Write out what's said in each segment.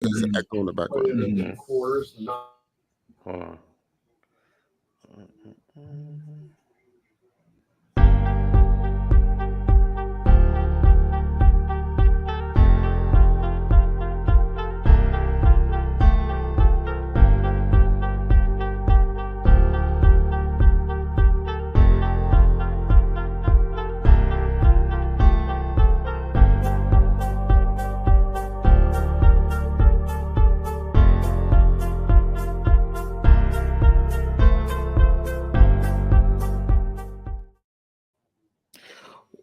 There's an echo in the background. Hold on.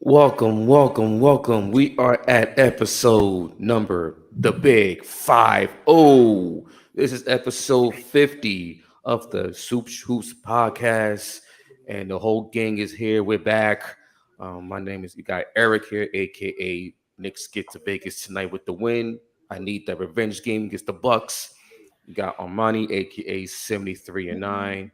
Welcome. We are at episode number the big 50. This is episode 50 of the Soup Hoops podcast, and the whole gang is here. We're back. My name is, you got Eric here, aka Knicks get to Vegas tonight with the win. I need that revenge game against the Bucks. You got Armani, aka 73-9.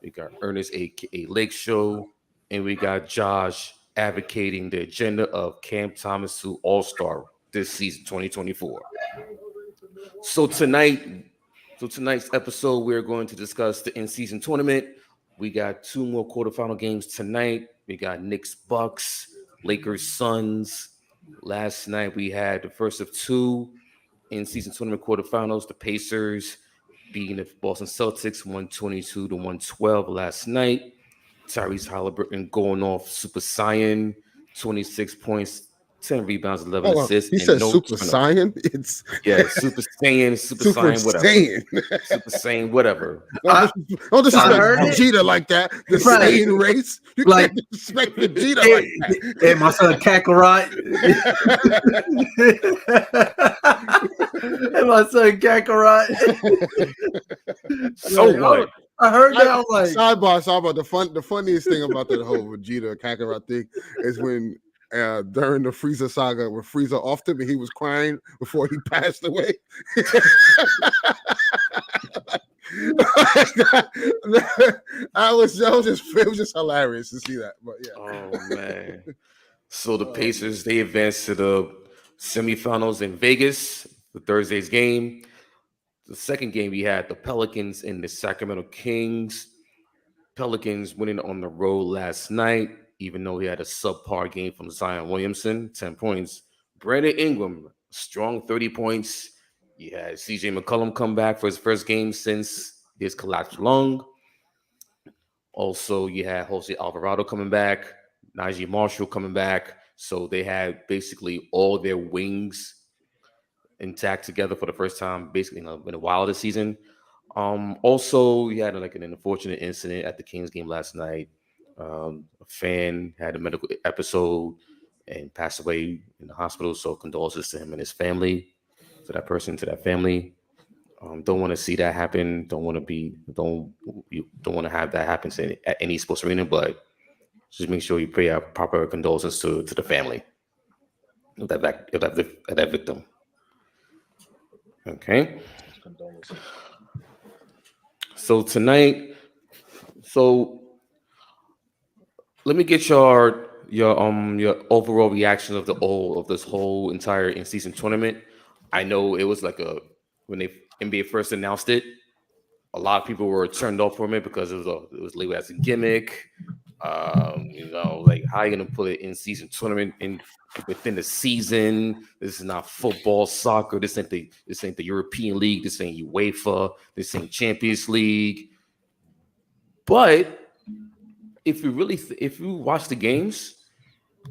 We got Ernest, aka Lake Show, and we got Josh advocating the agenda of Cam Thomas to All-Star this season 2024. So tonight's episode, we're going to discuss the in-season tournament. We got two more quarterfinal games tonight. We got Knicks Bucks, Lakers Suns. Last night we had the first of two in-season tournament quarterfinals. The Pacers beating the Boston Celtics 122-112 last night. Tyrese Halliburton going off Super Saiyan, 26 points, 10 rebounds, 11 assists. He said Super Saiyan? It's Super Saiyan, Super Saiyan, whatever. Super Saiyan, whatever. Don't disrespect Vegeta like that. The Saiyan race. You can't disrespect Vegeta like that. And my son Kakarot. And my son Kakarot. So what? I heard that. I'm like, sidebar. The funniest thing about that whole Vegeta Kakarot thing is when during the Frieza saga, when Frieza offed him and he was crying before he passed away. It was just hilarious to see that. But yeah. Oh man. So the Pacers, they advanced to the semifinals in Vegas for Thursday's game. The second game, we had the Pelicans and the Sacramento Kings. Pelicans winning on the road last night, even though he had a subpar game from Zion Williamson, 10 points. Brandon Ingram, strong 30 points. You had CJ McCollum come back for his first game since his collapsed lung. Also, you had Jose Alvarado coming back, Najee Marshall coming back. So they had basically all their wings intact together for the first time, basically in a while this season. Also, you had an unfortunate incident at the Kings game last night. A fan had a medical episode and passed away in the hospital. So condolences to him and his family, to that family. Don't want to see that happen. Don't want to have that happen at any sports arena. But just make sure you pay our proper condolences to the family of that victim. Okay. So tonight, let me get your overall reaction of this whole entire in-season tournament. I know it was when the NBA first announced it, a lot of people were turned off from it because it was labeled as a gimmick. How are you gonna put it in-season tournament within the season? This is not football, soccer. This ain't the European League. This ain't UEFA. This ain't Champions League. But if you watch the games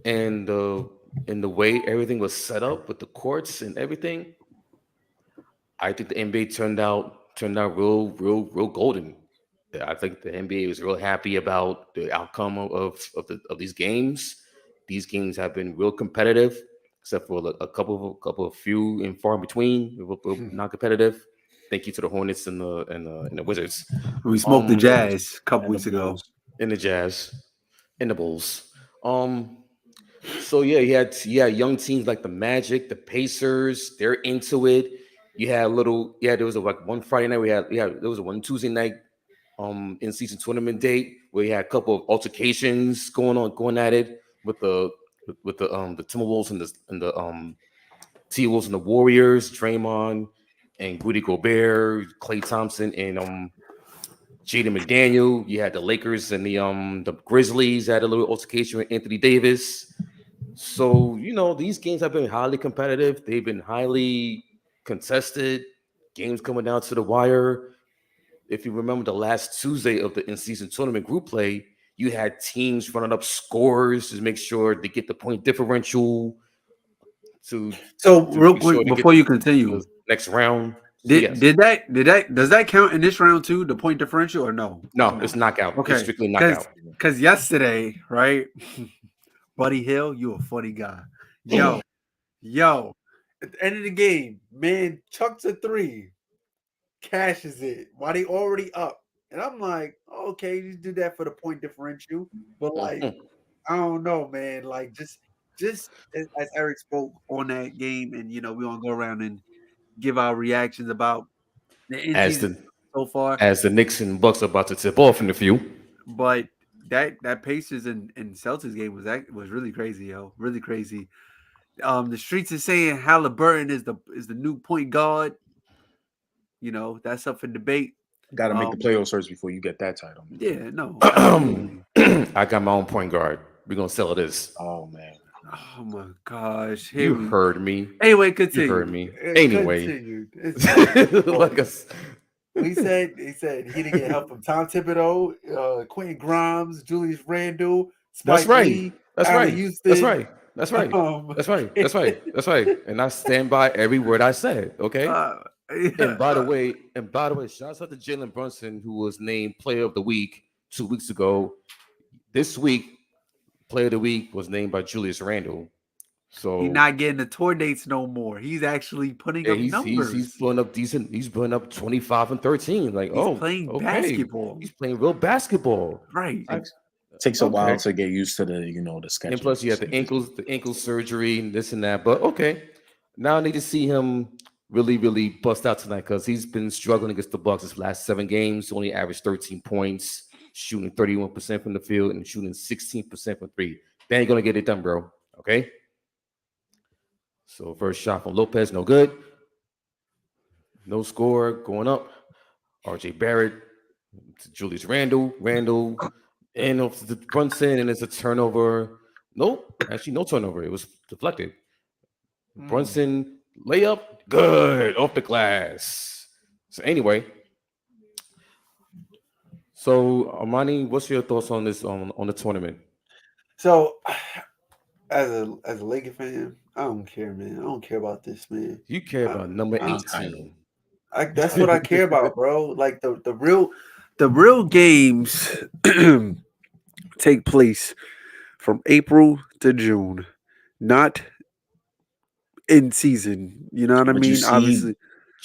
and the way everything was set up with the courts and everything, I think the NBA turned out real golden. I think the NBA was real happy about the outcome of these games. These games have been real competitive, except for a couple of few and far in between, not competitive. Thank you to the Hornets and the Wizards. We smoked the Jazz a couple weeks ago. In the Jazz, in the Bulls. So yeah, you had young teams like the Magic, the Pacers. They're into it. You had there was one Friday night. There was one Tuesday night in season tournament date where you had a couple of altercations going at it with the Timberwolves and the T-Wolves and the Warriors. Draymond and Rudy Gobert, Klay Thompson, and Jaden McDaniel. You had the Lakers and the Grizzlies had a little altercation with Anthony Davis. So these games have been highly competitive. They've been highly contested. Games coming down to the wire. If you remember the last Tuesday of the in-season tournament group play, you had teams running up scores to make sure they get the point differential. So to real make sure quick they get before you to continue, the next round. So did does that count in this round too? The point differential or no? No, it's knockout. Okay, It's strictly knockout. Because yesterday, right, Buddy Hill, you a funny guy. Yo, at the end of the game, man, chucks a 3, cashes it while they already up, and I'm like, okay, you do that for the point differential, but like, I don't know, man, like just as Eric spoke on that game, and we want to go around and give our reactions about the As in-season the so far. as the Knicks and Bucks are about to tip off in a few. But that Pacers and Celtics game was really crazy, yo, really crazy. The streets are saying Halliburton is the new point guard. That's up for debate. Got to make the playoffs first before you get that title. Yeah, no, absolutely. I got my own point guard. We're gonna sell this. Oh man. Oh my gosh! You heard me. Anyway, continue. You heard me. Anyway, like he said he didn't get help from Tom Thibodeau, Quentin Grimes, Julius Randle. That's right. That's right. Houston. That's right. That's right. That's right. That's right. That's right. And I stand by every word I said. Okay. Yeah. And by the way, shouts out to Jalen Brunson, who was named Player of the Week 2 weeks ago. This week, Player of the Week was named by Julius Randle. So he's not getting the tour dates no more. He's actually putting up numbers. He's putting up decent. He's putting up 25 and 13. Like, he's playing basketball. He's playing real basketball. Right. Takes a while to get used to the the schedule. And plus, you have the ankle surgery and this and that. But okay, now I need to see him really bust out tonight because he's been struggling against the Bucks his last 7 games. Only averaged 13 points, shooting 31% from the field and shooting 16% from 3. They ain't gonna get it done, bro. Okay. So first shot from Lopez, no good. No score, going up. R.J. Barrett to Julius Randle, and off to Brunson, and it's a turnover. Nope, actually no turnover. It was deflected. Brunson layup, good off the glass. So anyway, Armani, what's your thoughts on this on the tournament? So, as a Laker fan, I don't care, man. I don't care about this, man. You care about number 18. That's what I care about, bro. Like the real games take place from April to June, not in season. You know what I mean? Obviously,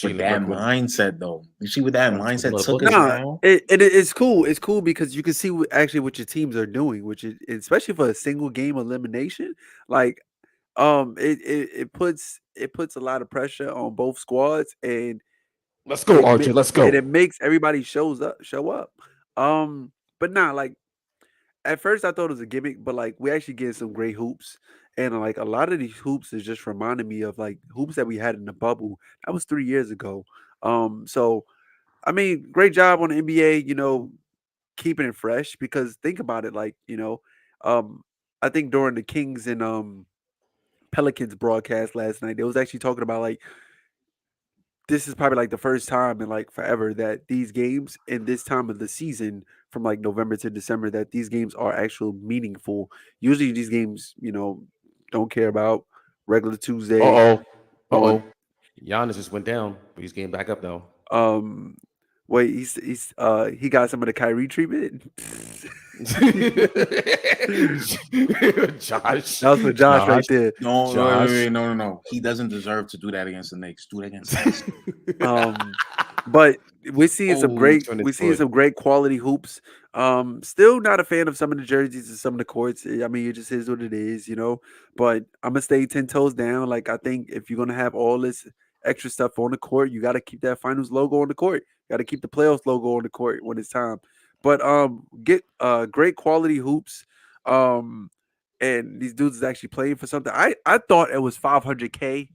with that mindset, though. You see, with that mindset, took us around. It's cool. It's cool because you can see what your teams are doing, especially for a single game elimination. Like, it puts a lot of pressure on both squads, and let's go, Archie. Let's go. And it makes everybody show up. But nah, like at first I thought it was a gimmick, but like we actually get some great hoops. And like a lot of these hoops is just reminding me of like hoops that we had in the bubble. That was 3 years ago. So I mean, great job on the NBA, keeping it fresh because think about it, like, I think during the Kings and Pelicans broadcast last night, they was actually talking about like this is probably like the first time in like forever that these games in this time of the season from like November to December that these games are actually meaningful. Usually these games, don't care about regular Tuesday. Giannis just went down, but he's getting back up though. Wait, he got some of the Kyrie treatment. Josh, that was for Josh right there. No. He doesn't deserve to do that against the Knicks. Do it against us. But we're seeing some great quality hoops. Still not a fan of some of the jerseys and some of the courts. I mean, it just is what it is, But I'm gonna stay 10 toes down. Like I think if you're gonna have all this extra stuff on the court, you got to keep that finals logo on the court. You got to keep the playoffs logo on the court when it's time. But get great quality hoops. And these dudes is actually playing for something. I thought it was $500K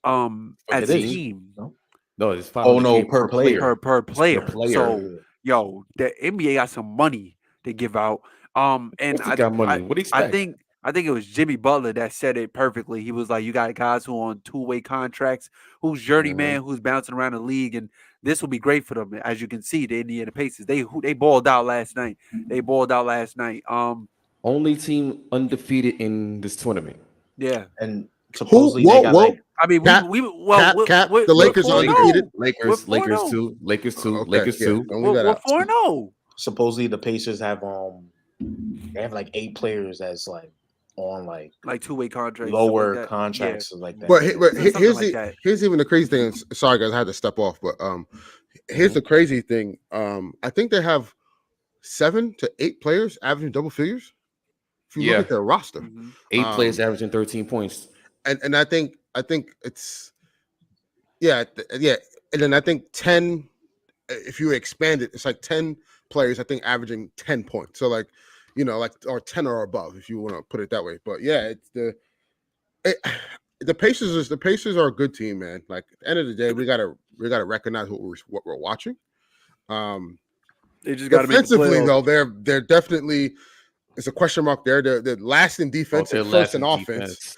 as a team. No? No, it's Oh 500K no, per player. per player. player. So, yo, the NBA got some money to give out. And If they got money, what do you expect? I think it was Jimmy Butler that said it perfectly. He was like, "You got guys who are on two-way contracts, who's journeyman, who's bouncing around the league, and this will be great for them." As you can see, the Indiana Pacers they balled out last night. Only team undefeated in this tournament. Yeah. And supposedly they got like I mean, Cap, the Lakers are undefeated. Lakers too. We're 4-0. supposedly the Pacers have they have like 8 players that's like on like two-way contracts, lower like contracts like that. But here's even the crazy thing. Sorry guys, I had to step off, but here's the crazy thing. I think they have 7 to 8 players averaging double figures. If you look at their roster, 8 players averaging 13 points, and I think it's and then I think 10. If you expand it, it's like 10 players. I think averaging 10 points. So like, or 10 or above, if you want to put it that way. But yeah, it's the Pacers are a good team, man. Like at the end of the day, we gotta recognize what we're watching. They just got to defensively though. They're definitely. It's a question mark there. They're last in defense and first in offense.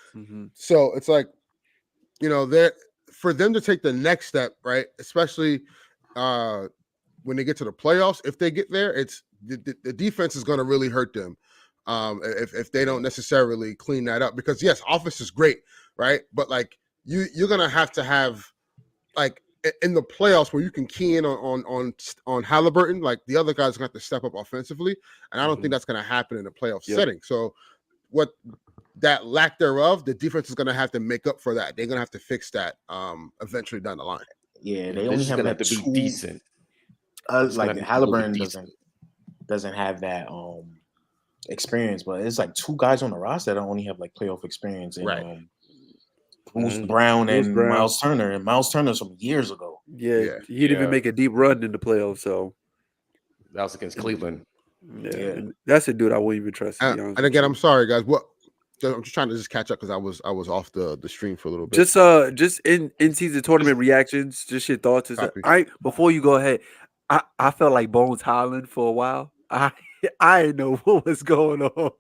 So it's like, they're for them to take the next step, right? Especially when they get to the playoffs. If they get there, it's the defense is going to really hurt them if they don't necessarily clean that up. Because yes, offense is great, right? But like you're going to have like in the playoffs where you can key in on Halliburton, like the other guys are going to have to step up offensively, and I don't think that's going to happen in a playoff setting. So, what that lack thereof, the defense is going to have to make up for that. They're going to have to fix that eventually down the line. Yeah, they only have like to be decent. Like Halliburton doesn't have that experience, but it's like 2 guys on the roster that only have like playoff experience. And, right. Bruce Brown and Miles Turner. And Miles Turner's from years ago. Yeah. He didn't even make a deep run in the playoffs. So that was against Cleveland. Yeah. That's a dude I wouldn't even trust. And again, I'm sorry, guys. I'm just trying to catch up because I was off the stream for a little bit. Just in season tournament reactions, just your thoughts. Before you go ahead, I felt like Bones Highland for a while. I didn't know what was going on.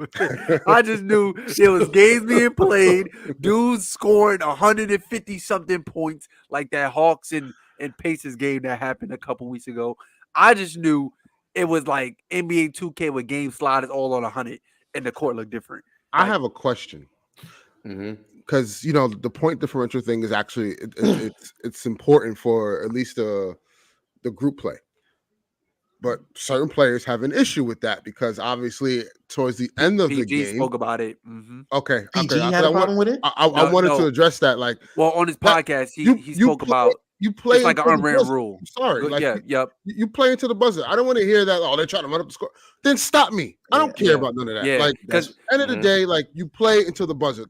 I just knew there was games being played, dudes scoring 150 something points like that Hawks and Pacers game that happened a couple weeks ago. I just knew it was like NBA 2K with game sliders all on 100 and the court looked different. I have a question. Because the point differential thing is actually it's important for at least the group play. But certain players have an issue with that because obviously towards the end of the game, spoke about it. Okay, PG had a problem with it. I wanted to address that. Like, on his podcast, he spoke about you play like an unwritten rule. Sorry, you play into the buzzer. I don't want to hear that. Oh, they're trying to run up the score. Then stop me. I don't care about none of that. Like, because at the end of the day, like you play into the buzzer.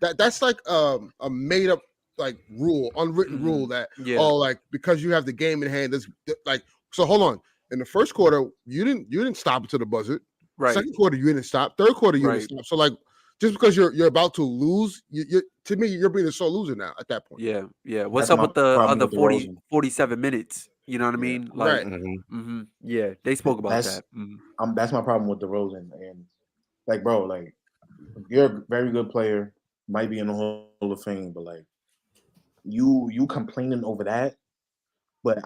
That's like a made up like rule, unwritten rule that like because you have the game in hand. That's like so. Hold on. In the first quarter, you didn't stop until the buzzer. Right. Second quarter, you didn't stop. Third quarter, you didn't stop. So like, just because you're about to lose, to me, you're being a sole loser now at that point. Yeah. What's up with the other 47 minutes? You know what I mean? Like, yeah, they spoke about that. That's my problem with DeRozan. And like, bro, like, you're a very good player, might be in the Hall of Fame, but like, you complaining over that, but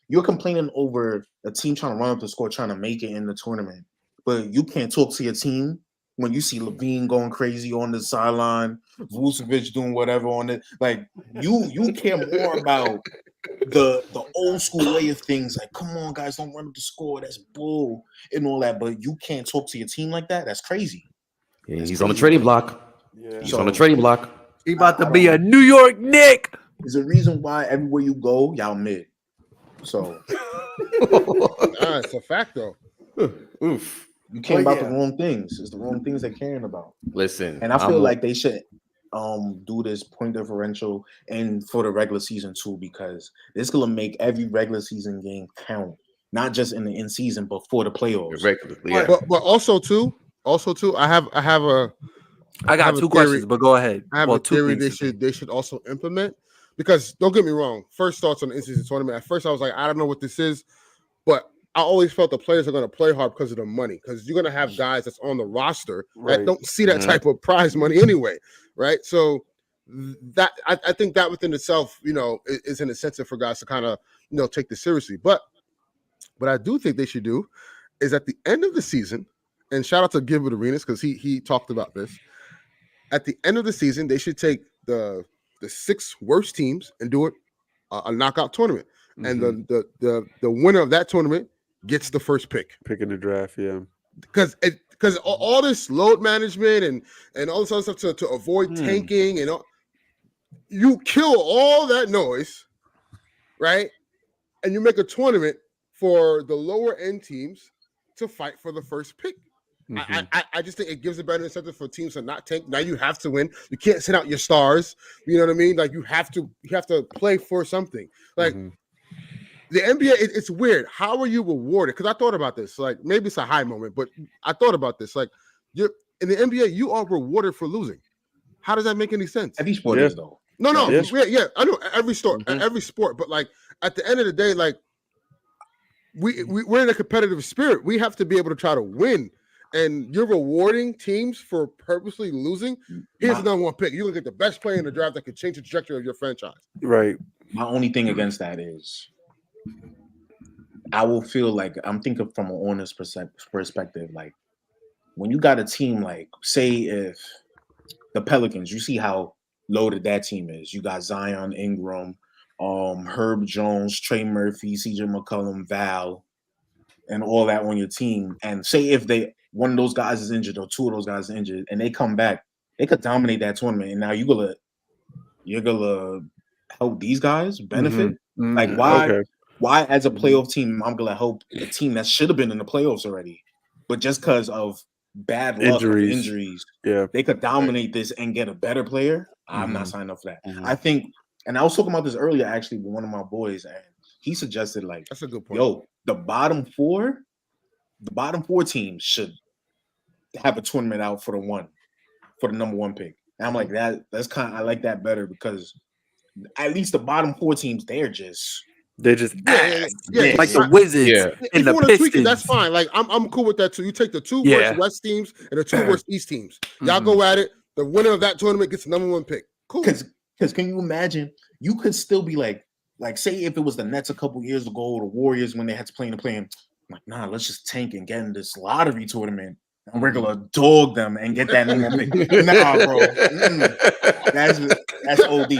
you're complaining over a team trying to run up the score, trying to make it in the tournament. But you can't talk to your team when you see Levine going crazy on the sideline, Vucevic doing whatever on it. Like, you care more about the old school way of things. Like, come on, guys, don't run up the score. That's bull and all that. But you can't talk to your team like that. That's crazy. Yeah, he's on the trading block. Yeah. He's on the trading block. He about to be a New York Knick. There's a reason why everywhere you go, y'all mid. So it's a fact though. Oof. You care about the wrong things. It's the wrong things they're caring about. Listen, and I feel like they should do this point differential and for the regular season too, because it's gonna make every regular season game count, not just in the in season, but for the playoffs. But also too, I got 2 questions, but go ahead. I have a theory they should also implement. because don't get me wrong. First thoughts on the in-season tournament. At first, I was like, I don't know what this is, but I always felt the players are going to play hard because of the money. Because you're going to have guys that's on the roster that don't see that type of prize money anyway, right? So that I think that within itself, is an incentive for guys to kind of take this seriously. But what I do think they should do is at the end of the season, and shout out to Gilbert Arenas because he talked about this. At the end of the season, they should take the 6 worst teams and do it a knockout tournament, and the winner of that tournament gets the first pick in the draft. Yeah, because all this load management and all this other stuff to avoid tanking and all, you kill all that noise, right? And you make a tournament for the lower end teams to fight for the first pick. I just think it gives a better incentive for teams to not tank. Now you have to win. You can't send out your stars. You know what I mean? Like you have to play for something. Like the NBA, it's weird. How are you rewarded? Because I thought about this. Like maybe it's a high moment, but I thought about this. Like you're in the NBA, you are rewarded for losing. How does that make any sense? Every sport is though. No, yeah, I know every sport, but like at the end of the day, like we're in a competitive spirit. We have to be able to try to win. And you're rewarding teams for purposely losing. Here's the number 1 pick. You look at the best player in the draft that could change the trajectory of your franchise. Right. My only thing against that is I will feel like I'm thinking from an honest perspective. Like when you got a team like, say, if the Pelicans, you see how loaded that team is. You got Zion, Ingram, Herb Jones, Trey Murphy, CJ McCollum, Val, and all that on your team. And say if one of those guys is injured or 2 of those guys are injured and they come back, they could dominate that tournament. And now you're gonna help these guys benefit. Like why as a playoff team I'm gonna help a team that should have been in the playoffs already, but just because of bad luck injuries, they could dominate this and get a better player. I'm not signing up for that. I think, and I was talking about this earlier actually with one of my boys, and he suggested like, that's a good point. Yo, the bottom four teams should have a tournament out for the number 1 pick. And I'm like, I like that better because at least the bottom 4 teams, they're just like the Wizards. Yeah. If you want to tweak it, that's fine. Like I'm cool with that too. You take the 2 worst West teams and the 2 worst East teams. Y'all go at it. The winner of that tournament gets the number 1 pick. Cool. Because can you imagine? You could still be like say if it was the Nets a couple years ago, or the Warriors when they had to play in the play-in. I'm like, nah, let's just tank and get in this lottery tournament and regular dog them and get that number 1 pick. Nah, bro. That's OD.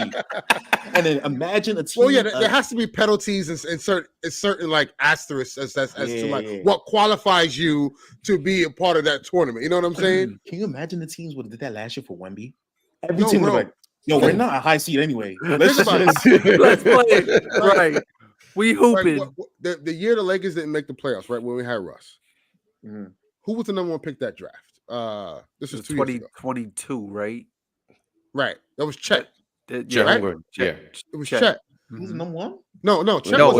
And then imagine a team. Well, yeah, there has to be penalties and certain like asterisks as to like what qualifies you to be a part of that tournament. You know what I'm saying? Can you imagine the teams would have did that last year for Wemby? Every team was like, yo, we're not a high seed anyway. Let's play. Right. We hooping. Like, the year the Lakers didn't make the playoffs, right? When we had Russ. Who was the number 1 pick that draft? This was 2022, right? Right. That was Chet. Right? It was Chet. Who's the number 1? No. Chet no.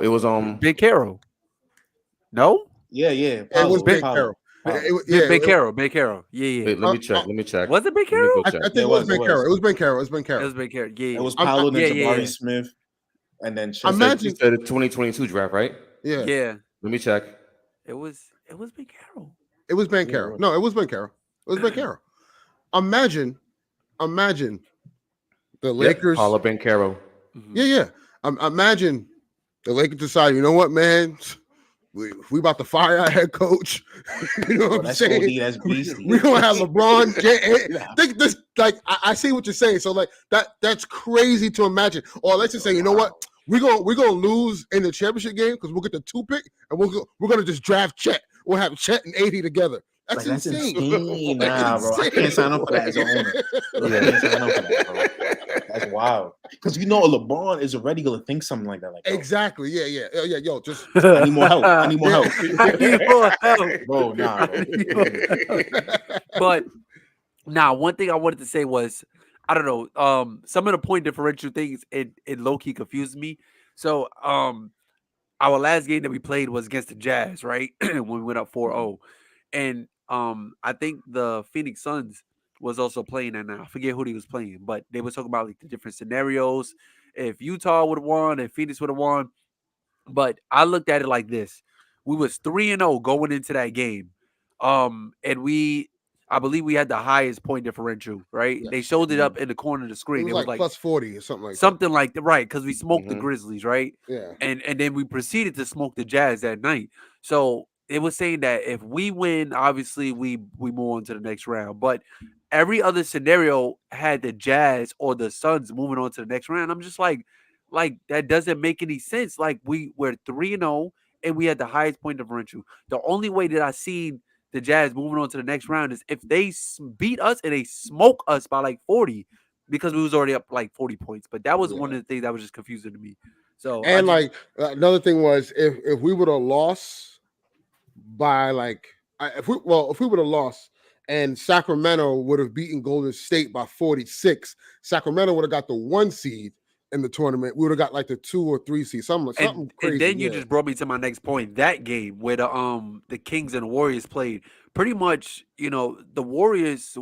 It was Big Carroll. No? Yeah. It was Big Carroll. Big Carroll. Yeah. Wait, let me check. Was it Big Carroll? I think it was Big Carroll. It was Ben Carroll. Yeah. It was Paolo and Jabari Smith. And then imagine you said the 2022 draft, right? Yeah. Let me check. It was Big Carroll. It was Ben Carroll. No, it was Ben Carroll. Imagine the Lakers. Paolo Ben Carroll. Yeah. Imagine the Lakers decide, you know what, man? We about to fire our head coach. You know what I'm saying? That's beastie. We're gonna have LeBron. Think this, like I see what you're saying. So like that's crazy to imagine. Or let's just say, you know what? We're gonna lose in the championship game because we'll get the 2 pick and we're gonna just draft Chet. We'll have Chet and 80 together. That's insane. Nah, bro. I can't sign up for that as an owner. I can't sign up for that, bro. That's wild. Because LeBron is already gonna think something like that. Like, exactly. Yeah. Yo, just I need more help. Bro, nah. But one thing I wanted to say was, I don't know, some of the point differential things it low-key confused me. So our last game that we played was against the Jazz, right? When we went up 4-0. And I think the Phoenix Suns was also playing that night. I forget who he was playing, but they were talking about like the different scenarios. If Utah would have won, if Phoenix would have won. But I looked at it like this. We was 3-0 going into that game. And I believe we had the highest point differential, right? Yes. They showed it up in the corner of the screen. It was like plus 40 or something like something like that, right? Because we smoked the Grizzlies, right? Yeah. And then we proceeded to smoke the Jazz that night. So it was saying that if we win, obviously we move on to the next round. But every other scenario had the Jazz or the Suns moving on to the next round. I'm just like that doesn't make any sense. Like we're 3-0 and we had the highest point differential. The only way that I seen the Jazz moving on to the next round is if they beat us and they smoke us by like 40, because we was already up like 40 points. But that was one of the things that was just confusing to me. So and another thing was if we would have lost by if we would have lost and Sacramento would have beaten Golden State by 46, Sacramento would have got the 1 seed in the tournament. We would have got like the 2 or 3 seed, something crazy. And then you just brought me to my next point. That game where the Kings and the Warriors played, pretty much, the Warriors,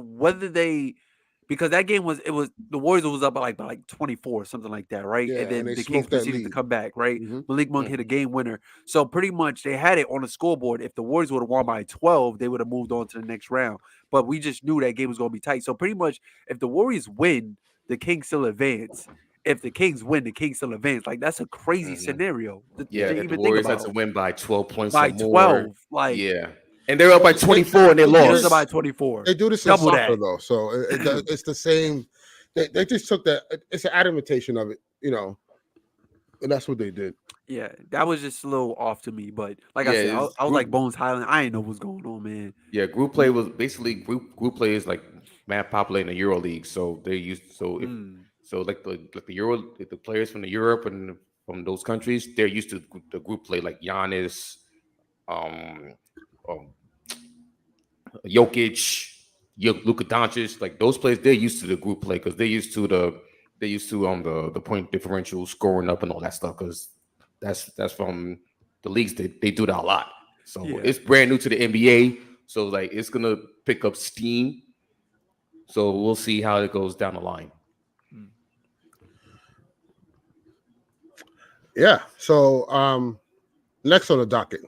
because that game was the Warriors was up by like 24, something like that, right? Yeah, and then and the Kings proceeded to come back, right? Malik Monk hit a game winner. So pretty much they had it on the scoreboard. If the Warriors would have won by 12, they would have moved on to the next round. But we just knew that game was going to be tight. So pretty much if the Warriors win, the Kings still advance. If the Kings win, the Kings still advance. Like, that's a crazy scenario. If the Warriors had to win by 12 points by or more. 12, and they're up by 24 and they lost. By 24. They do this in soccer though, so it's the same. They just took that. It's an adaptation of it, and that's what they did. Yeah, that was just a little off to me, but like I said, I was like Bones Highland. I didn't know what was going on, man. Yeah, group play was basically group play is like mad popular in the Euro League, so they used the players from the Europe and from those countries, they're used to the group play, like Giannis, Jokic, Luka Doncic, like those players. They're used to the group play because they're used to the point differential, scoring up and all that stuff. Because that's from the leagues that they do that a lot. So it's brand new to the NBA. So like it's gonna pick up steam. So we'll see how it goes down the line. Yeah. So next on the docket,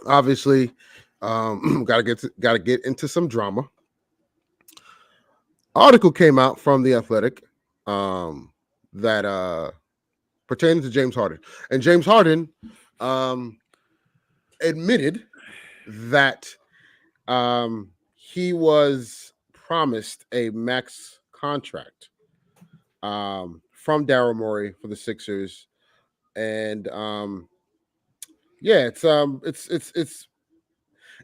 obviously, gotta get into some drama. Article came out from The Athletic that pertains to James Harden, and James Harden admitted that he was promised a max contract from Daryl Morey for the Sixers. And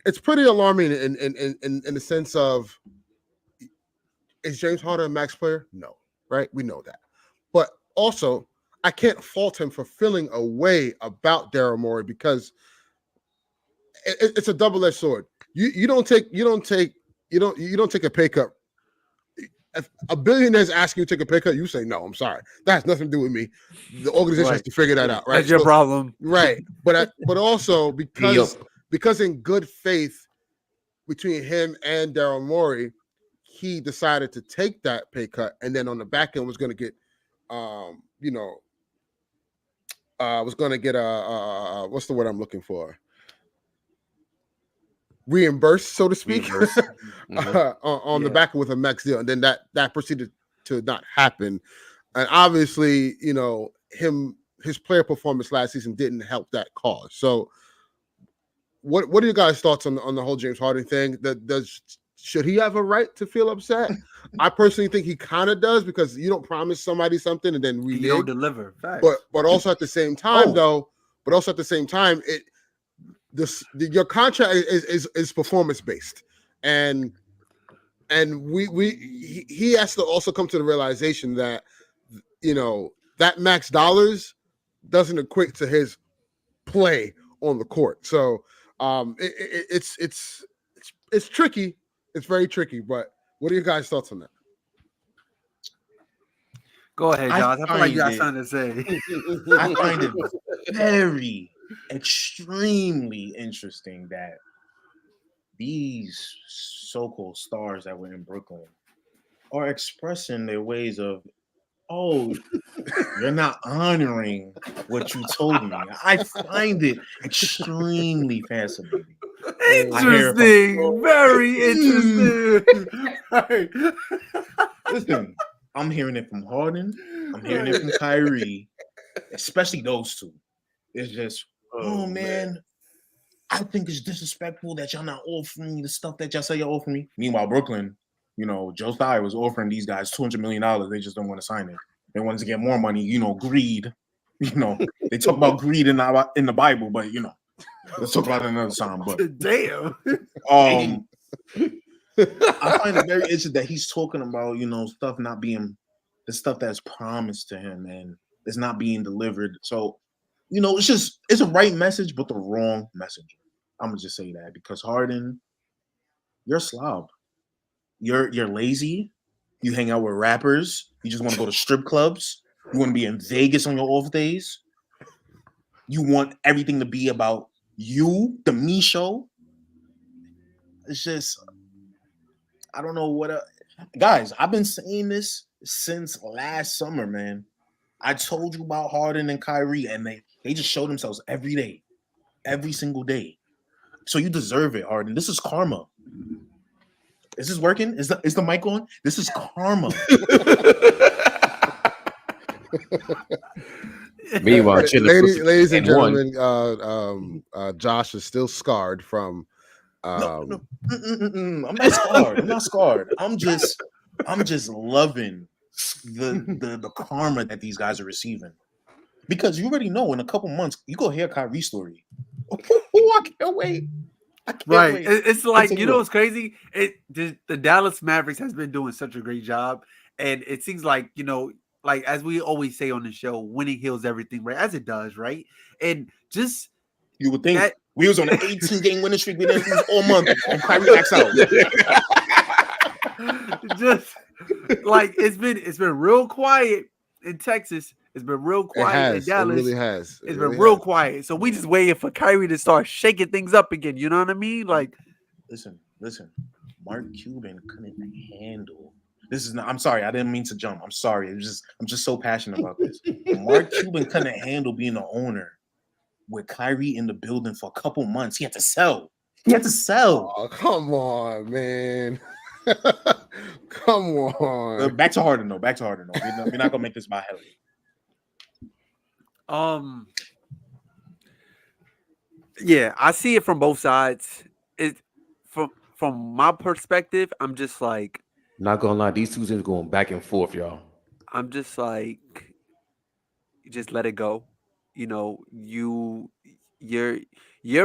it's pretty alarming in the sense of, is James Harden a max player? No, right? We know that. But also, I can't fault him for feeling a way about Daryl Morey because it's a double-edged sword. You don't take a pay cut. If a billionaire's asking you to take a pay cut, you say no. I'm sorry, that has nothing to do with me. The organization has to figure that out. Right, that's your problem. Right, but also because in good faith between him and Daryl Morey, he decided to take that pay cut, and then on the back end was going to get, was going to get what's the word I'm looking for? Reimbursed, so to speak, on the back end with a max deal, and then that proceeded to not happen. And obviously, his player performance last season didn't help that cause. So, what are your guys' thoughts on the whole James Harden thing? Should he have a right to feel upset? I personally think he kind of does, because you don't promise somebody something and then you don't deliver. Facts. But also at the same time, your contract is performance based, and he has to also come to the realization that that max dollars doesn't equate to his play on the court. So it's tricky. It's very tricky. But what are your guys' thoughts on that? Go ahead, Josh. I feel like you got something to say. I find it very extremely interesting that these so-called stars that were in Brooklyn are expressing their ways of, oh, you're not honoring what you told me. I find it extremely fascinating. Interesting. Very interesting. Right. Listen, I'm hearing it from Harden. I'm hearing it from Kyrie, especially those two. It's just, oh man, I think it's disrespectful that y'all not offering me the stuff that y'all say you're offering me. Meanwhile, Brooklyn, Joe Tsai was offering these guys $200 million. They just don't want to sign it. They wanted to get more money, greed. They talk about greed in the Bible, but let's talk about it another time. But damn. I find it very interesting that he's talking about, stuff not being the stuff that's promised to him and it's not being delivered. So, it's a right message, but the wrong message. I'm gonna just say that because Harden, you're a slob. You're lazy. You hang out with rappers. You just want to go to strip clubs. You want to be in Vegas on your off days. You want everything to be about you, the me show. It's just, I don't know what. Guys, I've been saying this since last summer, man. I told you about Harden and Kyrie, and they just show themselves every day, every single day. So you deserve it, Harden. This is karma. Is this working? Is the mic on? This is karma. Meanwhile, ladies and gentlemen, Josh is still scarred from. No. I'm not scarred. I'm not scarred. I'm just loving the karma that these guys are receiving, because you already know in a couple months you go hear Kyrie's story. I can't wait. Right. Wait. It's like, what's crazy? The Dallas Mavericks has been doing such a great job, and it seems like, like as we always say on the show, winning heals everything, right? As it does, right? And just you would think that we was on an 18-game winning streak, we didn't lose all month, and Kyrie acts out. Just like it's been real quiet in Texas. It's been real quiet in Dallas. It really has. It's been real quiet. So we just waiting for Kyrie to start shaking things up again. You know what I mean? Like, listen. Mark Cuban couldn't handle. This is not. I'm sorry. I didn't mean to jump. I'm sorry. I'm just so passionate about this. Mark Cuban couldn't handle being the owner with Kyrie in the building for a couple months. He had to sell. Oh, come on, man. Come on. Back to Harden, though. We're not gonna make this about Harden. Yeah, I see it from both sides. It from my perspective, I'm just like, not gonna lie, these two things going back and forth, y'all. I'm just like, just let it go. Your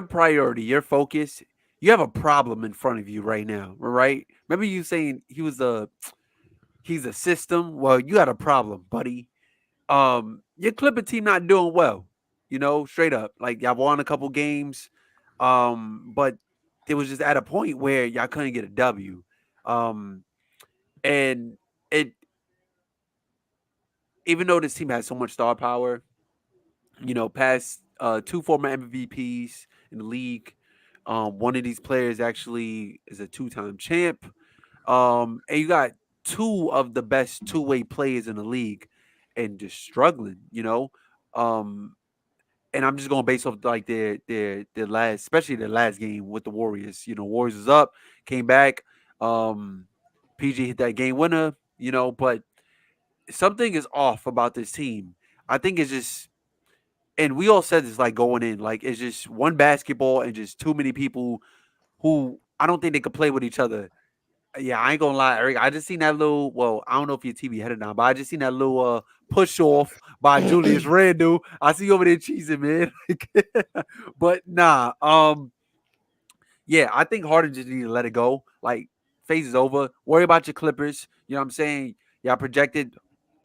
priority, your focus. You have a problem in front of you right now, right? Remember you saying he's a system. Well, you had a problem, buddy. Your Clipper team not doing well, straight up. Like y'all won a couple games, but it was just at a point where y'all couldn't get a W. And it, even though this team has so much star power, past 2 former MVPs in the league. One of these players actually is a 2-time champ. And you got 2 of the best 2-way players in the league and just struggling, and I'm just going based off like their last, especially their last game with the Warriors. Warriors was up, came back. PG hit that game winner, but something is off about this team. I think it's just, and we all said this like going in, like it's just one basketball and just too many people who I don't think they could play with each other. Yeah, I ain't gonna lie, Eric. I just seen that little. Well, I don't know if your TV had it down, but I just seen that little push off by Julius Randle. I see you over there cheesing, man. But nah, yeah, I think Harden just need to let it go. Like, phase is over. Worry about your Clippers. You know what I'm saying? Y'all projected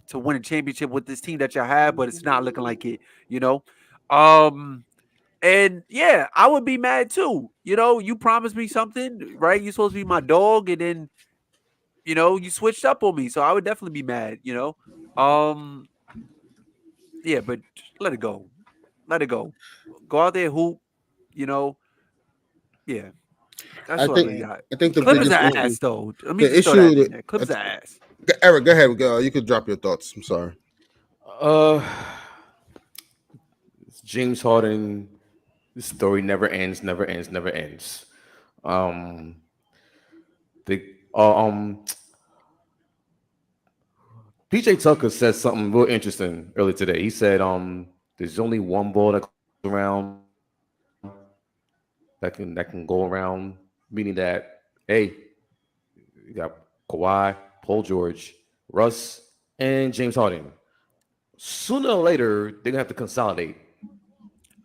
to win a championship with this team that y'all have, but it's not looking like it. And yeah, I would be mad too. You promised me something, right? You're supposed to be my dog, and then you switched up on me. So I would definitely be mad, Yeah, but let it go. Let it go. Go out there, hoop, Yeah. That's what they got. I think the Clippers biggest are issue, ass though. Let me the just throw that issue in there. Clippers are ass. Eric, go ahead. You could drop your thoughts. I'm sorry. James Harden. This story never ends. Never ends. Never ends. The PJ Tucker said something real interesting earlier today. He said, there's only one ball that goes around that can go around, meaning that, hey, you got Kawhi, Paul George, Russ, and James Harden. Sooner or later, they're gonna have to consolidate.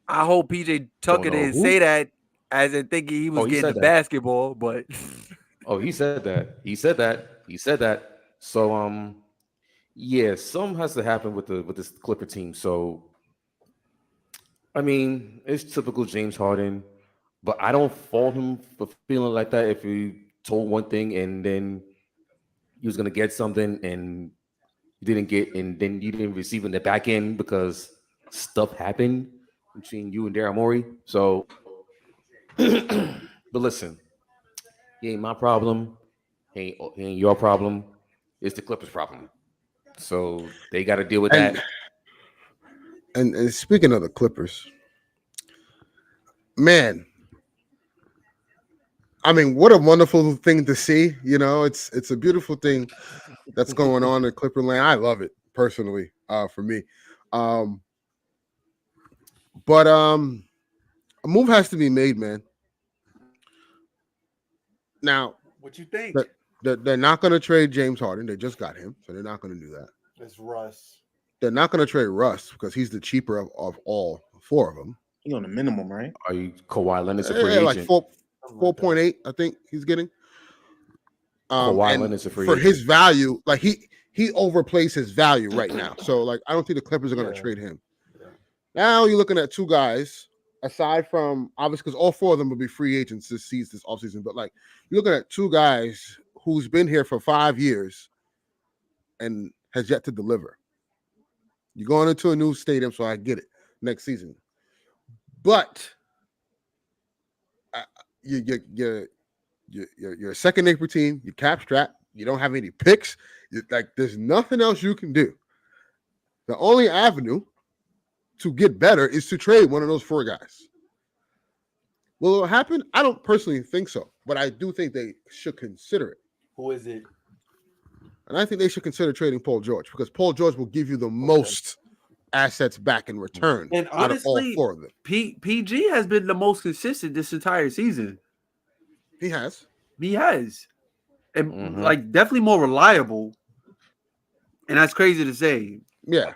I hope PJ Tucker didn't say that as in thinking he was getting the basketball, but he said that. He said that. So yeah, something has to happen with this Clipper team. So I mean, it's typical James Harden, but I don't fault him for feeling like that if he told one thing and then he was gonna get something and you didn't get, and then you didn't receive in the back end because stuff happened between you and Daryl Morey. So, but listen, he ain't my problem. He ain't your problem. It's the Clippers' problem. So they got to deal with that. And speaking of the Clippers, man, I mean, what a wonderful thing to see. You know, it's a beautiful thing that's going on in Clipperland. I love it personally, for me. But a move has to be made, man. Now, what you think? They're not going to trade James Harden. They just got him, so they're not going to do that. It's Russ. They're not going to trade Russ because he's the cheaper of all four of them. He's on the minimum, right? Are you Kawhi Leonard's a free agent? Like 4.8, I think he's getting. Kawhi Leonard's a free agent. For his value, like he overplays his value right now. So like I don't think the Clippers are going to trade him. Yeah. Now you're looking at two guys, aside from obviously because all four of them will be free agents this offseason, but like you're looking at two guys who's been here for 5 years and has yet to deliver. You're going into a new stadium, so I get it next season. But you're a second neighbor team. You cap strap. You don't have any picks. Like there's nothing else you can do. The only avenue to get better is to trade one of those four guys. Will it happen? I don't personally think so, but I do think they should consider it. Who is it? And I think they should consider trading Paul George because Paul George will give you the most assets back in return. And honestly, out of all four of them. PG has been the most consistent this entire season. He has. And like definitely more reliable. And that's crazy to say. Yeah.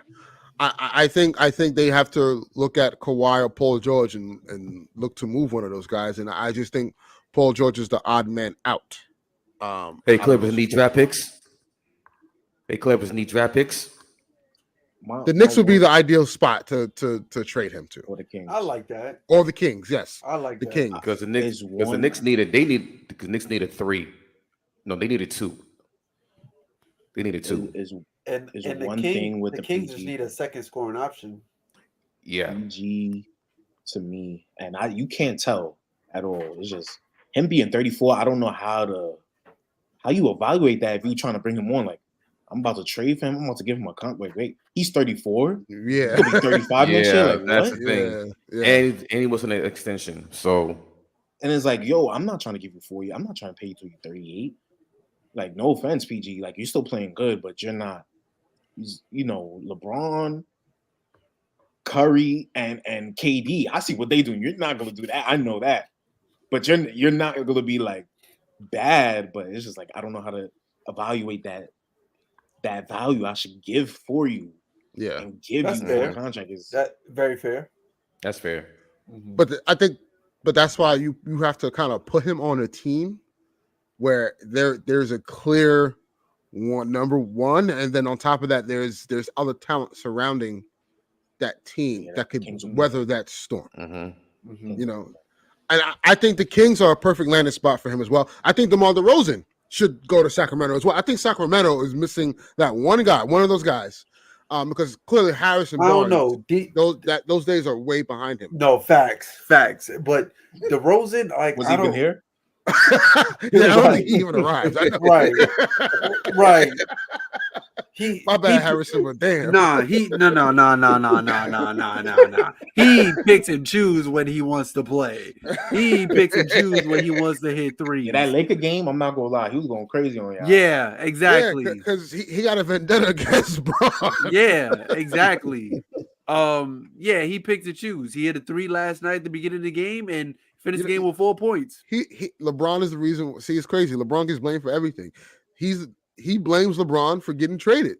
I think they have to look at Kawhi or Paul George and look to move one of those guys. And I just think Paul George is the odd man out. Hey, Clippers need draft picks. The Knicks would be the ideal spot to trade him to. Or the Kings. I like that. Or the Kings, yes. I like the Kings. Because the Knicks needed 3. No, they needed 2. They needed 2. And the Kings just need a second scoring option. Yeah. PG to me, and you can't tell at all. It's just him being 34. I don't know how you evaluate that if you're trying to bring him on. Like, I'm about to trade for him. I'm about to give him a contract. Wait, he's 34. Yeah, he'll be 35 next year. Like, that's what? the thing. Yeah. And he was an extension. So, and it's like, yo, I'm not trying to give you 40. I'm not trying to pay you till you're 38. Like, no offense, PG. Like, you're still playing good, but you're not. You know, LeBron, Curry, and KD. I see what they do. You're not gonna do that. I know that, but you're not gonna be like bad. But it's just like I don't know how to evaluate that value I should give for you. Yeah, and give that's you fair. that contract is that very fair. That's fair. Mm-hmm. But that's why you have to kind of put him on a team where there's a clear number one, and then on top of that, there's other talent surrounding that team that could weather that storm. You know, and I think the Kings are a perfect landing spot for him as well. I think DeMar DeRozan should go to Sacramento as well. I think Sacramento is missing that one guy, one of those guys, because clearly Harris and Barnes, I don't know. Those days are way behind him. No, facts. But DeRozan, like, was he even here? Yeah, I don't think he even arrived. Right. My bad, Harrison, but damn. No. He picks and chooses when he wants to play. He picks and chooses when he wants to hit threes. Yeah, that Laker game, I'm not gonna lie, he was going crazy on y'all. Yeah, exactly. Yeah, because he got a vendetta against Bron. Yeah, exactly. Yeah, he picked to choose. He hit a 3 last night at the beginning of the game and finished the game with 4 points. LeBron is the reason. See, it's crazy. LeBron gets blamed for everything. He blames LeBron for getting traded.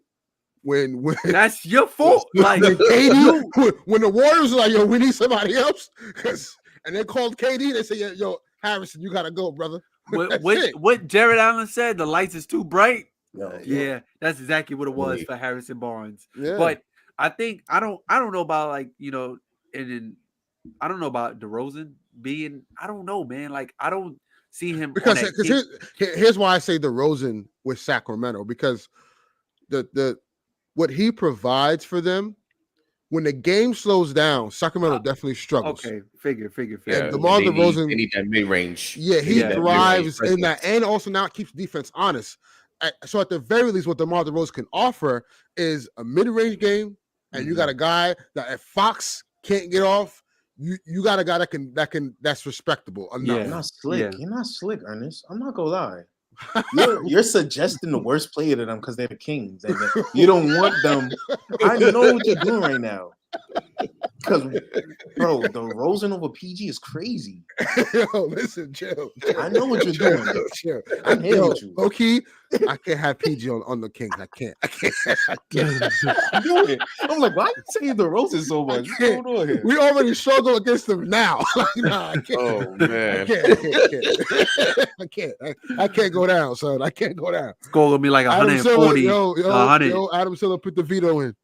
When that's your fault. Like KD, when the Warriors are like, yo, we need somebody else, and they called KD, they say, yo, Harrison, you gotta go, brother. What Jared Allen said, the lights is too bright. Yeah, that's exactly what it was for Harrison Barnes. Yeah. But I think I don't know about, like, you know, and then I don't know about DeRozan being, I don't know, man. Like, I don't see him because here's why I say DeRozan with Sacramento, because the what he provides for them when the game slows down, Sacramento definitely struggles. Okay, figure. And DeMar DeRozan, they need that mid range. Yeah, he thrives in that, and also now it keeps defense honest. So at the very least, what DeMar DeRozan can offer is a mid-range game, and you got a guy that if Fox can't get off, you got a guy that's respectable enough. You're not slick. Yeah. You're not slick, Ernest. I'm not gonna lie. You're suggesting the worst player to them because they're the Kings, and you don't want them. I know what you're doing right now. Because, bro, the Rosen over PG is crazy. Yo, listen, chill. I know what you're doing. Chill. I'm here with you. Okay, I can't have PG on the Kings. I can't. I'm doing it. I'm like, why are you saying the Rosen so much? What's going on here? We already struggle against them now. I can't. Oh man, I can't go down, son. I can't go down. It's going to be like 140. 100. Yo, Adam Silver put the veto in.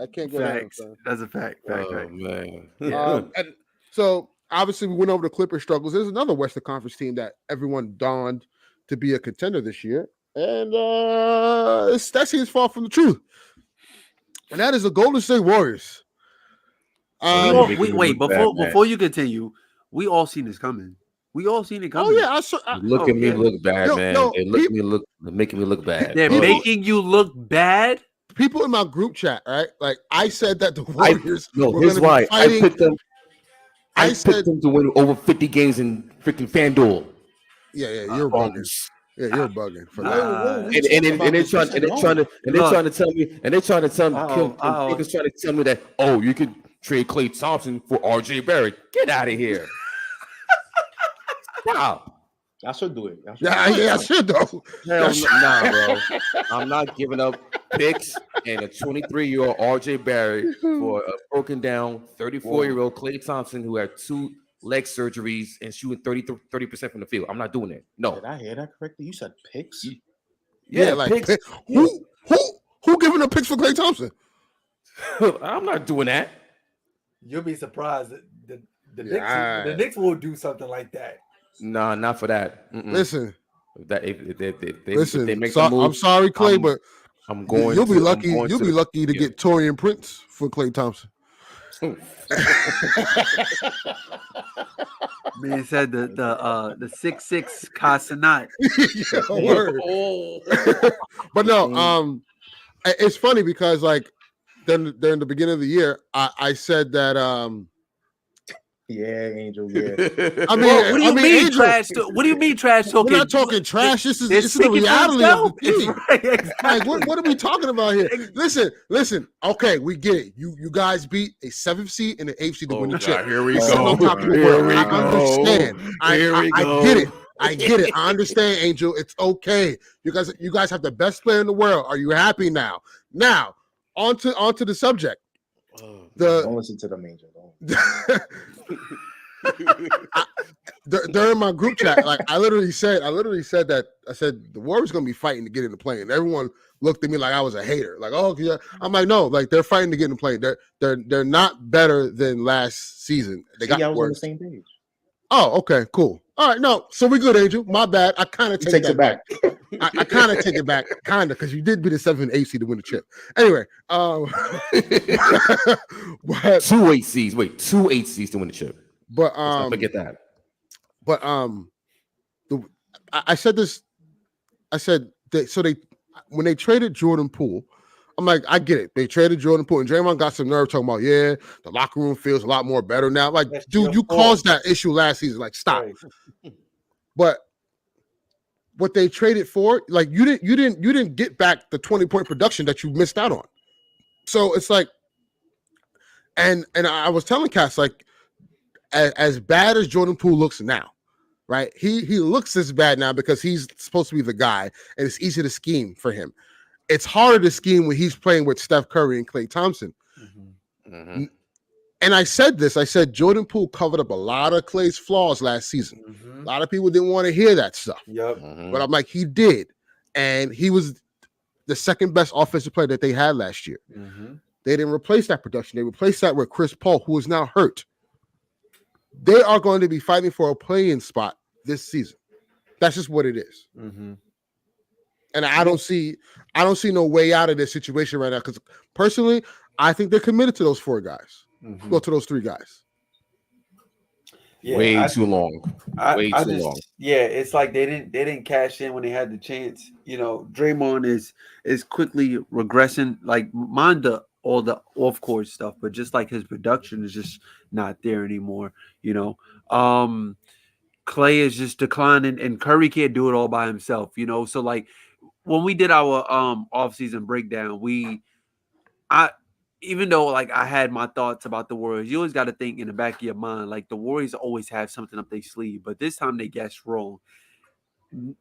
I can't go Facts. down. That's a fact. Fact. Man. And so obviously we went over the Clippers struggles. There's another Western Conference team that everyone donned to be a contender this year, and that seems far from the truth. And that is the Golden State Warriors. Wait, before you continue, we all seen this coming. We all seen it coming. Oh yeah, look at me look bad, man. They're making me look bad. They're making you look bad. People in my group chat, right? Like I said that the Warriors. Here's why I picked them. I picked them to win over 50 games in freaking FanDuel. Yeah, you're bugging. Yeah, you're bugging for that. And they're trying to tell me, they're trying to tell me that, oh, you could trade Klay Thompson for RJ Barrett. Get out of here. Stop. I should do it. I should though. Nah, bro. I'm not giving up picks and a 23-year-old RJ Barrett for a broken down 34-year-old Klay Thompson who had 2 leg surgeries and shooting 30% from the field. I'm not doing it. No. Did I hear that correctly? You said picks? Yeah, like picks. Who giving up picks for Klay Thompson? I'm not doing that. You'll be surprised that the Knicks will do something like that. No, not for that. Mm-mm. Listen, if they make I'm sorry, Clay, but I'm going. You'll be lucky. You'll be lucky to get Torian Prince for Klay Thompson. Man said the 6'6" Casanat. But no, it's funny because like during the beginning of the year, I said that yeah, Angel. Yeah. I mean, what do you mean Angel, trash? What do you mean trash talking? We're not talking trash. This is the reality of the team. Right, exactly. Like, what are we talking about here? Listen. Okay, we get it. You guys beat a 7th seed and an 8th seed to win the chip. Here we go. I understand. I get it. I get it. I understand, Angel. It's okay. You guys have the best player in the world. Are you happy now? Now, onto the subject. Don't listen to them, Angel. During my group chat, like I literally said that I said the Warriors gonna be fighting to get in the play, and everyone looked at me like I was a hater. Like, oh yeah, I'm like, no, like they're fighting to get in the play. They're not better than last season. They got worse. On the same page. Oh, okay, cool. All right, no, so we good, Angel. My bad. I kind of take it back. I kind of take it back, because you did be the 7th 8th seed to win the chip. Anyway, but, 2 8 seeds. Wait, 2 8 seeds to win the chip. But let's not forget that. But I said this. I said they when they traded Jordan Poole, I'm like, I get it. They traded Jordan Poole, and Draymond got some nerve talking about, the locker room feels a lot more better now. Like, That's dude, you caused that issue last season. Like, stop. Right. But what they traded for, like, you didn't get back the 20-point production that you missed out on. So it's like, and I was telling Cass, like, as bad as Jordan Poole looks now, right? He looks this bad now because he's supposed to be the guy, and it's easy to scheme for him. It's harder to scheme when he's playing with Steph Curry and Klay Thompson. Mm-hmm. Mm-hmm. And I said Jordan Poole covered up a lot of Klay's flaws last season. Mm-hmm. A lot of people didn't want to hear that stuff. Yep. Mm-hmm. But I'm like, he did. And he was the second best offensive player that they had last year. Mm-hmm. They didn't replace that production. They replaced that with Chris Paul, who is now hurt. They are going to be fighting for a play-in spot this season. That's just what it is. Mm-hmm. And I don't see no way out of this situation right now, because personally, I think they're committed to those 4 guys. Mm-hmm. Well, to those 3 guys. Yeah, way too long. Way too long. Yeah, it's like they didn't cash in when they had the chance. You know, Draymond is quickly regressing. Like, mind all the off-court stuff, but just like his production is just not there anymore. You know, Klay is just declining, and Curry can't do it all by himself. You know, so like when we did our offseason breakdown, even though like I had my thoughts about the Warriors, you always got to think in the back of your mind, like the Warriors always have something up their sleeve, but this time they guessed wrong.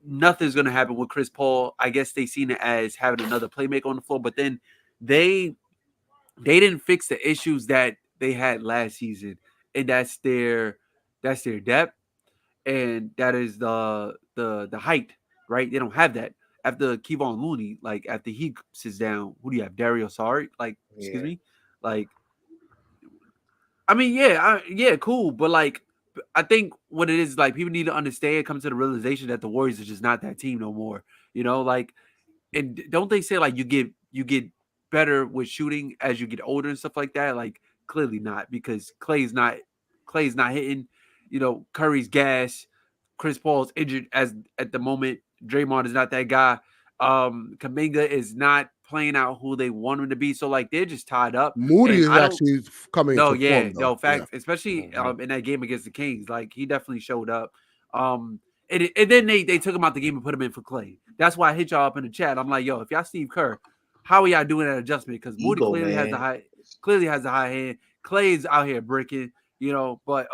Nothing's going to happen with Chris Paul. I guess they seen it as having another playmaker on the floor, but then they didn't fix the issues that they had last season, and that's their depth, and that is the height, right? They don't have that. After Kevon Looney, like after he sits down, who do you have? Dario Saric? Like, excuse me? Like, I mean, yeah, cool. But like, I think what it is, like, people need to understand, come to the realization that the Warriors are just not that team no more. You know, like, and don't they say like you get better with shooting as you get older and stuff like that? Like, clearly not, because Clay's not hitting. You know, Curry's gas. Chris Paul's injured at the moment. Draymond is not that guy. Kuminga is not playing out who they want him to be. So like they're just tied up. Moody is actually coming. Fact, especially in that game against the Kings. Like he definitely showed up. And then they took him out the game and put him in for Klay. That's why I hit y'all up in the chat. I'm like, yo, if y'all Steve Kerr, how are y'all doing that adjustment? Because Moody clearly has the high hand. Klay's out here bricking, you know, but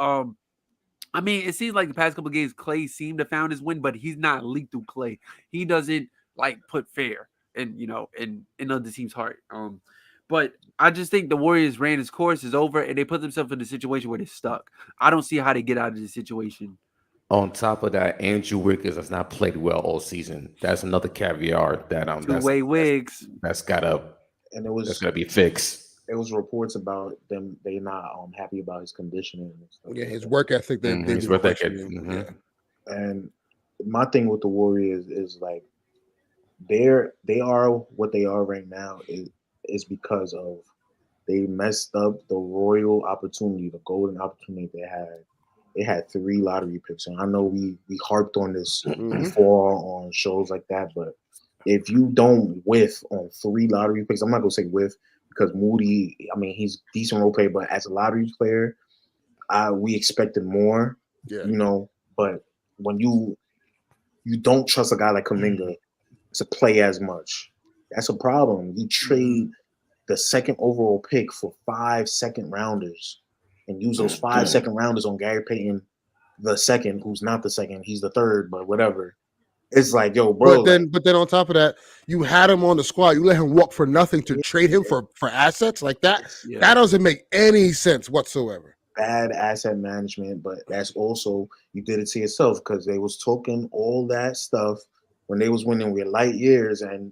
I mean, it seems like the past couple of games, Klay seemed to found his win, but he's not lethal Klay. He doesn't like put fair and in other teams' heart. But I just think the Warriors ran its course, is over, and they put themselves in a situation where they're stuck. I don't see how they get out of this situation. On top of that, Andrew Wiggins has not played well all season. That's another caveat that two-way Wiggs. That's gotta be fixed. There was reports about them. They not happy about his conditioning. And stuff his work ethic. His work ethic. Mm-hmm. Yeah. And my thing with the Warriors is like they are what they are right now is because of they messed up the royal opportunity, the golden opportunity they had. They had 3 lottery picks, and I know we harped on this before on shows like that, but if you don't whiff on 3 lottery picks, I'm not gonna say whiff, because Moody, I mean, he's a decent role player, but as a lottery player, we expected more, you know. But when you don't trust a guy like Kuminga to play as much, that's a problem. You trade the 2nd overall pick for 5 second rounders and use those 5 second rounders on Gary Payton, the second, who's not the second, he's the 3rd, but whatever. It's like, yo, bro. But then on top of that, you had him on the squad. You let him walk for nothing to trade him for assets like that. Yeah. That doesn't make any sense whatsoever. Bad asset management, but that's also, you did it to yourself, because they was talking all that stuff when they was winning with light years, and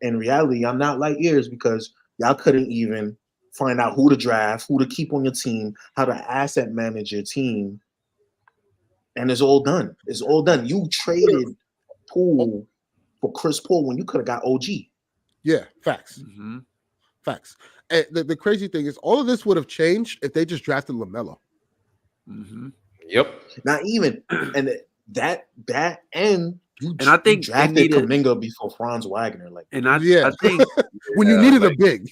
in reality, y'all not light years because y'all couldn't even find out who to draft, who to keep on your team, how to asset manage your team, and it's all done. It's all done. You traded Poole for Chris Paul when you could have got OG. Yeah, facts. Mm-hmm. Facts. And the crazy thing is, all of this would have changed if they just drafted LaMelo. Mm-hmm. Yep. Not even. And that and I think you drafted Kuminga before Franz Wagner. Like, and I think when you needed a big.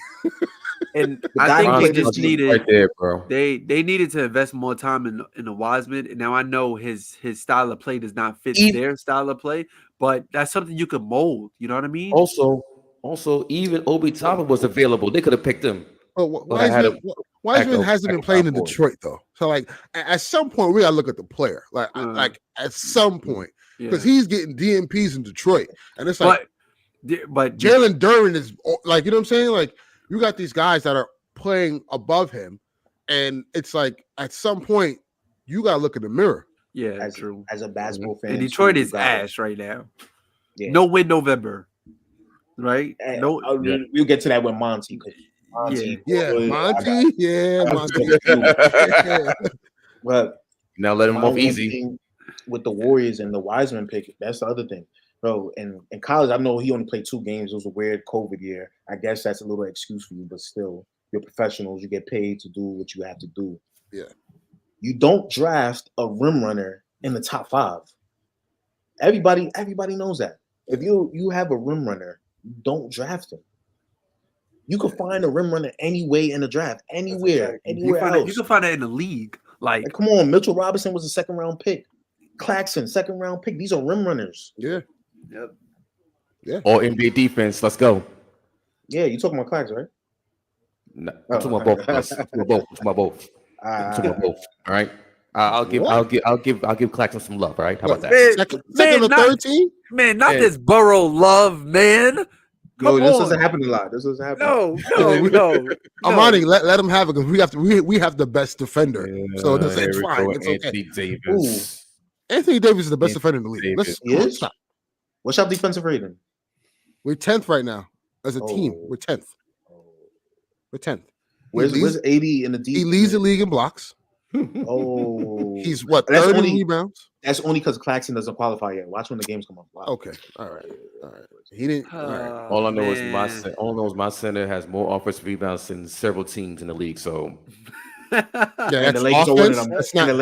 And I think they just needed right there, bro. They needed to invest more time in a Wiseman. And now I know his style of play does not fit their style of play, but that's something you could mold. You know what I mean? Also, even Obi Toppin was available. They could have picked him. Well, Wiseman hasn't been playing in Detroit though. So like at some point we gotta look at the player. Like at some point. Because he's getting DMPs in Detroit. And it's like but Jalen Duren is like, you know what I'm saying? Like you got these guys that are playing above him, and it's like at some point you gotta look in the mirror. Yeah, true. As a basketball fan, and Detroit is ash right now. Yeah. No win November, right? No, we'll get to that with Monty. Monty. But now let him off easy with the Warriors and the Wiseman pick. That's the other thing. Bro, in college, I know he only played 2 games. It was a weird COVID year. I guess that's a little excuse for you, but still, you're professionals. You get paid to do what you have to do. Yeah. You don't draft a rim runner in the top 5. Everybody knows that. If you have a rim runner, don't draft him. You can find a rim runner anyway in the draft, anywhere else. You can find it in the league. Like, come on, Mitchell Robinson was a 2nd round pick. Claxton, 2nd round pick. These are rim runners. Yeah. Yep. Yeah. All NBA defense. Let's go. Yeah, you talking about Clax, right? No, I'm talking about both. All right. I'll give Claxton some love. All right. How about that? Second or third team? Man, not this Burrow love, man. No, this doesn't happen a lot. This doesn't happen. No. Amani, let him have it because we have the best defender. So it's fine. It's okay. Anthony Davis. Anthony Davis is the best defender in the league. Let's stop. What's your defensive rating? We're 10th right now as a team. We're 10th. We're 10th. Where's 80 in the defense? He leads the league in blocks. He's what? 3rd in rebounds. That's only because Claxton doesn't qualify yet. Watch when the games come up. Wow. Okay. All right. He didn't. All I know is my center has more offensive rebounds than several teams in the league. So yeah, the Lakers are one of them. That's not the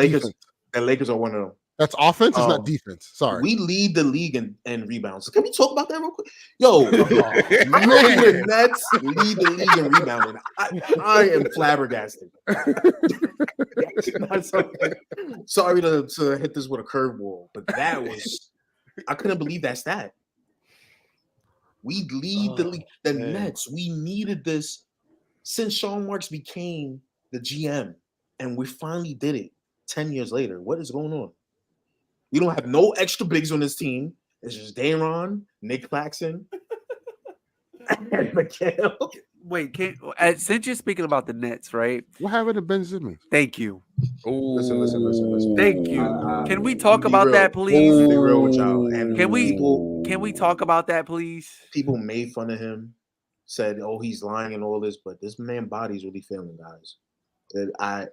Lakers are one of them. That's offense. It's not defense. Sorry. We lead the league in rebounds. Can we talk about that real quick? Yo, the Nets lead the league in rebounding. I am flabbergasted. Sorry to hit this with a curveball, but that was I couldn't believe that stat. We lead the league. The Nets. We needed this since Sean Marks became the GM, and we finally did it 10 years later. What is going on? We don't have no extra bigs on this team. It's just Dayron, Nick Claxton, and Mikhail. Wait, since you're speaking about the Nets, right? What happened to Ben Simmons? Thank you. Listen. Thank you. Can we talk about that, please? Be real with y'all. And can we talk about that, please? People made fun of him, said, "Oh, he's lying and all this," but this man body's really failing, guys. I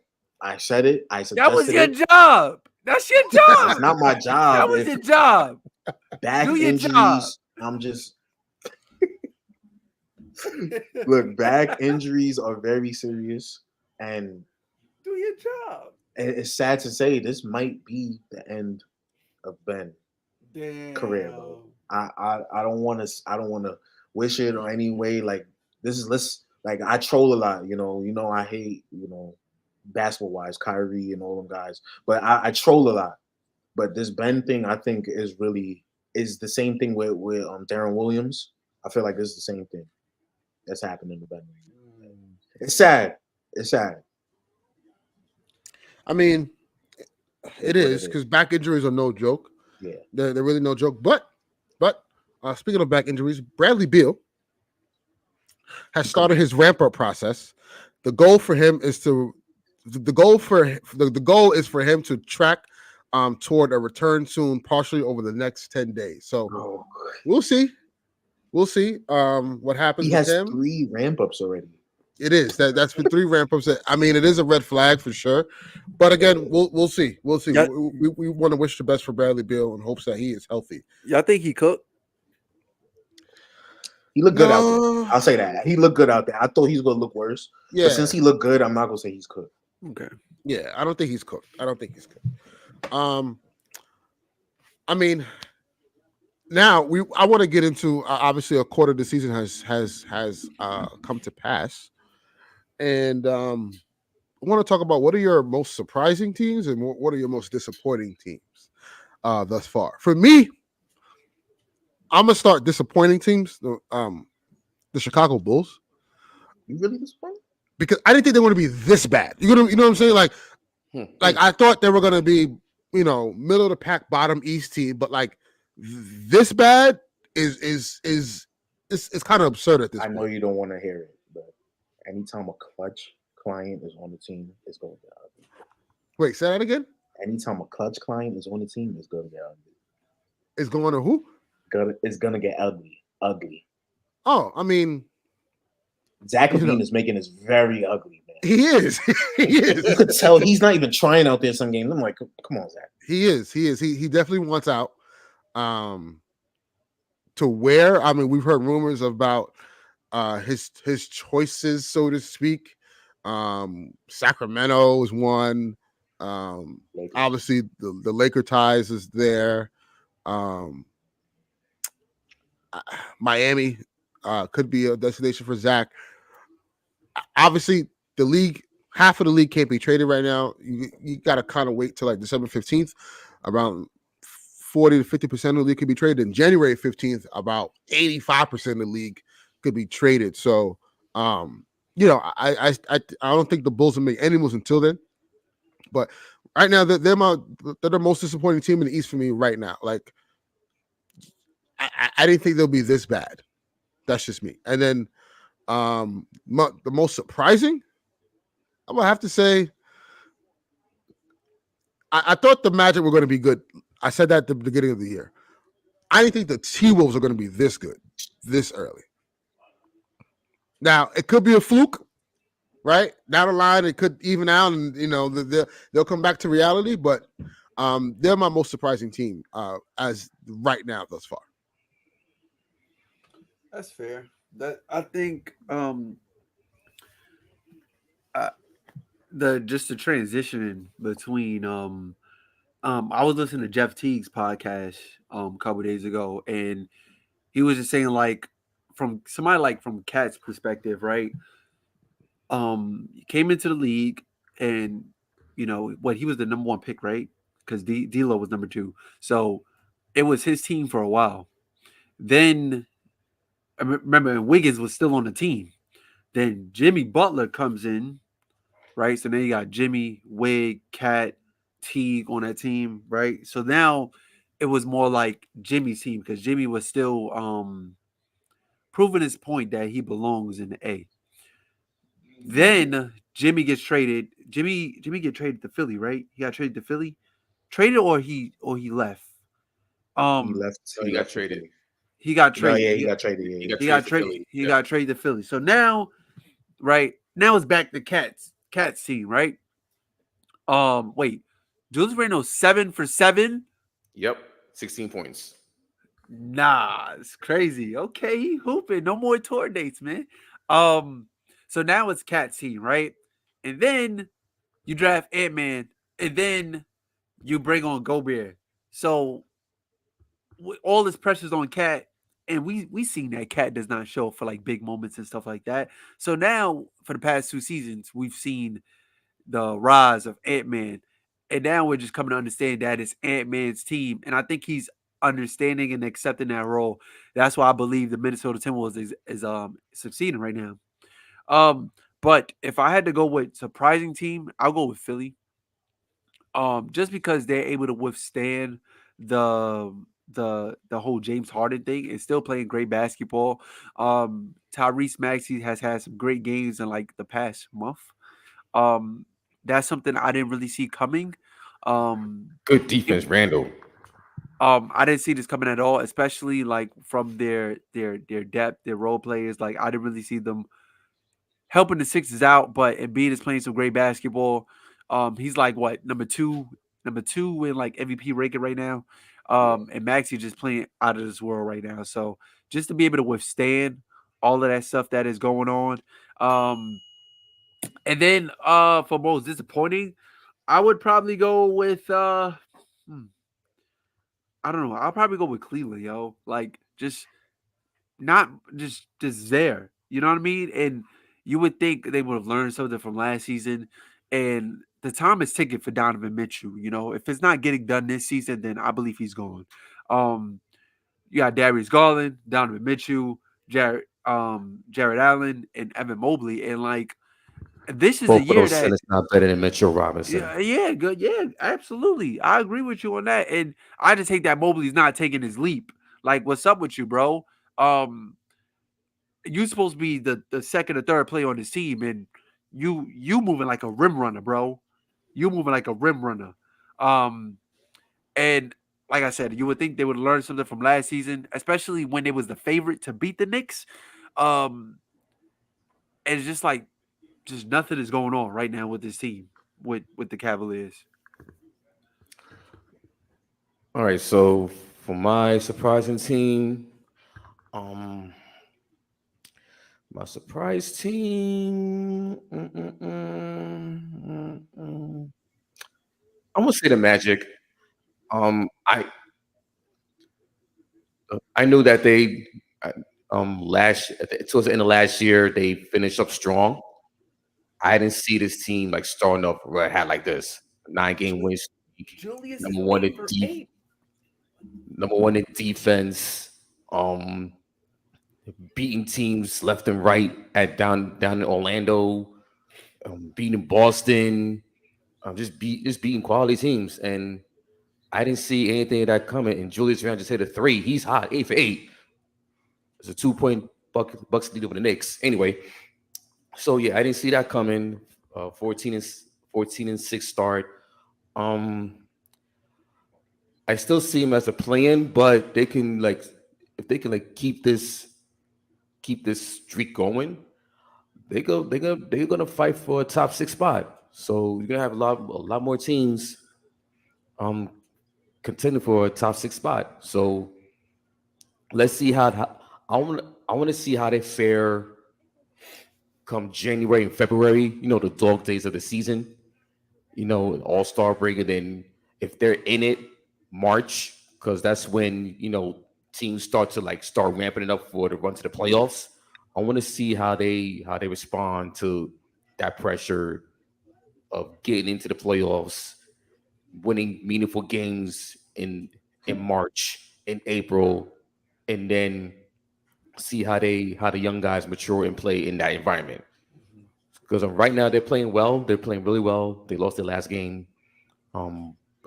said it. I said that was your job. That's your job. It's not my job. That was your job. Back Do your injuries. Job. I'm just look. Back injuries are very serious, and do your job. It's sad to say this might be the end of Ben's career. Bro. I don't want to wish it or any way. Like this is I troll a lot. You know I hate basketball wise, Kyrie and all them guys. But I troll a lot. But this Ben thing, I think, is the same thing with Darren Williams. I feel like this is the same thing that's happening to Ben. It's sad. I mean, it is because back injuries are no joke. Yeah, they're really no joke. But speaking of back injuries, Bradley Beal has started his ramp-up process. The goal for him is the goal is for him to track toward a return soon, partially over the next 10 days. So we'll see. What happens. He has with him. 3 ramp-ups already. It is that's been 3 ramp-ups. I mean, it is a red flag for sure. But again, we'll see. Yeah. We want to wish the best for Bradley Beal in hopes that he is healthy. Y'all think he cooked? He looked good out there. I'll say that. He looked good out there. I thought he was going to look worse. Yeah. But since he looked good, I'm not going to say he's cooked. Okay. Yeah, I don't think he's cooked. I mean, now I want to get into obviously a quarter of the season has come to pass, and I want to talk about what are your most surprising teams and what are your most disappointing teams thus far. For me, I'm gonna start disappointing teams. The Chicago Bulls. You really disappointed? Because I didn't think they were going to be this bad. You know what I'm saying? Like I thought they were going to be, middle of the pack, bottom East team, but like this bad is kind of absurd at this point. I know you don't want to hear it, but anytime a clutch client is on the team, it's going to get ugly. Wait, say that again? Anytime a clutch client is on the team, it's going to get ugly. It's going to who? It's going to get ugly. Ugly. Oh, I mean, Zach LaVine is making this very ugly, man. He is. He is. You could tell he's not even trying out there some games. I'm like, come on, Zach. He is. He definitely wants out. To where? I mean, we've heard rumors about his choices, so to speak. Sacramento is one. Obviously, the Laker ties is there. Miami could be a destination for Zach. Obviously, the league, half of the league can't be traded right now. You got to kind of wait till like December 15th. Around 40 to 50% of the league could be traded. In January 15th, about 85% of the league could be traded. So, I don't think the Bulls will make any moves until then. But right now, they're the most disappointing team in the East for me right now. Like, I didn't think they'll be this bad. That's just me. And then the most surprising, I'm gonna have to say, I thought the Magic were going to be good. I said that at the beginning of the year. I didn't think the T-Wolves are going to be this good this early. Now, it could be a fluke, right? Down the line, it could even out, and they'll come back to reality. But they're my most surprising team as right now thus far. That's fair. That I think the transition between I was listening to Jeff Teague's podcast a couple days ago, and he was just saying like from somebody like from Cat's perspective, right? He came into the league and he was the number one pick, right? Because D'Lo was number 2. So it was his team for a while. Then I remember Wiggins was still on the team. Then Jimmy Butler comes in, right? So then you got Jimmy, Wig, Cat, Teague on that team, right? So now it was more like Jimmy's team because Jimmy was still proving his point that he belongs in the A. Then Jimmy gets traded. Jimmy get traded to Philly, right? He got traded to Philly. Traded or he left? He left. So he got traded. He got traded. No, yeah, he got traded. Yeah, he got traded. He got traded to Philly. So now, right now it's back to Cat's team, right? Wait, Julius Randle 7 for 7. Yep, 16 points. Nah, it's crazy. Okay, he hooping. No more tour dates, man. So now it's Cat's team, right? And then you draft Ant-Man, and then you bring on Gobert. So all this pressure's on Cat, and we seen that Cat does not show for like big moments and stuff like that. So now for the past 2 seasons, we've seen the rise of Ant-Man, and now we're just coming to understand that it's Ant-Man's team, and I think he's understanding and accepting that role. That's why I believe the Minnesota Timberwolves is succeeding right now. But if I had to go with surprising team, I'll go with Philly. Just because they're able to withstand the whole James Harden thing and still playing great basketball. Tyrese Maxey has had some great games in like the past month. That's something I didn't really see coming. Good defense, Randall. I didn't see this coming at all, especially like from their depth, their role players. Like I didn't really see them helping the Sixers out, but Embiid is playing some great basketball. He's like what number two in like MVP ranking right now. And Maxey just playing out of this world right now. So just to be able to withstand all of that stuff that is going on. And then for most disappointing, I would probably go with I don't know. I'll probably go with Cleveland, yo. Like just not just there. You know what I mean? And you would think they would have learned something from last season. And the time is ticking for Donovan Mitchell. You know, if it's not getting done this season, then I believe he's gone. You got Darius Garland, Donovan Mitchell, Jared Allen, and Evan Mobley, and like this is Both a of year those that centers not better than Mitchell Robinson. yeah, good, yeah, absolutely. I agree with you on that, and I just hate that Mobley's not taking his leap. Like, what's up with you, bro? You supposed to be the second or third player on this team, and you moving like a rim runner, bro. You moving like a rim runner. Um, and like I said, you would think they would learn something from last season, especially when they was the favorite to beat the Knicks. And it's just like just nothing is going on right now with this team, with the Cavaliers. All right, so for my surprising team, um, my surprise team, I'm gonna say the Magic. Um, I I knew that they last towards the end of last year they finished up strong. I didn't see this team like starting off where it had like this 9-game win streak. Julius is Number one in 8 for 8. number one in defense. Um, beating teams left and right at down in Orlando, beating Boston, just beating quality teams. And I didn't see anything of that coming. And Julius Randle just hit a 3. He's hot, 8 for 8. It's a 2-point Bucks lead over the Knicks. Anyway, so yeah, I didn't see that coming. 14-6 start. I still see him as a play-in, but they can like if they can like keep this streak going, they're gonna fight for a top 6 spot. So you're gonna have a lot more teams contending for a top 6 spot. So let's see how I want to see how they fare come January and February. You know, the dog days of the season. You know, an All-Star break, and then if they're in it, March, because that's when teams start ramping it up for the run to the playoffs. I want to see how they respond to that pressure of getting into the playoffs, winning meaningful games in March, in April, and then see how the young guys mature and play in that environment. Because right now they're playing well. They're playing really well. They lost their last game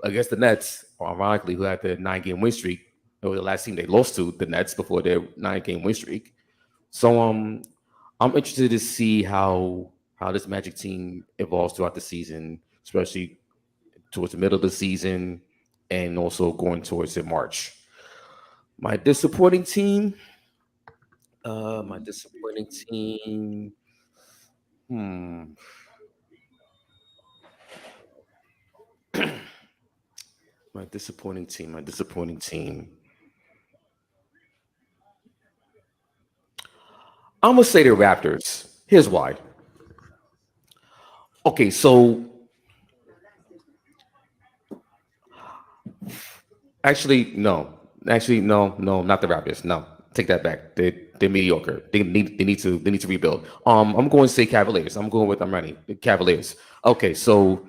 against the Nets, ironically, who had the 9-game win streak. It was the last team they lost to, the Nets, before their 9-game win streak. So I'm interested to see how this Magic team evolves throughout the season, especially towards the middle of the season and also going towards in March. My disappointing team. My disappointing team. My disappointing team. I'm gonna say the Raptors. Here's why. Okay, so actually, no, not the Raptors. No, take that back. They're mediocre. They need to rebuild. I'm going to say Cavaliers. I'm ready. The Cavaliers. Okay, so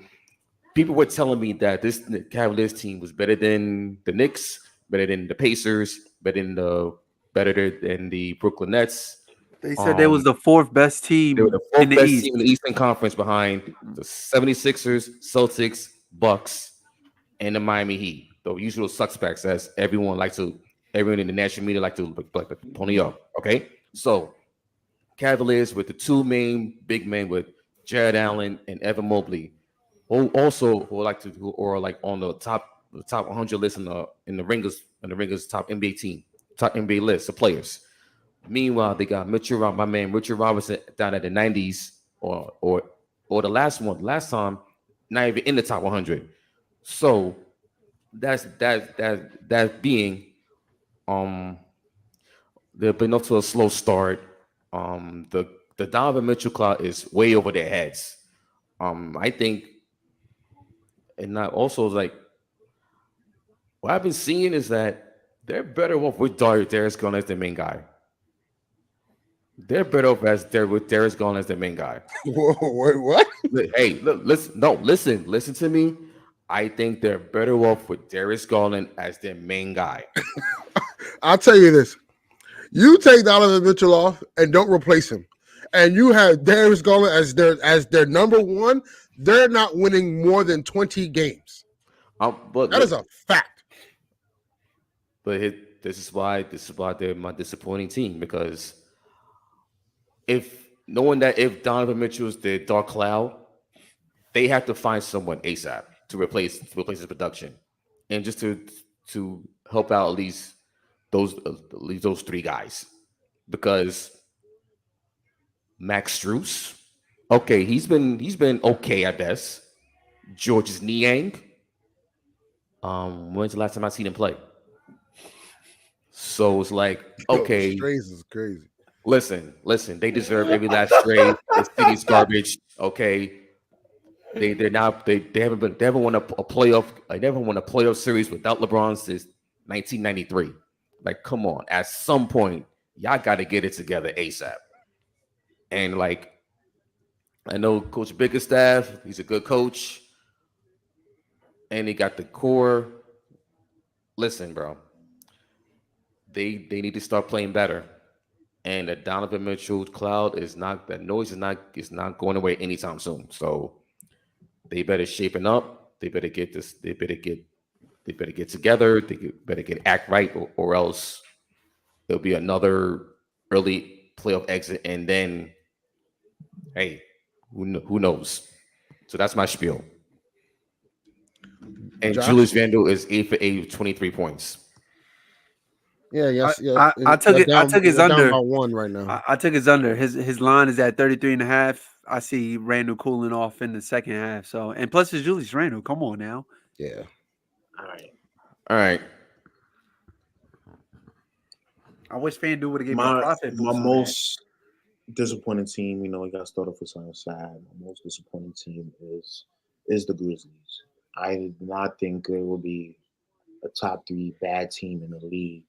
people were telling me that this Cavaliers team was better than the Knicks, better than the Pacers, better than the Brooklyn Nets. They said they was the fourth best team They were the fourth in the best East. team in the Eastern Conference behind the 76ers, Celtics, Bucks, and the Miami Heat. The usual suspects, as everyone in the national media like to pony up. Okay, so Cavaliers with the two main big men with Jared Allen and Evan Mobley, who are like on the top 100 list in the Ringers top NBA list of players. Meanwhile, they got my man Richard Robinson down at the 90s or the last time, not even in the top 100. So that being they've been off to a slow start. The Donovan Mitchell cloud is way over their heads. I think, and not also like what I've been seeing is that they're better off with Darius Garland as the main guy. They're better off with Darius Garland as the main guy. Whoa, what? Hey, look, listen to me. I think they're better off with Darius Garland as their main guy. I'll tell you this. You take Donovan Mitchell off and don't replace him, and you have Darius Garland as their number one, they're not winning more than 20 games. That is a fact. But this is why they're my disappointing team, because knowing that if Donovan Mitchell's the dark cloud, they have to find someone ASAP to replace his production, and just to help out at least those three guys, because Max Strus, okay, he's been okay at best. Georges Niang, when's the last time I seen him play? So it's like, okay, Strays is crazy. Listen, they deserve every last stray. The city's garbage. Okay, they haven't won a playoff. I never won a playoff series without LeBron since 1993. Like, come on, at some point, y'all got to get it together ASAP. And like, I know Coach Bickerstaff, he's a good coach, and he got the core. Listen, bro, they need to start playing better. And the Donovan Mitchell cloud is not going away anytime soon. So they better shapen up. They better get this. They better get together. They better act right, or else there'll be another early playoff exit. And then, hey, who knows? So that's my spiel. And Josh? Julius Randle is 8 for 8 with 23 points. Yeah. I took his under. Down by 1 right now. I took his under. His line is at 33.5. I see Randle cooling off in the second half. So, and plus it's Julius Randle. Come on now. Yeah. All right. I wish FanDuel would have given my profit. My most disappointing team, we got started for something sad. My most disappointing team is the Grizzlies. I did not think it would be a top 3 bad team in the league,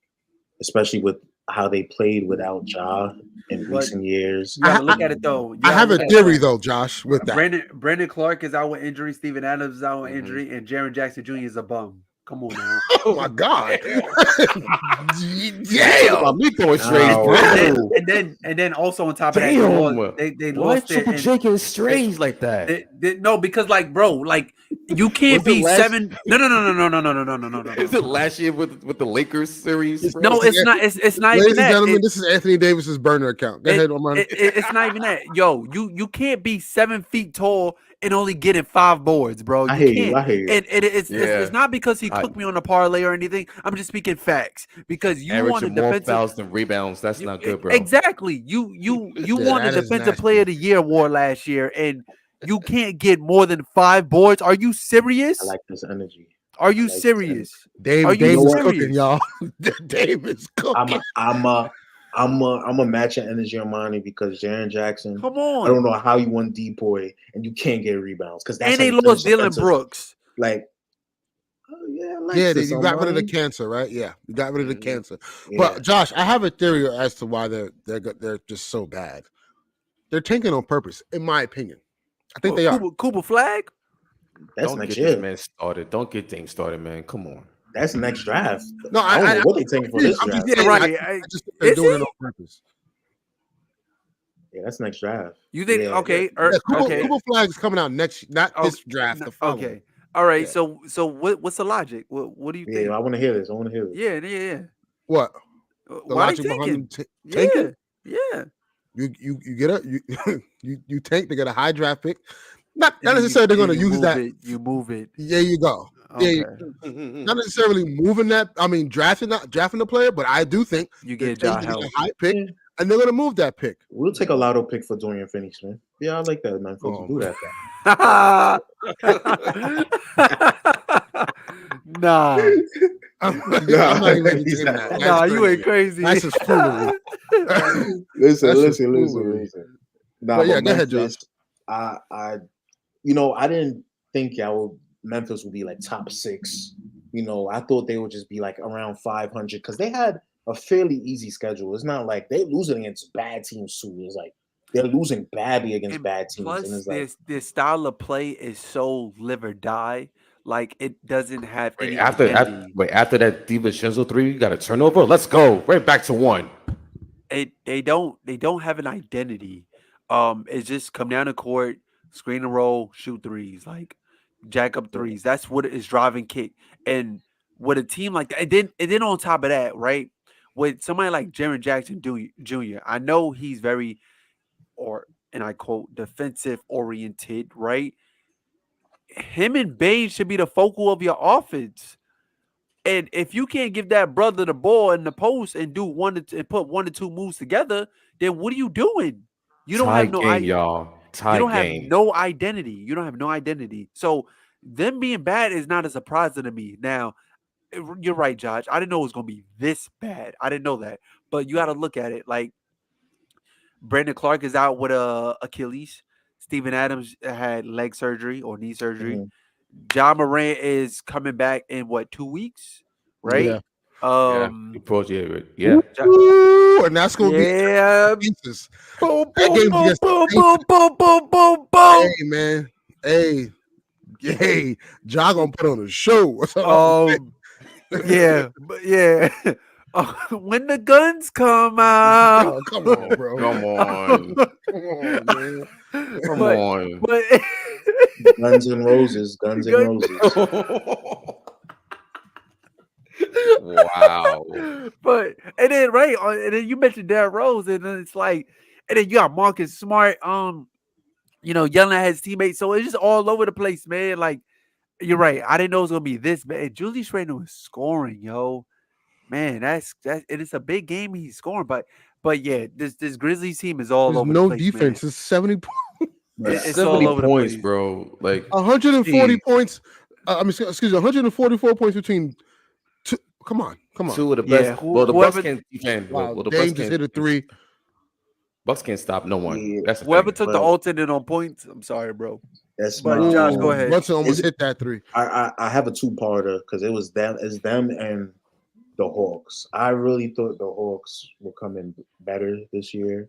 especially with how they played without Ja in recent years. You gotta look at it though. I have a theory though, Josh, with that. Brandon Clark is out with injury, Steven Adams is out with injury, and Jaren Jackson Jr. is a bum. Come on now. Oh my God. Damn. Me throwing strays, and then also on top of that, they lost Triple J getting strays like that. No, because like, bro, like you can't be 7. No. Is it last year with the Lakers series? Bro? No, it's not. It's not Ladies even that. Ladies and gentlemen, this is Anthony Davis's burner account. Go ahead, Omar. It's not even that. Yo, you can't be 7 feet tall and only getting 5 boards, bro. I hear you. And it's not because he cooked me on a parlay or anything. I'm just speaking facts, because you want a more defensive fouls than rebounds. That's not good, bro. Exactly. You won the Defensive Player of the Year award last year, and you can't get more than 5 boards. Are you serious? I like this energy. Are you serious? Dave is cooking, y'all. Dave is cooking. I'm a match of energy on money, because Jaren Jackson. Come on. I don't know how you won Depoy and you can't get rebounds, because that's and they lost Dylan Brooks. Like, you got rid of the cancer, right? Yeah, you got rid of the cancer. Yeah. But Josh, I have a theory as to why they're just so bad. They're tanking on purpose, in my opinion. I think they are. Cooper Flag. That's Don't next get year. this man started. Don't get Dame started, man. Come on. That's next draft. No, I don't know what they're taking for this draft. Yeah, right. I just think they're doing it on purpose. Yeah, that's next draft. You think? Yeah, okay. Cooper Flag is coming out next, not this draft. The following. Okay. All right. Yeah. So what's the logic? What do you think? Yeah, I want to hear this. Yeah. What? The logic behind them tanking? Yeah. You tank to get a high draft pick. Not necessarily they're going to use that. You move it. There you go. Okay. Not necessarily moving that. I mean, drafting the player, but I do think you get a high pick, and they're going to move that pick. We'll take a lotto pick for Dorian Finney-Smith. Yeah, I like that, man. Folks do that. Nah. Nah, you ain't crazy. That's just foolery. Listen. Nah, but yeah, go ahead, Josh. I didn't think Memphis would be like top 6 you know, I thought they would just be like around 500 because they had a fairly easy schedule. It's not like they're losing against bad teams too. It's like they're losing badly against bad teams. Plus, and it's like their style of play is so live or die. Like it doesn't have any after identity. after that DiVincenzo 3, you got a turnover. Let's go right back to 1. They don't have an identity. It's just come down the court, screen and roll, shoot threes, like jack up threes. That's what is driving kick. And with a team like that, and then on top of that, right, with somebody like Jaren Jackson Jr., I know he's very, and I quote, defensive oriented, right? Him and Bain should be the focal of your offense. And if you can't give that brother the ball in the post and do put 1 to 2 moves together, then what are you doing? You don't have no game, y'all. You don't have no identity. You don't have no identity. So them being bad is not a surprise to me. Now, you're right, Josh. I didn't know it was going to be this bad. I didn't know that. But you got to look at it. Like, Brandon Clark is out with Achilles. Steven Adams had leg surgery or knee surgery. Mhm. John Morant is coming back in 2 weeks, right? Yeah. Yeah. Ooh, and that's gonna be pieces. Boom, That boom, game's boom, against boom, the boom, boom, boom, boom, boom. Hey man, hey, Ja gonna put on a show. What's up? Yeah, but yeah. When the guns come out, Oh, come on, bro. Come on. Come on, man. Come on. But Guns and Roses, Guns and Roses. Wow. But and then you mentioned Derrick Rose, and then it's like, and then you got Marcus Smart, yelling at his teammates. So it's just all over the place, man. Like, you're right. I didn't know it was gonna be this bad. Julius Randle was scoring, yo. Man, that's it's a big game he's scoring, but yeah, this Grizzlies team is all There's over no the place. defense. Man. It's 70 It's 70 all over points, the place. bro. Like 140 points. Excuse me, 144 points between two. Come on. Two of the best. Yeah, the Bucks can't defend. Wow, Well, the Dame Bucks just can't hit a 3. Bucks can't stop no one. Yeah. That's the Whoever thing. took the alternate on points, I'm sorry, bro. That's But my, Josh, go ahead. Brunson almost hit that 3. I have a 2-parter because it's them and the Hawks. I really thought the Hawks were coming better this year.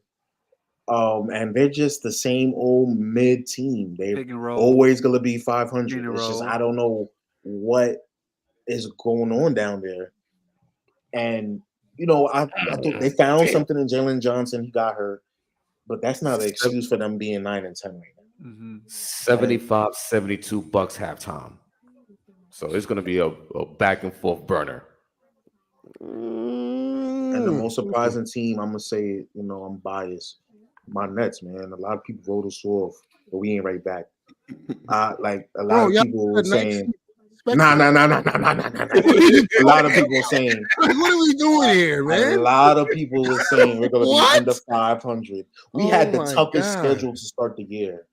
And they're just the same old mid team. They're always gonna be 500. It's just I don't know what is going on down there. And I thought they found something in Jalen Johnson. He got hurt, but that's not an excuse for them being 9-10 right now. Mm-hmm. 75-72 Bucks halftime. So it's gonna be a back and forth burner. And the most surprising team, I'm gonna say, I'm biased. My Nets, man. A lot of people wrote us off, but we ain't right back. Like a lot of people were saying, nah. A lot of people were saying, what are we doing here, man? A lot of people were saying we're gonna be under 500. We had the toughest schedule to start the year.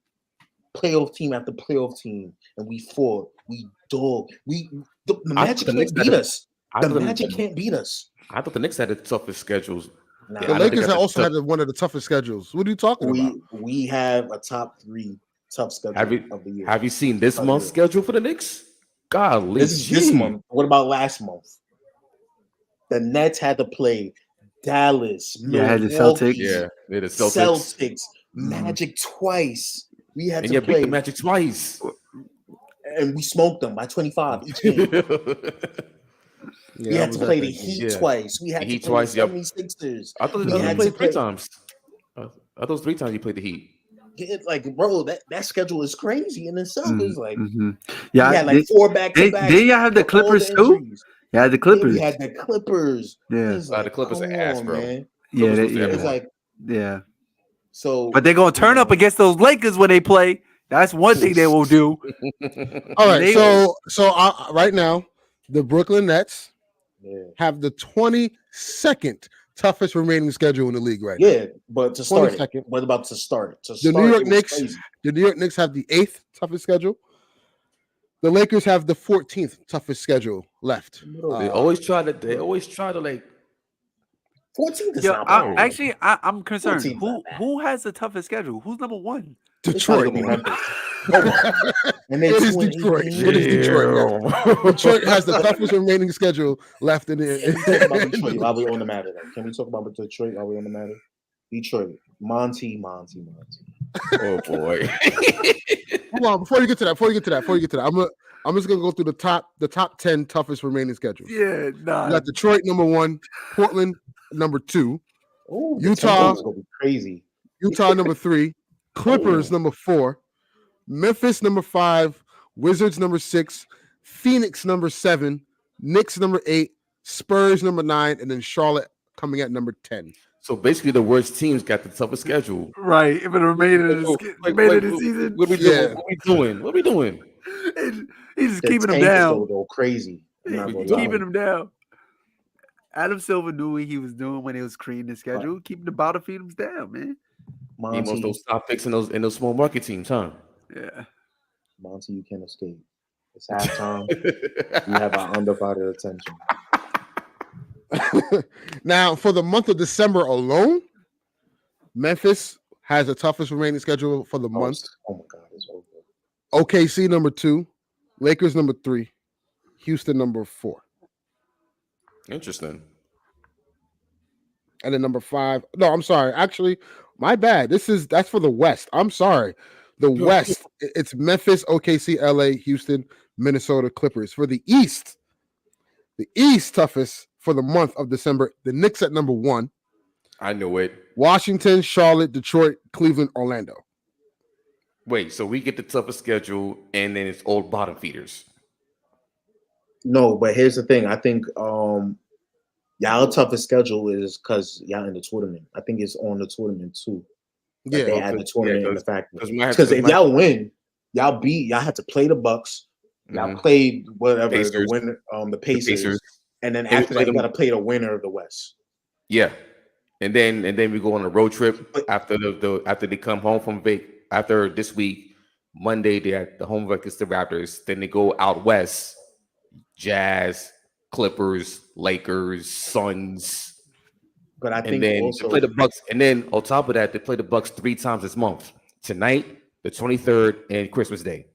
Playoff team after playoff team, and we fought. We dogged. The Magic can't beat us. The Magic can't beat us. I thought the Knicks had the toughest schedules. Nah, the Lakers also had one of the toughest schedules. What are you talking about? We have a top 3 tough schedule of the year. Have you seen this month's schedule for the Knicks? Golly, this month. What about last month? The Nets had to play Dallas, Milwaukee, the Celtics. Yeah, they're the Celtics. Magic twice. We had to play beat the Magic twice, and we smoked them by 25 each game. We had to play the Heat twice. We had to play the 76ers. I thought we had played 3 times. I thought it was 3 times you played the Heat. Like, bro, that schedule is crazy in itself. It's like, yeah, we had like 4 back-to-backs. Did y'all have the Clippers too? Yeah, the Clippers. We had the Clippers. Yeah, the Clippers are ass, bro. Man. Yeah, it's like, yeah. So, but they're gonna turn up against those Lakers when they play. That's one thing they will do. All right, so right now, the Brooklyn Nets have the 22nd toughest remaining schedule in the league right now. Yeah, but to start it, what about to start? The New York Knicks have the 8th toughest schedule. The Lakers have the 14th toughest schedule left. They always try to like 14th is not bad. Actually, I'm concerned. Who has the toughest schedule? Who's number 1? Detroit. And they It is Detroit. It is Detroit. Yeah. Detroit has the toughest remaining schedule left in Can we talk about Detroit while we're on the matter? Can we talk about Detroit while we're on the matter? Detroit, Monty. Oh boy. Hold on, before you get to that, I'm just gonna go through the top 10 toughest remaining schedules. Yeah, nah. You got Detroit number 1, Portland number 2, Ooh, Utah is gonna be crazy. Utah number 3, Clippers number 4, Memphis number 5, Wizards number 6, Phoenix number 7, Knicks number 8, Spurs number 9, and then Charlotte coming at number 10. So basically, the worst teams got the toughest schedule. Right. If it remainder of the season. What are we doing? What are we doing? He's just keeping them down. Go crazy. Keeping them down. Adam Silver knew what he was doing when he was creating the schedule, right. Keeping the bottom feeders down, man. Monty, most those top picks in those small market teams, huh? Yeah. Monty, you can't escape. It's halftime. You have our undivided attention. Now, for the month of December alone, Memphis has the toughest remaining schedule for the month. Oh my God, it's over. OKC number 2, Lakers number 3, Houston number 4. Interesting. And then number 5. No, I'm sorry. Actually, my bad. That's for the West. I'm sorry. The West, it's Memphis, OKC, LA, Houston, Minnesota, Clippers. For the East toughest for the month of December, the Knicks at number 1. I knew it. Washington, Charlotte, Detroit, Cleveland, Orlando. Wait, so we get the toughest schedule, and then it's all bottom feeders. No, but here's the thing. I think y'all toughest schedule is because y'all in the tournament. I think it's on the tournament too. Like they add the tournament in the factor. Because if y'all win, y'all have to play the Bucks. Y'all played whatever Pacers. The winner, the Pacers, and then after that, you got to play the winner of the West. Yeah, and then we go on a road trip after after they come home from after this week. Monday they have the home against the Raptors. Then they go out west. Jazz, Clippers, Lakers, Suns. But I think then also they play the Bucks, and then on top of that, they play the Bucks 3 times this month. Tonight, the 23rd, and Christmas Day.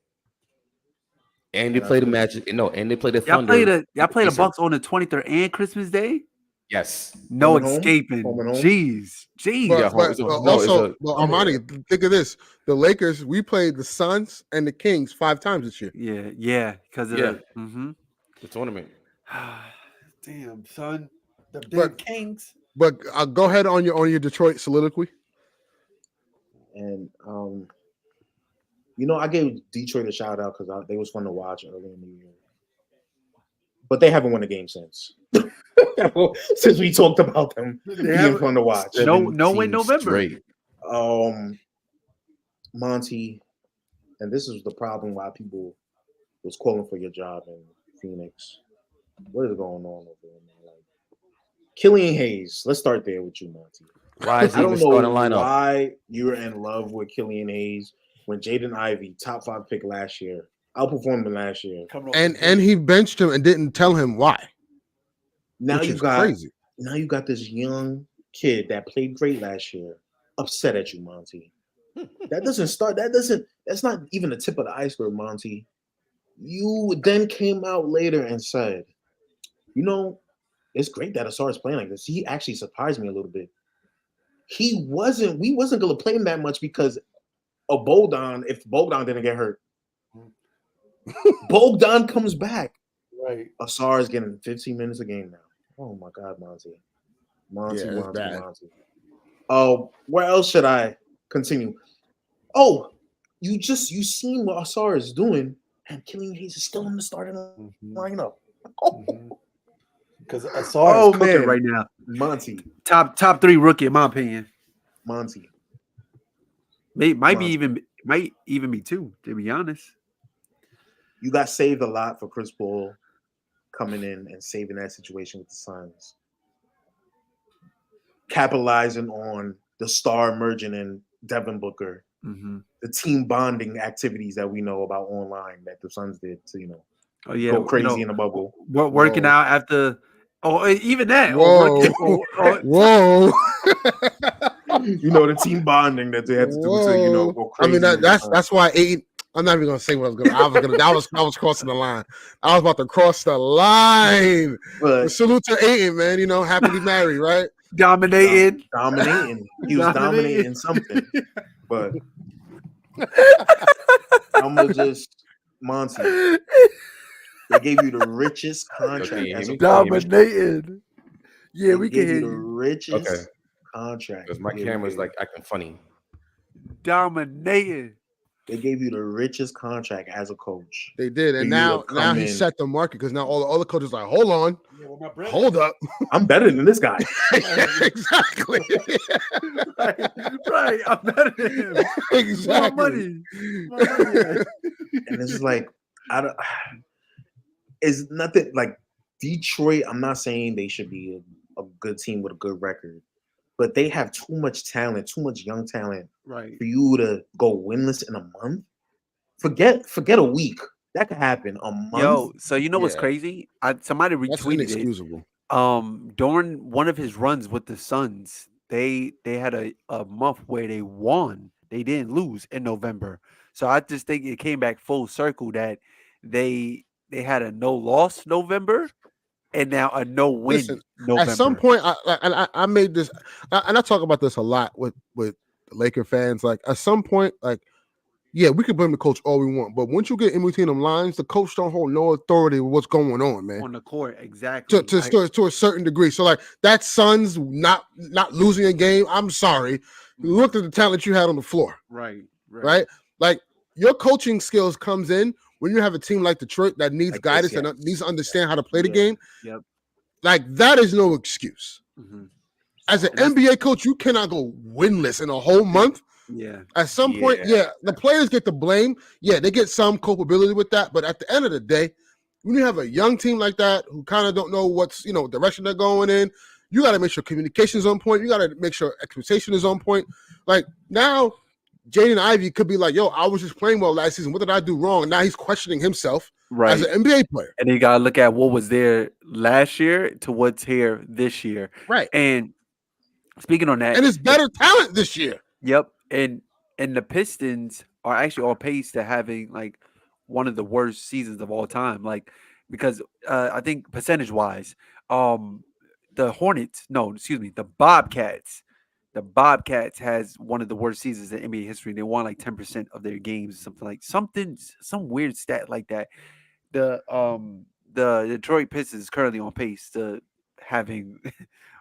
And they play the Magic. And they play the Thunder. Y'all play the Bucks on the 23rd and Christmas Day? Yes. No escaping. Jeez. Armani, think of this. The Lakers, we played the Suns and the Kings 5 times this year. Yeah. Because of the tournament. Damn, son. The Kings. But go ahead on your Detroit soliloquy. And I gave Detroit a shout out because they was fun to watch early in the year. But they haven't won a game since. Since we talked about them being fun to watch. No win November. Straight. Monty, and this is the problem why people was calling for your job in Phoenix. What is going on over there, man? Like Killian Hayes. Let's start there with you, Monty. Why is he even starting lineup? Why you're in love with Killian Hayes when Jaden Ivey, top 5 pick last year, outperformed him last year, and he benched him and didn't tell him why. Now you got this young kid that played great last year, upset at you, Monty. That's not even the tip of the iceberg, Monty. You then came out later and said, it's great that Asar is playing like this. He actually surprised me a little bit. We wasn't going to play him that much because of Bogdan, if Bogdan didn't get hurt. Bogdan comes back. Right. Asar is getting 15 minutes a game now. Oh my God, Monty. Monty. Oh, where else should I continue? Oh, you seen what Asar is doing, and Killian Hayes is still in the starting lineup. Because Asar is cooking right now. Monty. Top 3 rookie, in my opinion. Monty. Might even be 2, to be honest. You got saved a lot for Chris Paul coming in and saving that situation with the Suns. Capitalizing on the star emerging in Devin Booker. The team bonding activities that we know about online that the Suns did to, go crazy in the bubble. Working out after even that. Whoa. The team bonding that they had to do to, go crazy. I mean, that's why I'm not even gonna say what I was gonna. I was crossing the line. I was about to cross the line. But salute to Aiden, man. You know, happily married, right? Dominating. He was dominating something. But I'm gonna just Monty. They gave you the richest contract as a dominating. Yeah, we can hear hear the you. richest contract. Because my camera's like acting funny. Dominating. They gave you the richest contract as a coach. They did, and now he set the market because now all the other coaches are like, hold on, hold up, I'm better than this guy. Exactly. right, I'm better than him. Exactly. More money. And it's like it's nothing like Detroit. I'm not saying they should be a good team with a good record, but they have too much talent, too much young talent, right? For you to go winless in a month. Forget a week. That could happen a month. Yo, so you know what's crazy? Somebody retweeted it. During one of his runs with the Suns, they had a month where they won. They didn't lose in November. So I just think it came back full circle that they had a no loss November and now a no win November. At some point, I made this, and I talk about this a lot with Laker fans. Like at some point, like yeah, we can blame the coach all we want, but once you get in between them lines, the coach don't hold no authority with what's going on, man. On the court, exactly. To a certain degree. So like that Suns not losing a game. I'm sorry. Look at the talent you had on the floor. Right. Like your coaching skills comes in when you have a team like Detroit that needs like guidance and needs to understand how to play the game. Yep. Like that is no excuse. Mm-hmm. As an NBA coach, you cannot go winless in a whole month. Yeah. At some point, the players get the blame. Yeah, they get some culpability with that. But at the end of the day, when you have a young team like that who kind of don't know what's, direction they're going in, you got to make sure communication is on point. You got to make sure expectation is on point. Like now, Jaden Ivey could be like, yo, I was just playing well last season. What did I do wrong? And now he's questioning himself as an NBA player. And you got to look at what was there last year to what's here this year. Right. And speaking on that. And it's better talent this year. Yep. And the Pistons are actually on pace to having like one of the worst seasons of all time. Like, because I think percentage-wise, the Bobcats has one of the worst seasons in NBA history. They won like 10% of their games, some weird stat like that. The Detroit Pistons is currently on pace to having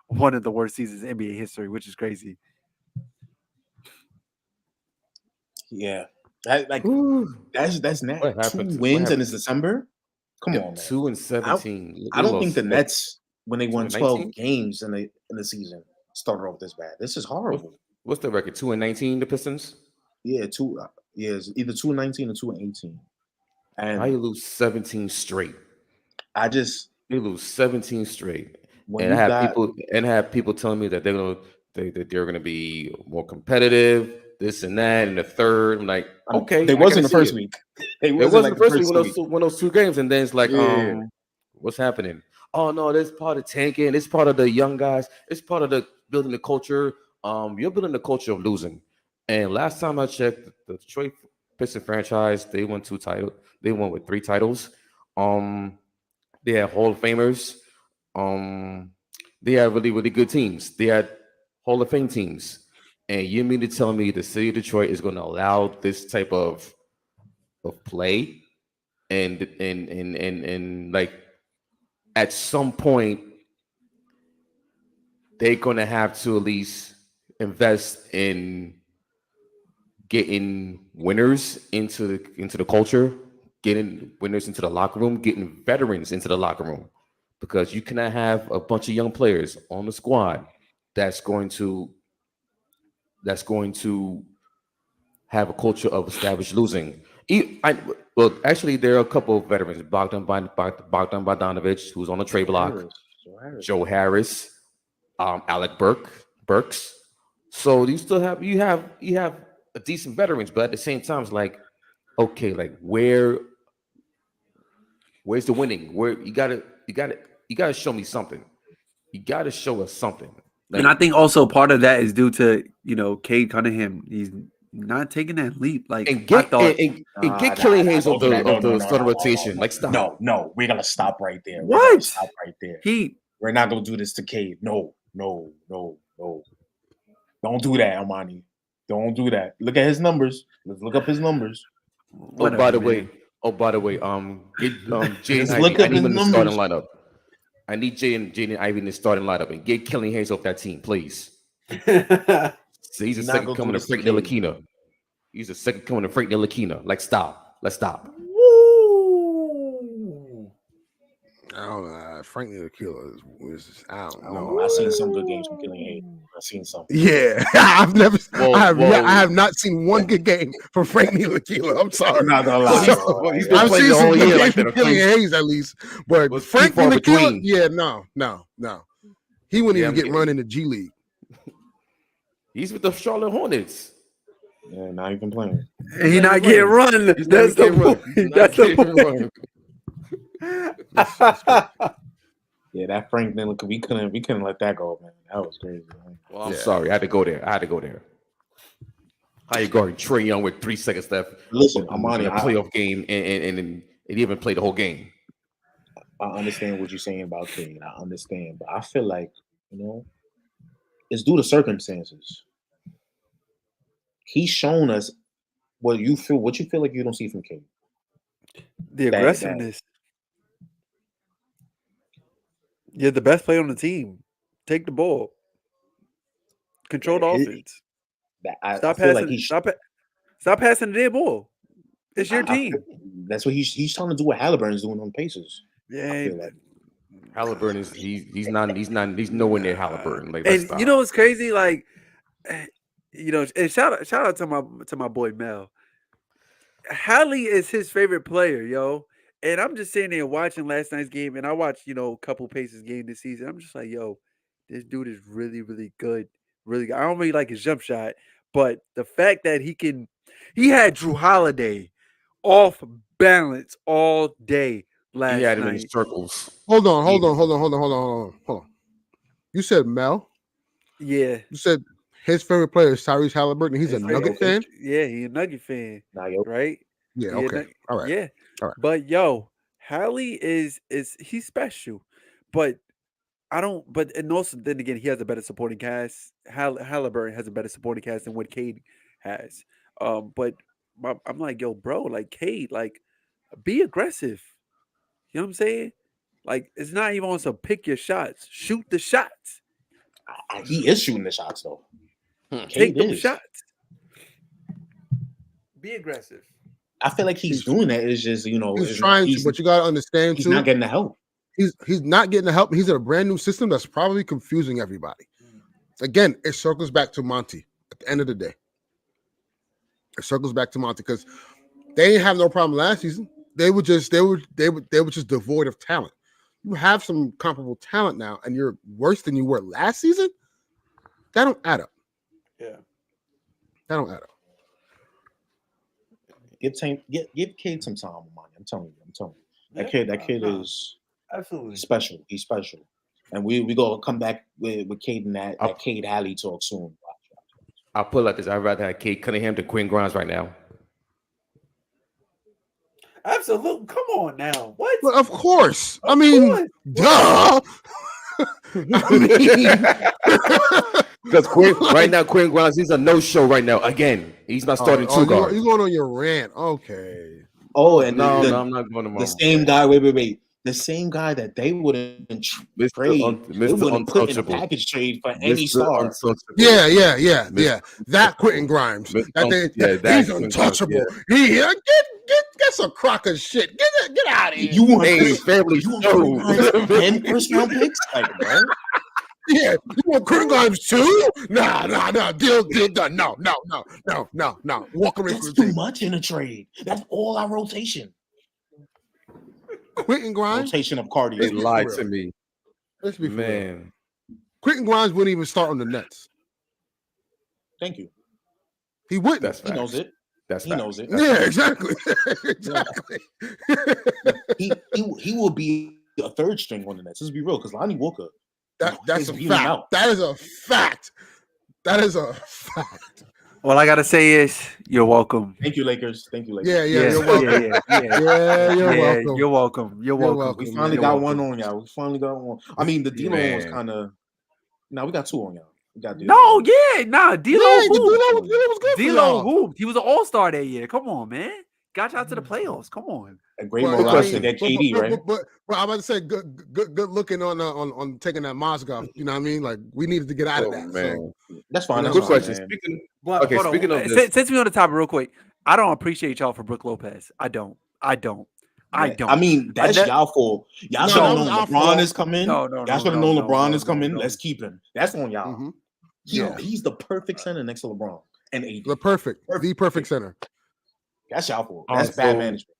one of the worst seasons in NBA history, which is crazy. Yeah, that's not 2 wins and it's December. Come on, man. 2-17. I don't think the Nets, when they won 12 games in the season, started off this bad. This is horrible. What's the record? 2-19, the Pistons? Yeah, it's either 2-19 or 2-18. And how you lose 17 straight? They lose 17 straight. And I have people telling me that they're gonna be more competitive, this and that, and the third. I'm like, okay, they wasn't the first week. It wasn't the first week when those 2 games, and then it's like, what's happening? Oh no, this part of tanking. It's part of the young guys. It's part of the building the culture. You're building the culture of losing. And last time I checked, the Detroit Pistons franchise, they won 2 titles. They won with 3 titles. They had Hall of Famers. They had really, really good teams. They had Hall of Fame teams. And you mean to tell me the city of Detroit is going to allow this type of play? And like at some point, they're going to have to at least invest in getting winners into the culture, getting winners into the locker room, getting veterans into the locker room, because you cannot have a bunch of young players on the squad that's going to have a culture of established losing. Well, actually, there are a couple of veterans: Bogdan Bogdanovic, who's on the trade block, Joe Harris, Alec Burks. So you still have a decent veterans, but at the same time, it's like, okay, like where's the winning? Where you gotta show me something. You gotta show us something. Like, and I think also part of that is due to Cade Cunningham. He's not taking that leap. Like and get I thought, get Killian Hayes of the starting rotation. Like stop. No, we're gonna stop right there. What? We're gonna stop right there. He We're not gonna do this to Cade. No. Don't do that, Armani. Don't do that. Look at his numbers. Let's look up his numbers. Oh, by the way, get Jaden look Ivey. up I need him in the his starting numbers. lineup. I need Jaden Ivey in the starting lineup and get Killian Hayes off that team, please. So he's a second coming of Frank Ntilikina. He's a second coming of Frank Ntilikina. Like stop. Let's stop. Woo! I don't know. Frank Ntilikina is I don't know. I've seen some good games from Killian Hayes. I've seen some. Yeah, I have not seen one good game from Frank Ntilikina. I'm sorry. I'm not gonna lie. I've I've seen some good games from Killian Hayes. Hayes at least, but Frank Ntilikina, no. He wouldn't even get run in the G League. He's with the Charlotte Hornets. Yeah, not even playing. and he not getting run. That's the point. That's the point. Yeah, that Frank Ntilikina, we couldn't let that go, man. That was crazy, man. Well, I'm sorry. I had to go there. How you guarding Trae Young with 3 seconds left? Listen, in Armani, a playoff game and he even played the whole game. I understand what you're saying about Cade. I understand, but I feel like, it's due to circumstances. He's shown us what you feel like you don't see from Cade. The aggressiveness. You're the best player on the team. Take the ball. Control the offense. Stop passing the dead ball. It's your team. That's what he's trying to do. What Halliburton's doing on Paces. Yeah. Halliburton is he's nowhere near Halliburton. Like, and you know what's crazy? Like, and shout out to my boy Mel. Hallie is his favorite player, yo. And I'm just sitting there watching last night's game, and I watched, a couple Pacers game this season. I'm just like, yo, this dude is really, really good. Really good. I don't really like his jump shot, but the fact that he had Drew Holiday off balance all day last night. He had him in circles. Hold on. You said Mel? Yeah. You said his favorite player is Tyrese Halliburton. He's a Nugget fan? Yeah, he's a Nugget fan. Right? Yeah, okay. All right. Yeah. All right. But Hallie is he's special. But and also then again, he has a better supporting cast. Halliburton has a better supporting cast than what Cade has. But I'm like, yo, bro, like Cade, like be aggressive. You know what I'm saying? Like it's not even on some pick your shots. Shoot the shots. He is shooting the shots though. Take those shots. Be aggressive. I feel like he's doing that. It's just he's trying to, but you gotta understand he's too. He's not getting the help. He's not getting the help. He's in a brand new system that's probably confusing everybody. Again, it circles back to Monty at the end of the day. It circles back to Monty because they didn't have no problem last season. They were just devoid of talent. You have some comparable talent now, and you're worse than you were last season. That don't add up. Yeah, that don't add up. Give Cade some time, Monty. I'm telling you. That kid is absolutely special. He's special, and we gonna come back with Cade and that Cade Hallie talk soon. I'll put it like this: I'd rather have Cade Cunningham than Quinn Grimes right now. Absolutely. Come on now. What? Well, of course. I mean, duh. Because right now, Quinn Grimes, he's a no-show right now. Again, he's not starting two guard. You're going on your rant. Okay. Oh, and no, I'm not going to. The same guy. Wait. The same guy that they wouldn't trade. They wouldn't put in a package trade for any star. Yeah. That Quentin Grimes. He's untouchable. Yeah. Get some crock of shit. Get out of here. You want family? You want 10 first-round picks? Like, bro. Yeah, you want Quentin Grimes too? Nah. Deal done. No. Walk away from the team. Too much in a trade. That's all our rotation. Quentin Grimes? Rotation of cardio. They lied to me. Let's be man. Quentin Grimes wouldn't even start on the Nets. Thank you. He wouldn't. He knows it. He knows it. Yeah, exactly. He will be a third string on the Nets. Let's be real, because Lonnie Walker. That's a fact. That is a fact. All I gotta say is you're welcome. Thank you, Lakers. Thank you, Lakers. Yeah, you're welcome. You're welcome. You're welcome. You're welcome. We finally got one on y'all. We finally got one. I mean, the D-Lo one was kind of. No, we got two on y'all. We got D-Lo. D-Lo was good. D-Lo hooped. He was an all-star that year. Come on, man. Got y'all to the playoffs. Come on. A great mirage to get KD, right? But I'm about to say good looking on taking that mask off. You know what I mean? Like we needed to get out of that. Man. So that's fine. Good question. Speaking of this, since we on the topic real quick, I don't appreciate y'all for Brook Lopez. I don't. I mean, that's y'all fault. Y'all should have known LeBron is coming. Y'all should have known LeBron is coming. Let's keep him. That's on y'all. Mm-hmm. He's the perfect center next to LeBron and AD. The perfect center. That's y'all fault. That's bad management.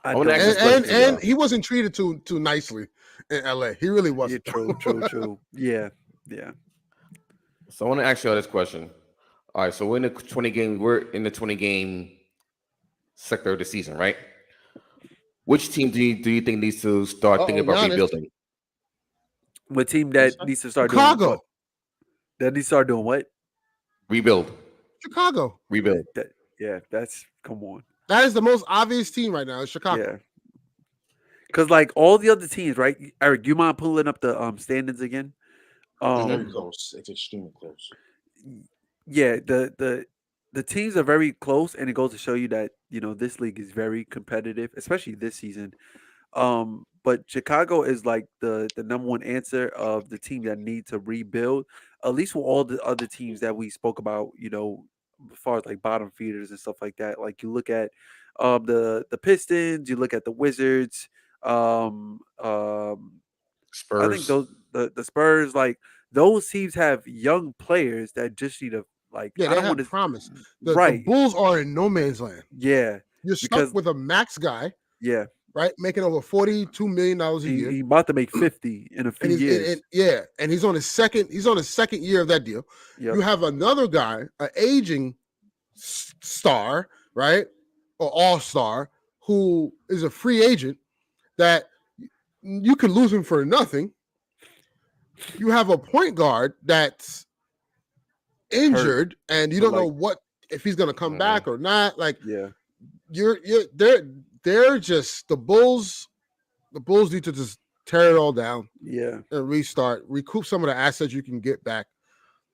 And he wasn't treated too nicely in LA. He really wasn't. Yeah, true. Yeah. So I want to ask you all this question. All right, so we're in the 20 game sector of the season, right? Which team do you think needs to start thinking about rebuilding? What team that needs to start Chicago. doing what? That needs to start doing what? Rebuild. Chicago. Rebuild. That's come on. That is the most obvious team right now. Is Chicago. Yeah. Because like all the other teams, right? Eric, you mind pulling up the standings again? It's very close. It's extremely close. Yeah, the teams are very close, and it goes to show you that this league is very competitive, especially this season. But Chicago is like the number one answer of the team that need to rebuild, at least for all the other teams that we spoke about, as far as like bottom feeders and stuff like that. Like you look at the Pistons, you look at the Wizards, Spurs. I think the Spurs, like those teams have young players that just need to I don't want to promise. The Bulls are in no man's land. Yeah. You're stuck with a max guy. Yeah. Right? Making over $42 million a year. He's about to make 50 in a few years. And he's on his second year of that deal. Yep. You have another guy, an aging star, right? Or all-star, who is a free agent that you can lose him for nothing. You have a point guard that's injured and you don't know if he's going to come back or not. Like, they're just the Bulls need to just tear it all down, and restart, recoup some of the assets you can get back,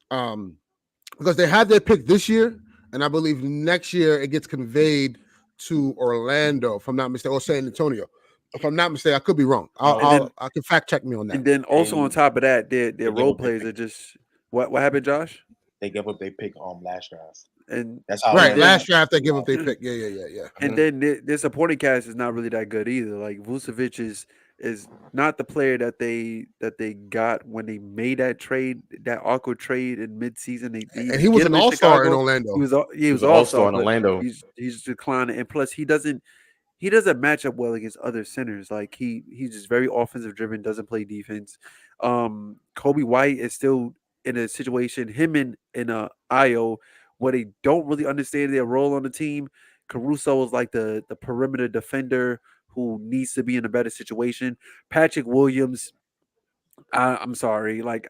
because they had their pick this year, and I believe next year it gets conveyed to Orlando, if I'm not mistaken, or San Antonio. If I'm not mistaken, I could be wrong. I can fact check me on that. And then also on top of that, their role players are just what happened, Josh? They gave up their pick last draft. And that's how last draft they give up their pick. Yeah. And then their supporting cast is not really that good either. Like Vucevic is not the player that they got when they made that trade, that awkward trade in midseason. And he was an all-star in Orlando. He was all-star in Orlando. He's declining, and plus he doesn't match up well against other centers. Like he's just very offensive driven, doesn't play defense. Kobe White is still in a situation, him and Ayo, where they don't really understand their role on the team. Caruso is like the perimeter defender who needs to be in a better situation. Patrick Williams, I'm sorry, like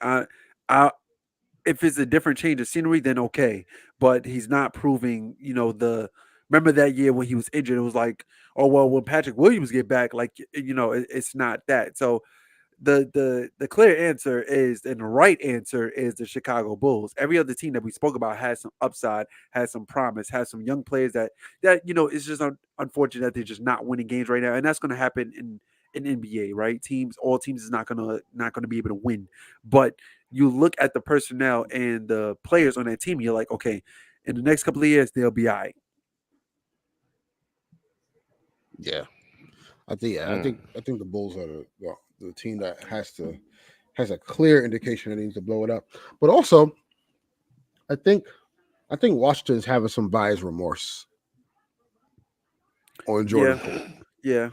if it's a different change of scenery, then okay, but he's not proving. Remember that year when he was injured, it was like, oh well, when Patrick Williams get back, like it's not that. So the clear answer is, and the right answer is, the Chicago Bulls. Every other team that we spoke about has some upside, has some promise, has some young players that it's just unfortunate that they're just not winning games right now, and that's going to happen in NBA, right? All teams is not going to be able to win, but you look at the personnel and the players on that team, you're like, okay, in the next couple of years they'll be all right. Yeah, I think the Bulls are the team that has a clear indication that needs to blow it up. But also, I think Washington's having some buyer's remorse on Jordan. Yeah.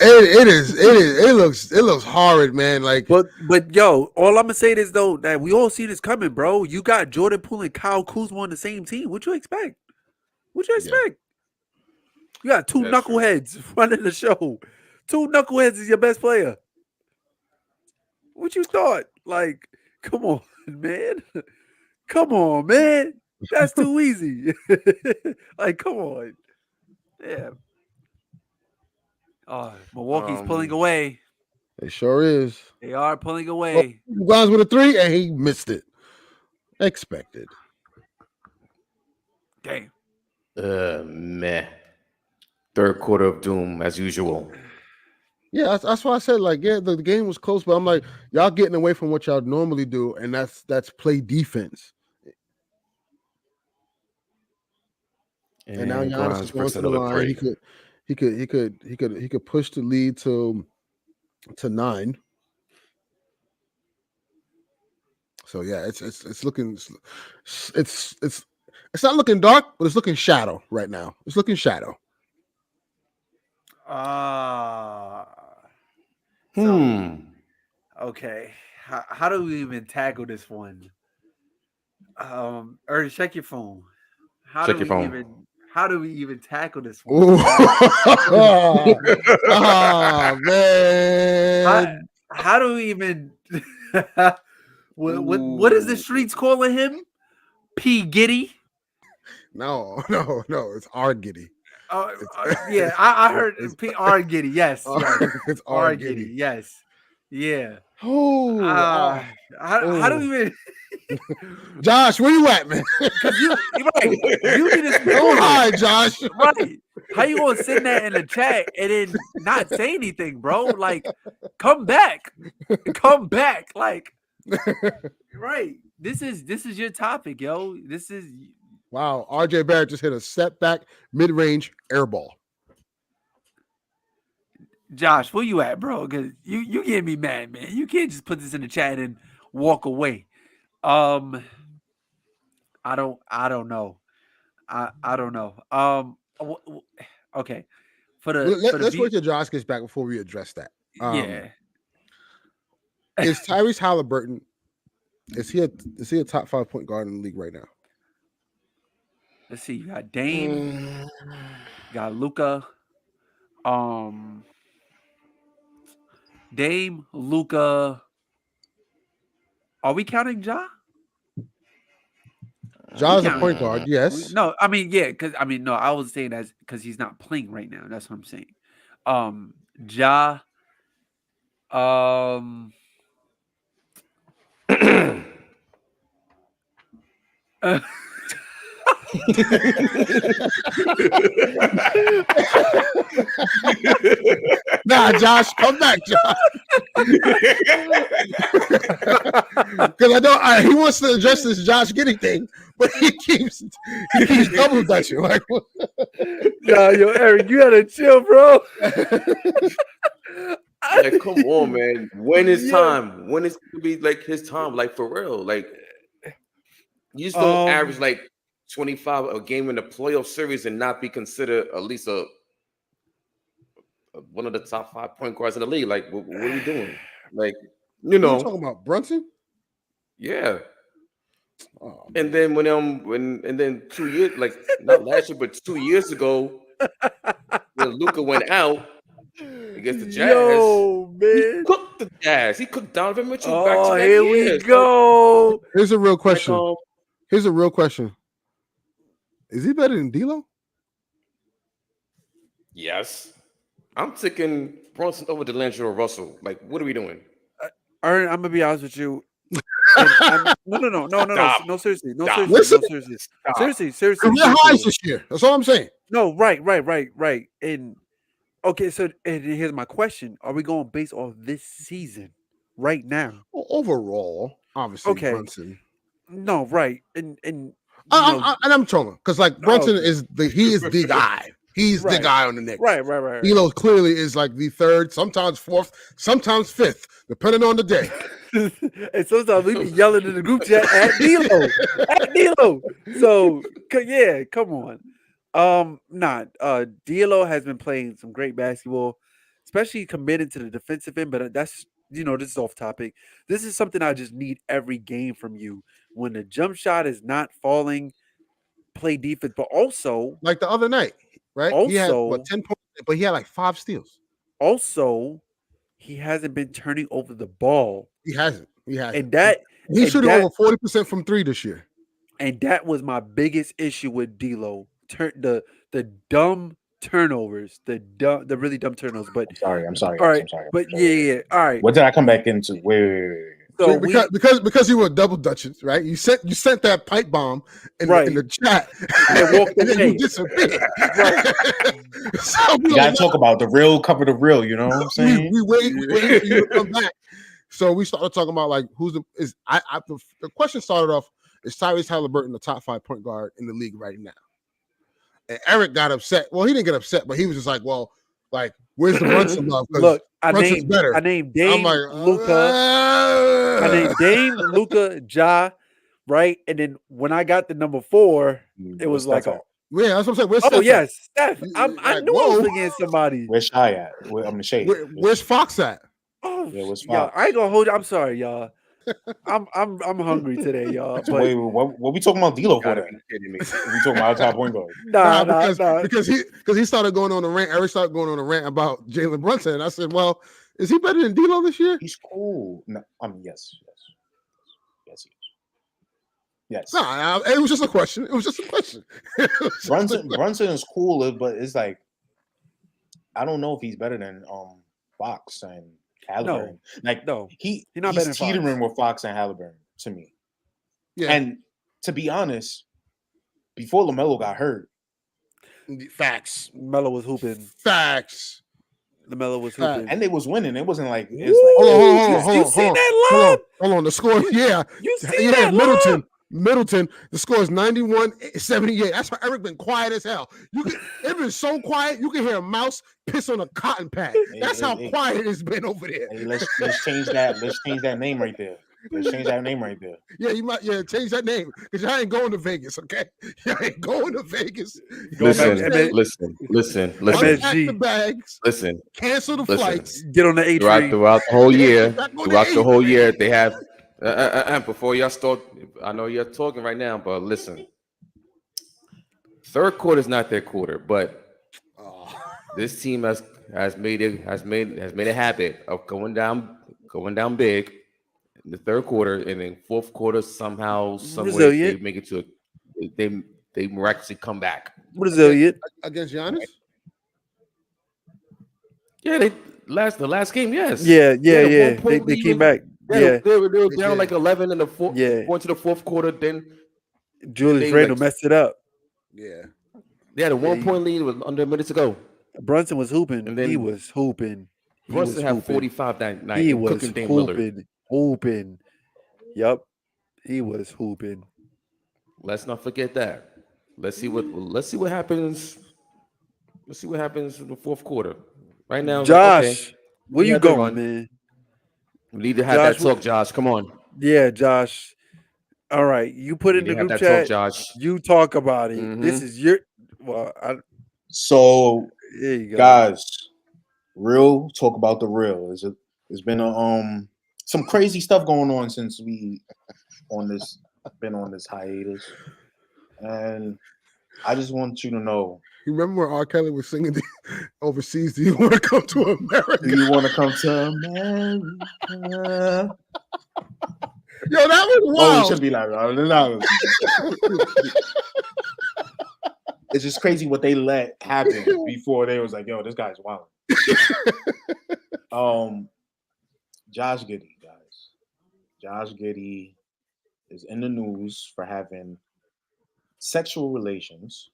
It looks horrid, man. Like, but yo, all I'm gonna say is though that we all see this coming, bro. You got Jordan Poole and Kyle Kuzma on the same team. What you expect? You got two knuckleheads running the show. Two knuckleheads is your best player. What you thought? Like, come on, man. Come on, man. That's too easy. Like, come on. Yeah. Milwaukee's pulling away. It sure is. They are pulling away. Guys with a 3, and he missed it. Expected. Damn. Meh. Third quarter of doom as usual. Yeah, that's why I said, like, yeah, the game was close, but I'm like, y'all getting away from what y'all normally do, and that's play defense. And now Giannis is going to the line. He could push the lead to 9. So yeah, it's looking it's not looking dark, but it's looking shadow right now. It's looking shadow. Okay. How do we even tackle this one? Ernest, check your phone. How do we even tackle this one? Oh man. How do we even what is the streets calling him? P. Giddy? No, it's R. Giddy. Yeah, I heard P. R. Giddy. Yes, it's R. Giddy. Yes, yeah. How do we even? Josh, where you at, man? You need to go high, Josh. Right? How you gonna send that in the chat and then not say anything, bro? Like, come back, like. Right. This is your topic, yo. This is wow. RJ Barrett just hit a step back mid-range air ball. Josh, where you at, bro? Because you getting me mad, man. You can't just put this in the chat and walk away. I don't know. I don't know. Okay. Let's wait till Josh gets back before we address that. Yeah. Is Tyrese Halliburton? Is he a top 5 point guard in the league right now? Let's see. You got Dame. You got Luka. Dame, Luka. Are we counting Ja? Ja's a point guard. Yes. No, I mean, yeah, because no, I was saying that because he's not playing right now. That's what I'm saying. Ja. Nah, Josh, come back, Josh. Because I don't. He wants to address this Josh Giddey thing, but he keeps double dutching. Like, yo, Eric, you gotta chill, bro. Like, come on, man. When is time? When is to be like his time? Like, for real? Like, you just don't average like 25 a game in the playoff series and not be considered at least one of the top 5 point guards in the league. Like, what are we doing? Like, you know, you talking about Brunson? Yeah. Oh, and then and then 2 years, like not last year, but 2 years ago, when Luka went out against the Jazz, yo, man, he cooked the Jazz. He cooked Donovan Mitchell back to back here years. We go. Here's a real question. Is he better than D'Lo? Yes. I'm taking Brunson over D'Angelo Russell. Like, what are we doing? Ern, I'm gonna be honest with you. No, seriously. Seriously. Career highs this year. That's all I'm saying. No, right. And okay, so and here's my question: are we going based off this season right now? Well, overall, obviously, okay. Brunson. No, right, and I'm trolling because like Brunson is the guy. He's the guy on the Knicks. Right. D'Lo clearly is like the third, sometimes fourth, sometimes fifth, depending on the day. And sometimes we be yelling in the group chat at D'Lo. So yeah, come on. D'Lo has been playing some great basketball, especially committed to the defensive end. But that's this is off topic. This is something I just need every game from you. When the jump shot is not falling, play defense, but also like the other night. Right? Also, he had 10 points, but he had like 5 steals. Also, he hasn't been turning over the ball. He hasn't. And that he's shooting over 40% from 3 this year. And that was my biggest issue with D'Lo. The dumb turnovers, the really dumb turnovers. But I'm sorry. All right, I'm sorry. but yeah. All right. What did I come back into? Wait. So because you were double dutching, right? You sent that pipe bomb in the chat and walked and then away. you disappeared. Right. So we gotta talk about the real, cover the real. You know what I'm saying? We wait for you to come back. So we started talking about like the question started off, is Tyrese Halliburton the top 5 point guard in the league right now? And Eric got upset. Well, he didn't get upset, but he was just like, well, like, where's the Brunson love? Look, I Brunson's better. named Dame, like, Luka. I named Dame, Luka, Ja, right? And then when I got the number 4, it was like, yeah, that's what I'm saying. Where's Steph? Yes, Steph. I knew I was against somebody. Where's Shy at? I'm the shade. Where's Fox at? Oh, yeah, where's Fox? Y'all, I ain't gonna hold you. I'm sorry, y'all. I'm hungry today, y'all. So wait, what we talking about D'Lo for then? We talking about top point guard? Nah. Because he started going on a rant. Eric started going on a rant about Jalen Brunson, and I said, well, is he better than D'Lo this year? He's cool. No, yes. No, it was just a question. Brunson is cool, but it's like I don't know if he's better than Fox and Halliburton. He's not better than teetering with Fox and Halliburton to me. Yeah, and to be honest, before LaMelo got hurt, facts. LaMelo was hooping. Facts. LaMelo was hooping, and they was winning. It wasn't like hold on. You see that line? Hold on. The score, yeah. You see that Middleton, the score is 91-78. That's why Eric been quiet as hell. It been so quiet, you can hear a mouse piss on a cotton pad. That's how quiet it's been over there. Hey, let's change that. Let's change that name right there. Yeah, you might. Yeah, change that name because y'all ain't going to Vegas, okay? Y'all ain't going to Vegas. Listen. Unpack the bags. Listen. Cancel the flights. Get on the A train. Throughout the whole year, they have. Before y'all start, I know you're talking right now, but listen. Third quarter is not their quarter, but this team has made a habit of going down big in the third quarter, and then fourth quarter somehow, some way they make it to they miraculously come back. Resilient against Giannis. Yeah, the last game, yes. Yeah. They came back. Yeah, they were down like 11 in the fourth. Yeah, going to the fourth quarter. Then Julius Randle messed it up. Yeah, they had a 1-point lead with under a minute to go. Brunson was hooping, and then he was hooping. Brunson had 45 that night. He was hooping. Yep, he was hooping. Let's not forget that. Let's see what happens. Let's see what happens in the fourth quarter. Right now, Josh, where you going, man? We need to have that talk, Josh. Come on. Yeah, Josh. All right, you put it in the group chat. Talk, Josh. You talk about it. Mm-hmm. This is your. So, there you go. Guys, real talk about the real. It's been some crazy stuff going on since we been on this hiatus, and I just want you to know. You remember when R. Kelly was singing overseas? Do you want to come to America? Do you want to come to America? Yo, that was wild. Oh, it should be like that. It's just crazy what they let happen before they was like, yo, this guy's wild. Josh Giddey, guys. Josh Giddey is in the news for having sexual relations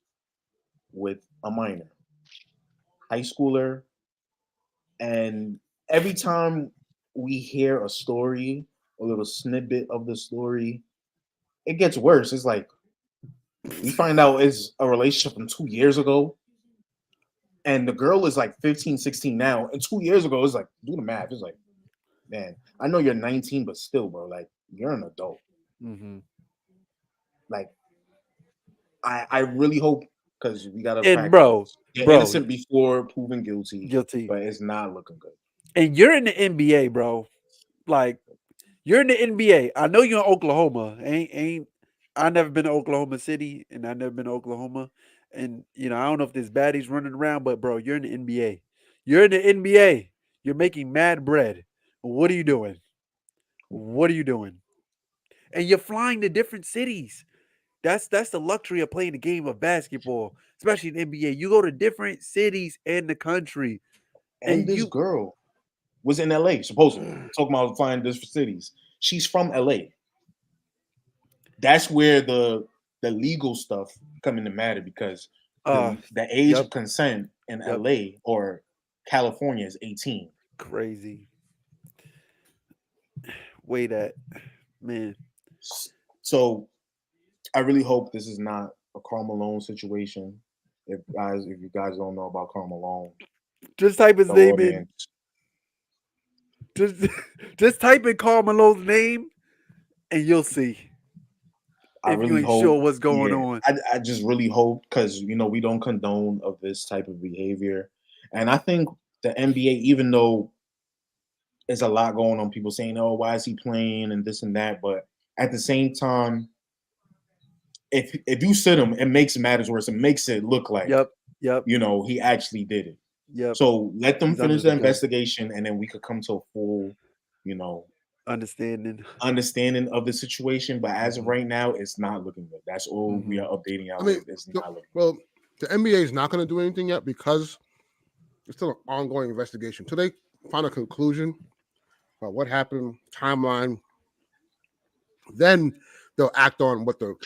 with a minor, high schooler. And every time we hear a story, a little snippet of the story, it gets worse. It's like we find out it's a relationship from 2 years ago, and the girl is like 15, 16 now, and 2 years ago, it's like, do the math. It's like, man, I know you're 19, but still, bro, like, you're an adult. Mm-hmm. Like, I really hope, because we got to get innocent before proven guilty, but it's not looking good. And you're in the NBA, bro. Like, you're in the NBA. I know you're in Oklahoma. I never been to Oklahoma City, and I never been to Oklahoma. And, I don't know if there's baddies running around, but, bro, you're in the NBA. You're in the NBA. You're making mad bread. What are you doing? And you're flying to different cities. That's the luxury of playing the game of basketball, especially in NBA. You go to different cities in the country, and this girl was in LA, supposedly. Talking about flying different cities. She's from LA. That's where the legal stuff come into matter because the age of consent in LA or California is 18. Crazy. Way that, man. So I really hope this is not a Karl Malone situation. If you guys don't know about Karl Malone, just type his name in. Just type in Karl Malone's name, and you'll see. I if really you ain't hope, sure what's going on. I just really hope because we don't condone of this type of behavior, and I think the NBA, even though there's a lot going on, people saying, "Oh, why is he playing?" and this and that, but at the same time, if you sit him, it makes matters worse. It makes it look like, he actually did it. Yep. So let them finish the investigation, and then we could come to a full, understanding of the situation. But as of right now, it's not looking good. That's all we are updating out. It's not looking well, the NBA is not going to do anything yet because it's still an ongoing investigation. Till they find a conclusion about what happened, timeline, then they'll act on what the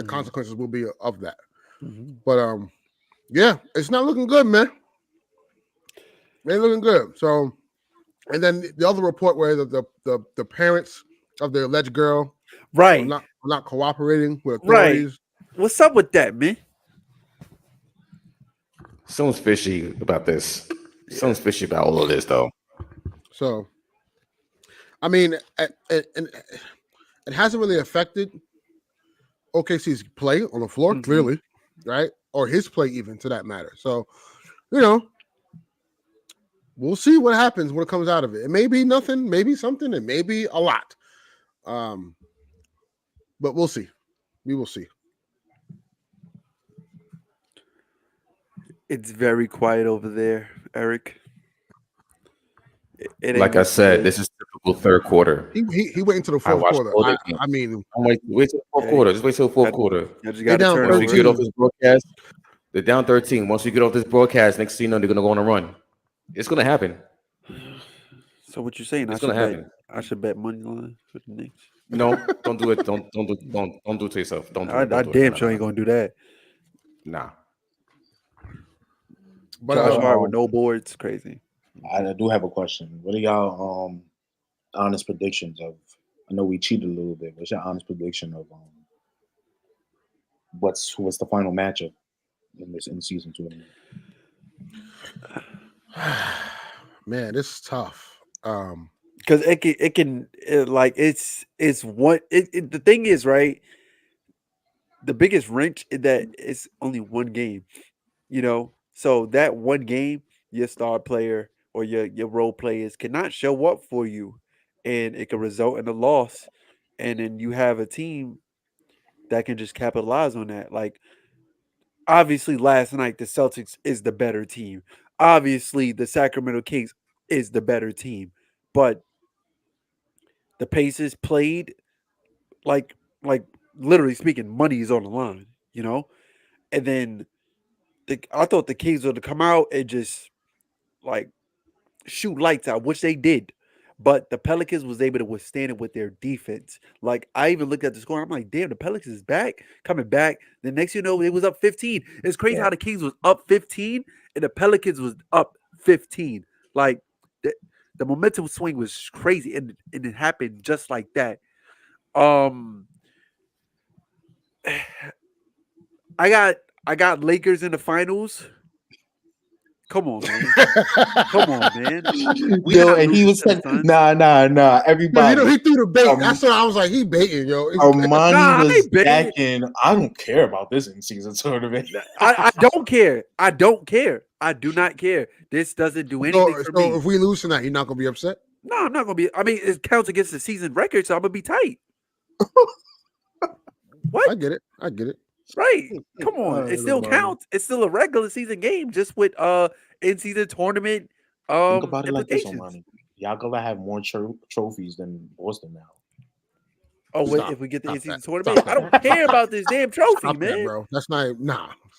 consequences will be of that. But yeah, it's not looking good, man. It ain't looking good. So, and then the other report where the parents of the alleged girl, right, were not cooperating with authorities. Right. What's up with that, man? Someone's fishy about this. Someone's fishy about all of this, though. So, I mean, it hasn't really affected OKC's play on the floor, clearly, right? Or his play, even to that matter. So, we'll see what happens when it comes out of it. It may be nothing, maybe something, it may be a lot. But we'll see. We will see. It's very quiet over there, Eric. Like I said, this is typical third quarter. He went into the fourth quarter. I mean, wait till the fourth quarter. Just wait till the fourth quarter. Once we get off this broadcast, they're down 13. Once we get off this broadcast, next thing you know, they're gonna go on a run. It's gonna happen. So what you're saying? It's gonna happen. I should bet money line for the Knicks. No, don't do it. Don't do it to yourself. Don't do it. I damn sure ain't gonna do that. Nah. But Josh Hart with no boards, crazy. I do have a question. What are y'all honest predictions of? I know we cheated a little bit. What's your honest prediction of what's the final matchup in season 2? Man, this is tough. Because the thing is, right? The biggest wrench is that it's only one game, So that one game, your star player or your role players cannot show up for you, and it can result in a loss. And then you have a team that can just capitalize on that. Like, obviously, last night the Celtics is the better team. Obviously, the Sacramento Kings is the better team, but the Pacers played like literally speaking, money is on the line, And then I thought the Kings would come out and just shoot lights out, which they did. But the Pelicans was able to withstand it with their defense. Like, I even looked at the score. I'm like, damn, the Pelicans is coming back. The next, it was up 15. It's crazy how the Kings was up 15 and the Pelicans was up 15. Like, the momentum swing was crazy, and it happened just like that. I got Lakers in the finals. Come on, man. Come on, man. And he was saying, nah. Everybody. He threw the bait. That's what I was like. He baiting, yo. Armani was backing. I don't care about this in season tournament. I don't care. I don't care. I do not care. This doesn't do anything for me. So if we lose tonight, you're not gonna be upset? No, I'm not gonna be. I mean, it counts against the season record, so I'm gonna be tight. What? I get it. Right. Come on. It still counts. It's still a regular season game, just with in-season tournament. Think about it like this, Armani. Y'all gonna have more trophies than Boston now. Oh, wait, Stop. if we get the Stop in-season that. tournament, Stop I that. don't care about this damn trophy, Stop man. that, bro. That's not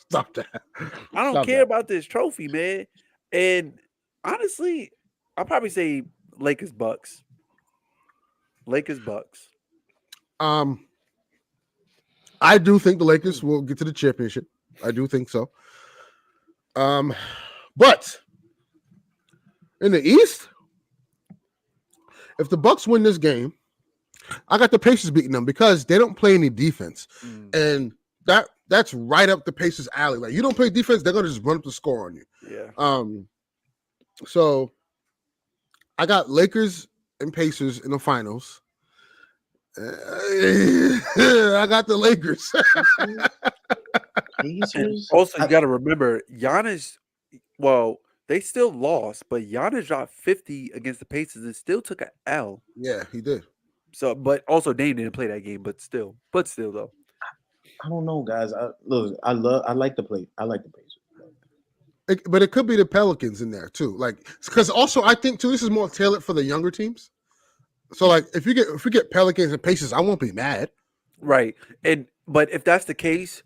stop that. I don't Stop care that. about this trophy, man. And honestly, I'll probably say Lakers Bucks. Lakers Bucks. I do think the Lakers will get to the championship. I do think so. But in the East, if the Bucks win this game, I got the Pacers beating them because they don't play any defense, and that's right up the Pacers' alley. Like, you don't play defense, they're gonna just run up the score on you. Yeah. So I got Lakers and Pacers in the finals. I got the Lakers. And also, you got to remember, Giannis. Well, they still lost, but Giannis dropped 50 against the Pacers and still took an L. Yeah, he did. So, but also Dame didn't play that game, but still though. I don't know, guys. I like the play. I like the Pacers. But it could be the Pelicans in there too. Like, because also I think too, this is more tailored for the younger teams. So like, if we get Pelicans and Pacers, I won't be mad. Right. But if that's the case,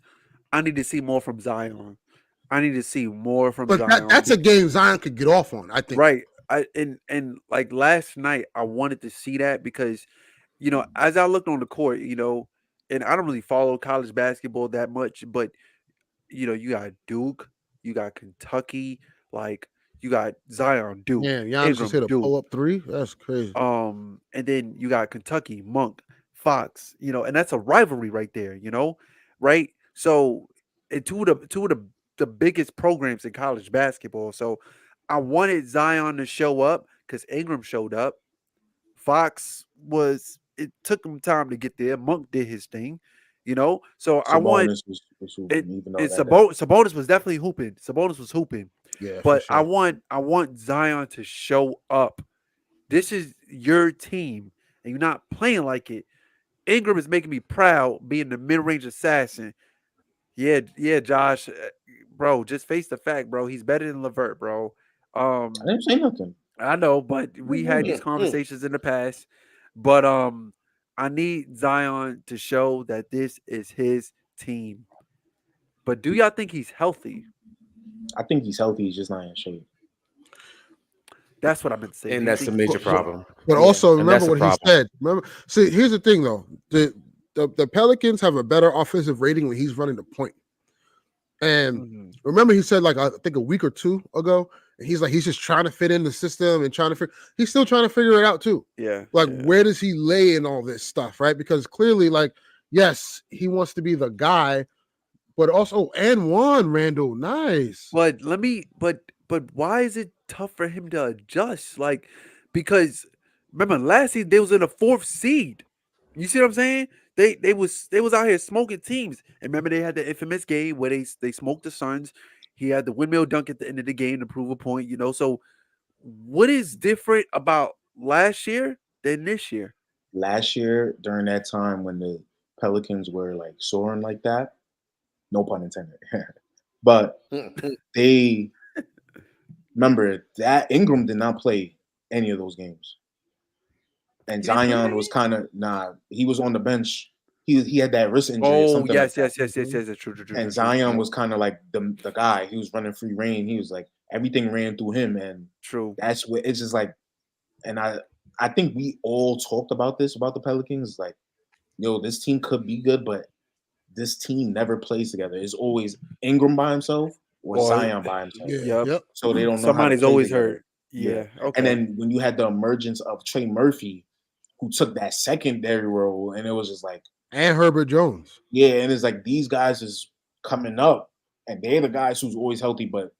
I need to see more from Zion. I need to see more from Zion. But that's a game Zion could get off on, I think. Right. And like last night, I wanted to see that because, as I looked on the court, and I don't really follow college basketball that much, but you got Duke, you got Kentucky, like you got Zion, Duke. Yeah, Giannis just hit a pull-up three. That's crazy. And then you got Kentucky, Monk, Fox, and that's a rivalry right there, right? So, and two of the biggest programs in college basketball. So, I wanted Zion to show up because Ingram showed up. Fox it took him time to get there. Monk did his thing, So I want Sabonis was definitely hooping. Sabonis was hooping. Yeah, but sure. I want Zion to show up. This is your team, and you're not playing like it. Ingram is making me proud being the mid-range assassin. Yeah, Josh, bro, just face the fact, bro. He's better than LeVert, bro. I didn't say nothing. I know, but we had these conversations in the past. But I need Zion to show that this is his team. But do y'all think he's healthy? I think he's healthy. He's just not in shape. That's what I meant to say. And that's a major problem. But also remember what he said. See, here's the thing though. The Pelicans have a better offensive rating when he's running the point. And remember, he said, like, I think a week or two ago, he's just trying to fit in the system and he's still trying to figure it out too. Yeah. Like, where does he lay in all this stuff, right? Because clearly, like, yes, he wants to be the guy, but also, and one, Randall, nice. But but why is it tough for him to adjust? Like, because remember last season they was in the 4th seed. You see what I'm saying? They was out here smoking teams. And remember they had the infamous game where they smoked the Suns. He had the windmill dunk at the end of the game to prove a point. So what is different about last year than this year? Last year during that time when the Pelicans were like soaring like that, no pun intended, but they remember that Ingram did not play any of those games. And Zion was kind of he was on the bench. He had that wrist injury. Oh, yes, true. And Zion was kind of like the guy. He was running free reign. He was like everything ran through him. And true. That's what it's just like. And I think we all talked about this about the Pelicans. Like, this team could be good, but this team never plays together. It's always Ingram by himself or Zion by himself. Yeah. Yep. So they don't know. Somebody's always together. hurt. Yeah. Okay. And then when you had the emergence of Trey Murphy, who took that secondary role, and it was just like, and Herbert Jones. Yeah, and it's like these guys is coming up, and they're the guys who's always healthy. But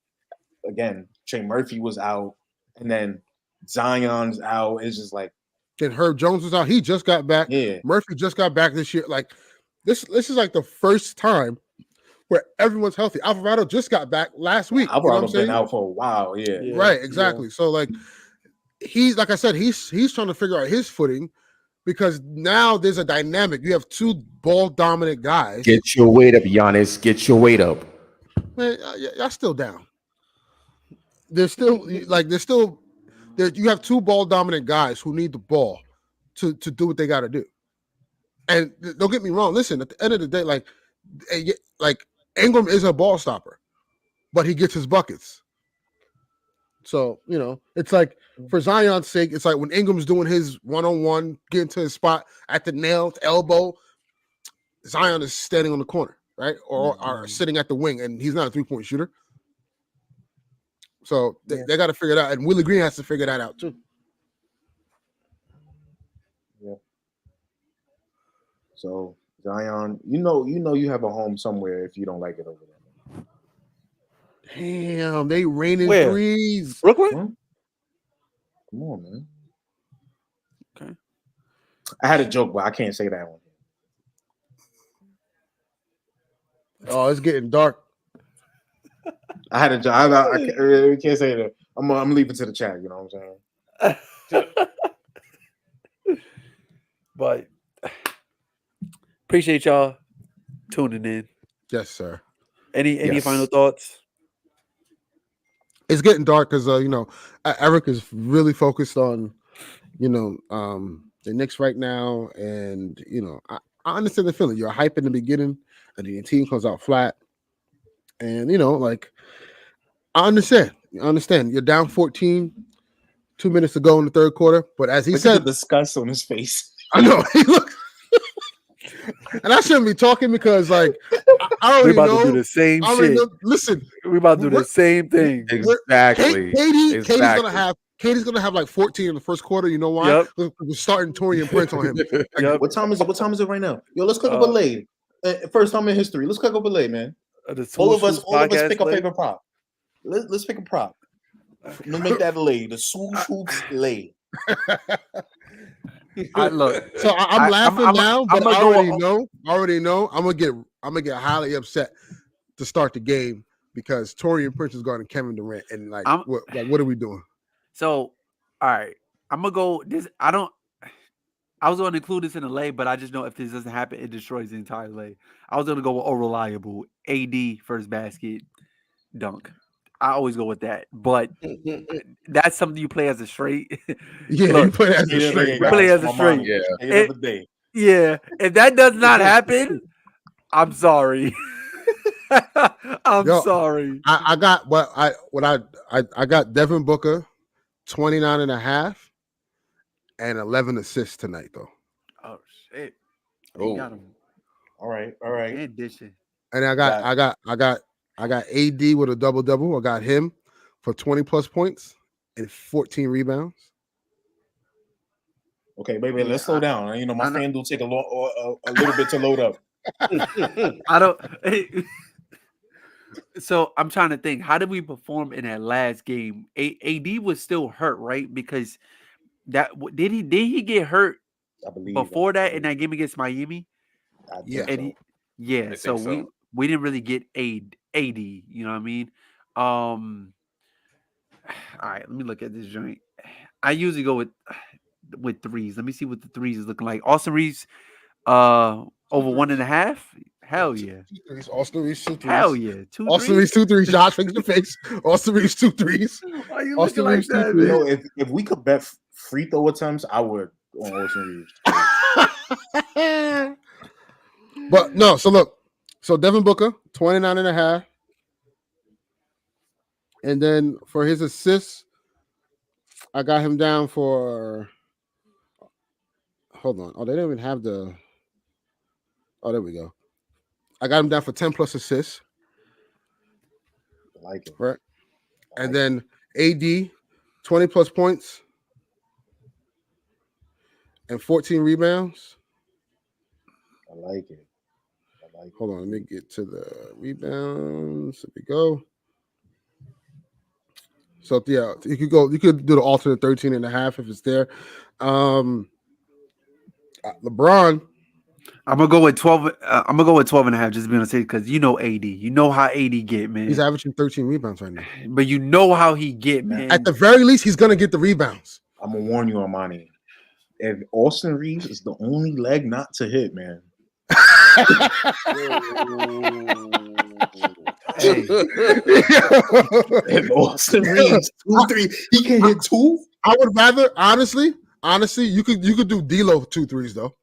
again, Trey Murphy was out, and then Zion's out. It's just like, then Herb Jones was out. He just got back. Yeah, Murphy just got back this year. Like this is like the first time where everyone's healthy. Alvarado just got back last week. Alvarado's been out for a while. Yeah. Right. Exactly. Yeah. So like he's like I said, he's trying to figure out his footing. Because now there's a dynamic. You have two ball dominant guys. Get your weight up, Giannis. Get your weight up. Man, y'all still down. You have two ball dominant guys who need the ball to do what they got to do. And don't get me wrong. Listen, at the end of the day, like Ingram is a ball stopper, but he gets his buckets. So, it's like for Zion's sake, it's like when Ingram's doing his one-on-one, getting to his spot at the nail, elbow, Zion is standing on the corner, right? Or sitting at the wing, and he's not a three-point shooter. So they got to figure it out. And Willie Green has to figure that out too. Yeah. So Zion, you have a home somewhere if you don't like it over there. Damn, they raining threes. Brooklyn? Huh? Come on, man. Okay. I had a joke, but I can't say that one. Oh, it's getting dark. I had a joke. I can't say that. I'm leaving to the chat. You know what I'm saying? But appreciate y'all tuning in. Yes, sir. Any final thoughts? It's getting dark because Eric is really focused on the Knicks right now, and I understand the feeling. You're hype in the beginning, and then your team comes out flat, and I understand. You're down 14, 2 minutes to go in the third quarter, but as he said, the disgust on his face. I know he looked. And I shouldn't be talking because, I already know. We're about to do the same shit. Listen, we're about to do the same thing. Exactly. Katie's gonna have like 14 in the first quarter. You know why? We're starting Torian Prince on him. What time is it? What time is it right now? Yo, let's cook up a lay. First time in history. Let's cook up a lay, man. All of us pick a favorite prop. Let's pick a prop. Let's make that a lay. The Swoosh Hoops lay. I'm laughing now, but I already know. I'm gonna get highly upset to start the game because Torian Prince is guarding Kevin Durant, and what are we doing? So, all right, I'm gonna go. I was going to include this in the lay, but I just know if this doesn't happen, it destroys the entire lay. I was going to go with reliable AD first basket dunk. I always go with that, but that's something you play as a straight. Yeah, Look, you play as a straight. You play as a straight. Yeah. If that does not happen, I'm sorry. I'm sorry. I got Devin Booker 29.5 and 11 assists tonight though. Oh shit. Oh. Got him. All right. And dishing. And I got AD with a double-double. I got him for 20 plus points and 14 rebounds. Okay, baby, let's slow down. My FanDuel take a little bit to load up. I don't. So I'm trying to think. How did we perform in that last game? AD was still hurt, right? Because did he get hurt? I believe before that in that game against Miami. So we didn't really get AD. You know what I mean? All right, let me look at this joint. I usually go with threes. Let me see what the threes is looking like. Austin Reeves, over 1.5. Hell yeah. Austin Reeves 2 threes. Hell yeah. 2 Austin Reeves 2 threes. Josh, fix the face. Austin Reeves 2 threes. Why you looking like that? If we could bet free throw attempts, I would on Austin Reeves. But no, so look. So Devin Booker, 29.5. And then for his assists, I got him down for. Hold on. Oh, they didn't even have the. Oh, there we go. I got him down for 10 plus assists. I like it. Right. And then AD, 20 plus points and 14 rebounds. I like it. Hold on, let me get to the rebounds. There we go. So yeah, you could do the alternate 13.5 if it's there. LeBron. I'm gonna go with 12. I'm gonna go with 12.5, just to be on the safe, because AD. You know how AD get, man. He's averaging 13 rebounds right now. But you know how he get, man. At the very least, he's gonna get the rebounds. I'm gonna warn you, Armani. If Austin Reeves is the only leg not to hit, man. If Austin Reeves 2-3, he can hit 2. I would rather honestly, you could do D'Lo 2 threes though.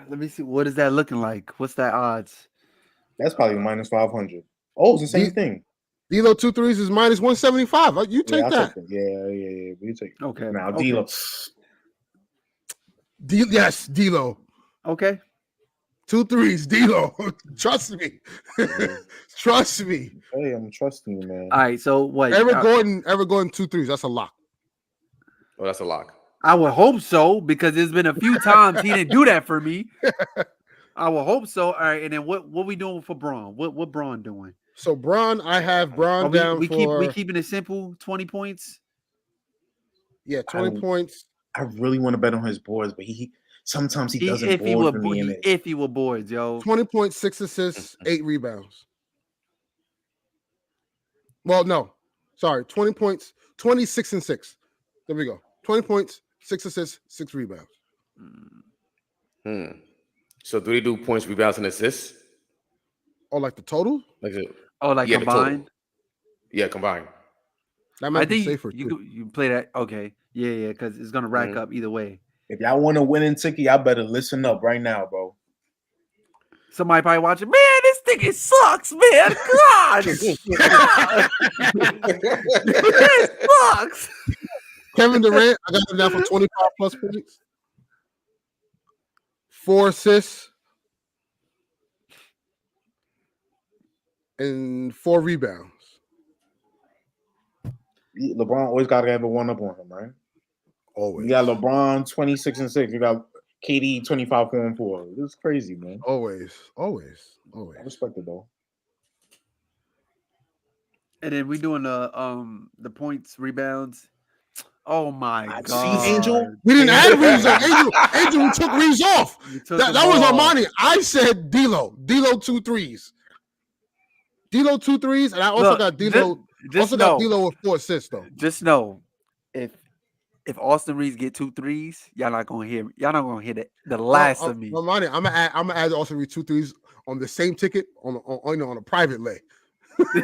Let me see. What is that looking like? What's that odds? That's probably minus 500. Oh, it's the same thing. D'Lo 2 threes is minus 175. You take that. Yeah. You take it. Okay. Now D'Lo. Yes, D'Lo. Okay. 2 threes, D'Lo. Trust me. Trust me. Hey, I'm trusting you, man. All right. So what? Eric Gordon 2 threes. That's a lock. Oh, that's a lock. I would hope so because there's been a few times he didn't do that for me. I will hope so. All right, and then what we doing for Braun? What Braun doing? So Braun, I have Braun down we for keeping it simple. 20 points. Yeah, 20 points. I really want to bet on his boards, but sometimes he doesn't board for me. If he were boards, yo. 20 points, 6 assists, 8 rebounds. Well, no, sorry, 20 points, 26 and 6. There we go. 20 points, 6 assists, 6 rebounds. So do they do points, rebounds, and assists? Oh, like the total? Combined? Yeah, combined. That might be safer. You play that. Okay. Yeah, because it's gonna rack up either way. If y'all want a winning ticket, y'all better listen up right now, bro. Somebody probably watching. Man, this ticket sucks, man. God, this sucks. Kevin Durant, I got him down for 25 plus points, 4 assists, and 4 rebounds. LeBron always got to have a one-up on him, right? Always. You got LeBron 26 and 6. You got KD 25 4 and 4. This is crazy, man. Always. I respect it though. And then we doing the points, rebounds. Oh my God! See, Angel, we didn't add Reeves. Angel, we took Reeves off. That was Armani. I said D'Lo 2 threes. D'Lo 2 threes, and I also got D'Lo. Got D'Lo with 4 assists though. Just know, if Austin Reeves get 2 threes, y'all not gonna hear the last of me. Armani, I'm gonna add Austin Reeves 2 threes on the same ticket on a private leg.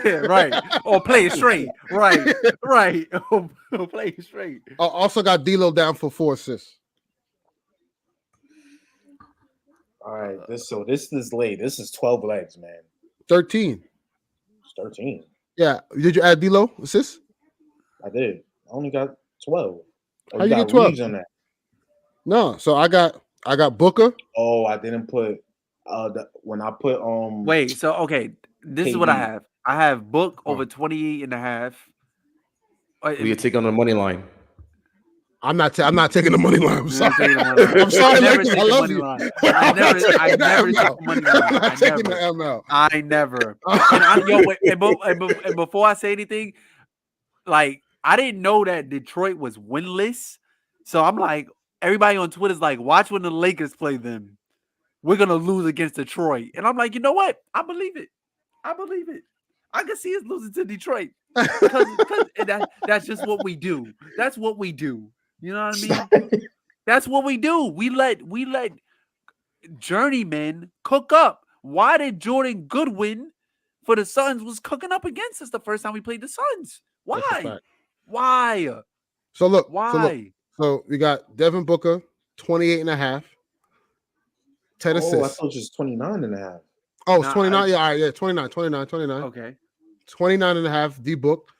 Yeah, right. Or play it straight. Right. Or play it straight. I also got D'Lo down for 4 assists. All right. This is late. This is 12 legs, man. 13. It's 13. Yeah. Did you add D'Lo assists? I did. I only got 12. How you get 12 on that? No. So I got Booker. Oh, I didn't put when I put Wait. So okay, this KD. is what I have. I have Book over 28 and a half. You take on the money line. I'm not taking the money line. I'm sorry. I'm sorry, Lakers. I love you. I never take the money line. I'm not taking the ML. I never. And before I say anything, like I didn't know that Detroit was winless. So I'm like, everybody on Twitter's like, watch when the Lakers play them. We're gonna lose against Detroit. And I'm like, you know what? I believe it. I can see us losing to Detroit. Because that's just what we do. That's what we do. You know what I mean? That's what we do. We let journeymen cook up. Why did Jordan Goodwin for the Suns was cooking up against us the first time we played the Suns? Why? Why? So look. Why? So we got Devin Booker, 28 and a half. 10 assists. Oh, I thought it was 29 and a half. Oh, it's 29. Yeah, all right, yeah, 29. Okay. 29 and a half, D-Book.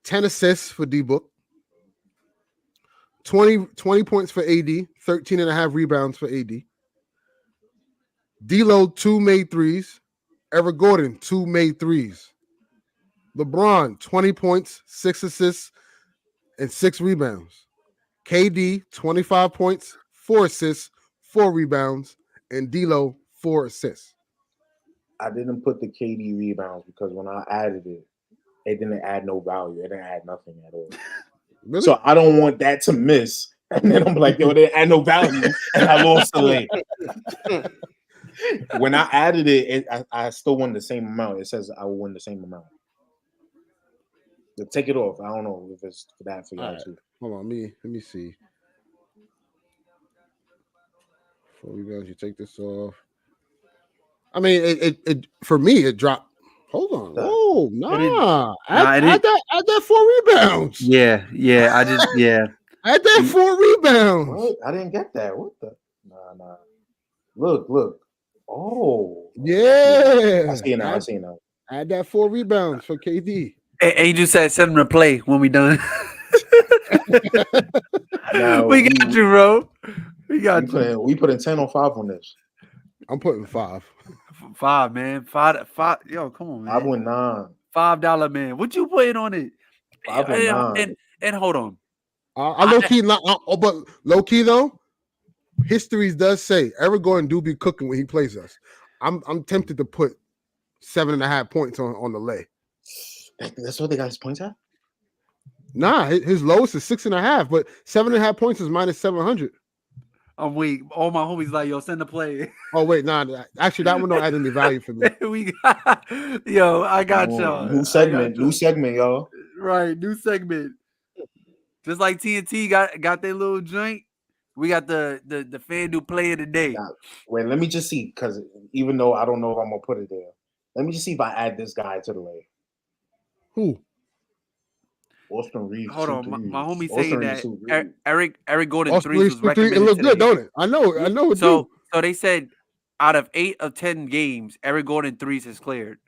10 assists for D-Book. 20 points for AD. 13 and a half rebounds for AD. D'Lo, 2 made threes. Eric Gordon, 2 made threes. LeBron, 20 points, 6 assists, and 6 rebounds. KD, 25 points, 4 assists, 4 rebounds, and D'Lo, 4 assists. I didn't put the KD rebounds because when I added it, it didn't add no value. It didn't add nothing at all. Really? So I don't want that to miss. And then I'm like, yo, it didn't add no value, and I lost the leg. When I added it, I still won the same amount. It says I will win the same amount. So take it off. I don't know if it's for that for y'all too. Hold on, let me see. 4 rebounds, you take this off. I mean, it for me it dropped. Hold on. Oh, nah. Add that 4 rebounds. Yeah. Add that 4 rebounds. What? I didn't get that. What the? Nah. Look. Oh. Yeah. I see it now. Add that 4 rebounds for KD. Angel said send him to play when we done. Now, we got you, bro. We got you. We put in 10 or 5 on this. I'm putting 5. 5, man. 5. Yo, come on, man. 5 went 9. $5, man. What you putting on it? 5 went 9. And hold on. I low key not, but low key though, history does say Eric Gordon do be cooking when he plays us. I'm tempted to put 7.5 points on the lay. That's what they got his points at? Nah, his lowest is 6.5, but 7.5 points is minus 700. I'm weak. All my homies like, yo, send the play. Oh wait, nah. Actually, that one don't add any value for me. I got y'all. New segment, y'all. Right, new segment. Just like TNT got their little joint, we got the FanDuel play of the day. Nah, wait, let me just see, because even though I don't know if I'm gonna put it there, let me just see if I add this guy to the lay. Who? Austin Reeves. Hold on, my homie saying that Eric Gordon Austin 3s was recommended. It looked today. good, don't it? I know. So they said out of 8 of 10 games, Eric Gordon 3s is cleared.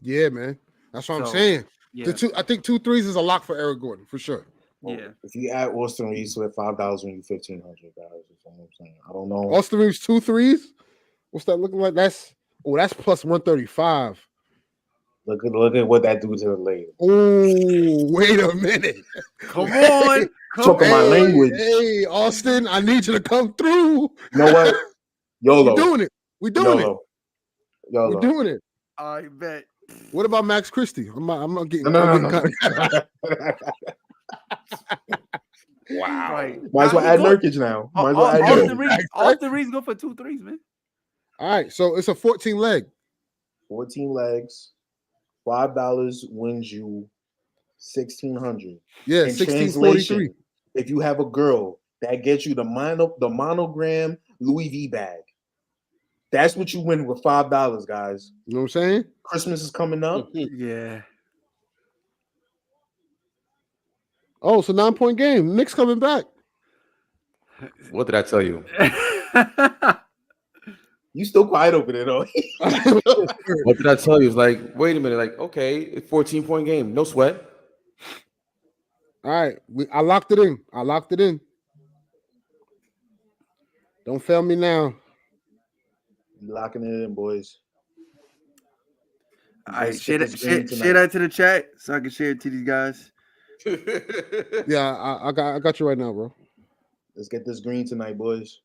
Yeah, man. That's what I'm saying. Yeah. I think 2 threes is a lock for Eric Gordon for sure. Yeah. If you add Austin Reeves with $5 when you $1,500, guys, that's what I'm saying. I don't know. Austin Reeves 2 threes. What's that looking like? That's plus 135. Look at what that do to the lady. Oh, wait a minute. Come on. Talking my language. Hey, Austin, I need you to come through. You know what? YOLO. We're doing it. YOLO. We're doing it. I bet. What about Max Christie? I'm not getting. No. Wow. Right. Might as well add Nurkic now. Austin Reeves go for 2 threes, man. All right, so it's a 14 leg. 14 legs. $5 wins you $1,600. Yeah, 1643. If you have a girl that gets you the monogram Louis V bag, that's what you win with $5, guys. You know what I'm saying? Christmas is coming up. Yeah. Oh, it's a 9-point game. Knicks coming back. What did I tell you? You still quiet over there, though. What did I tell you? It's like, wait a minute. Like, okay, 14-point game. No sweat. All right. I locked it in. Don't fail me now. Locking it in, boys. All right, share that to the chat so I can share it to these guys. Yeah, I got you right now, bro. Let's get this green tonight, boys.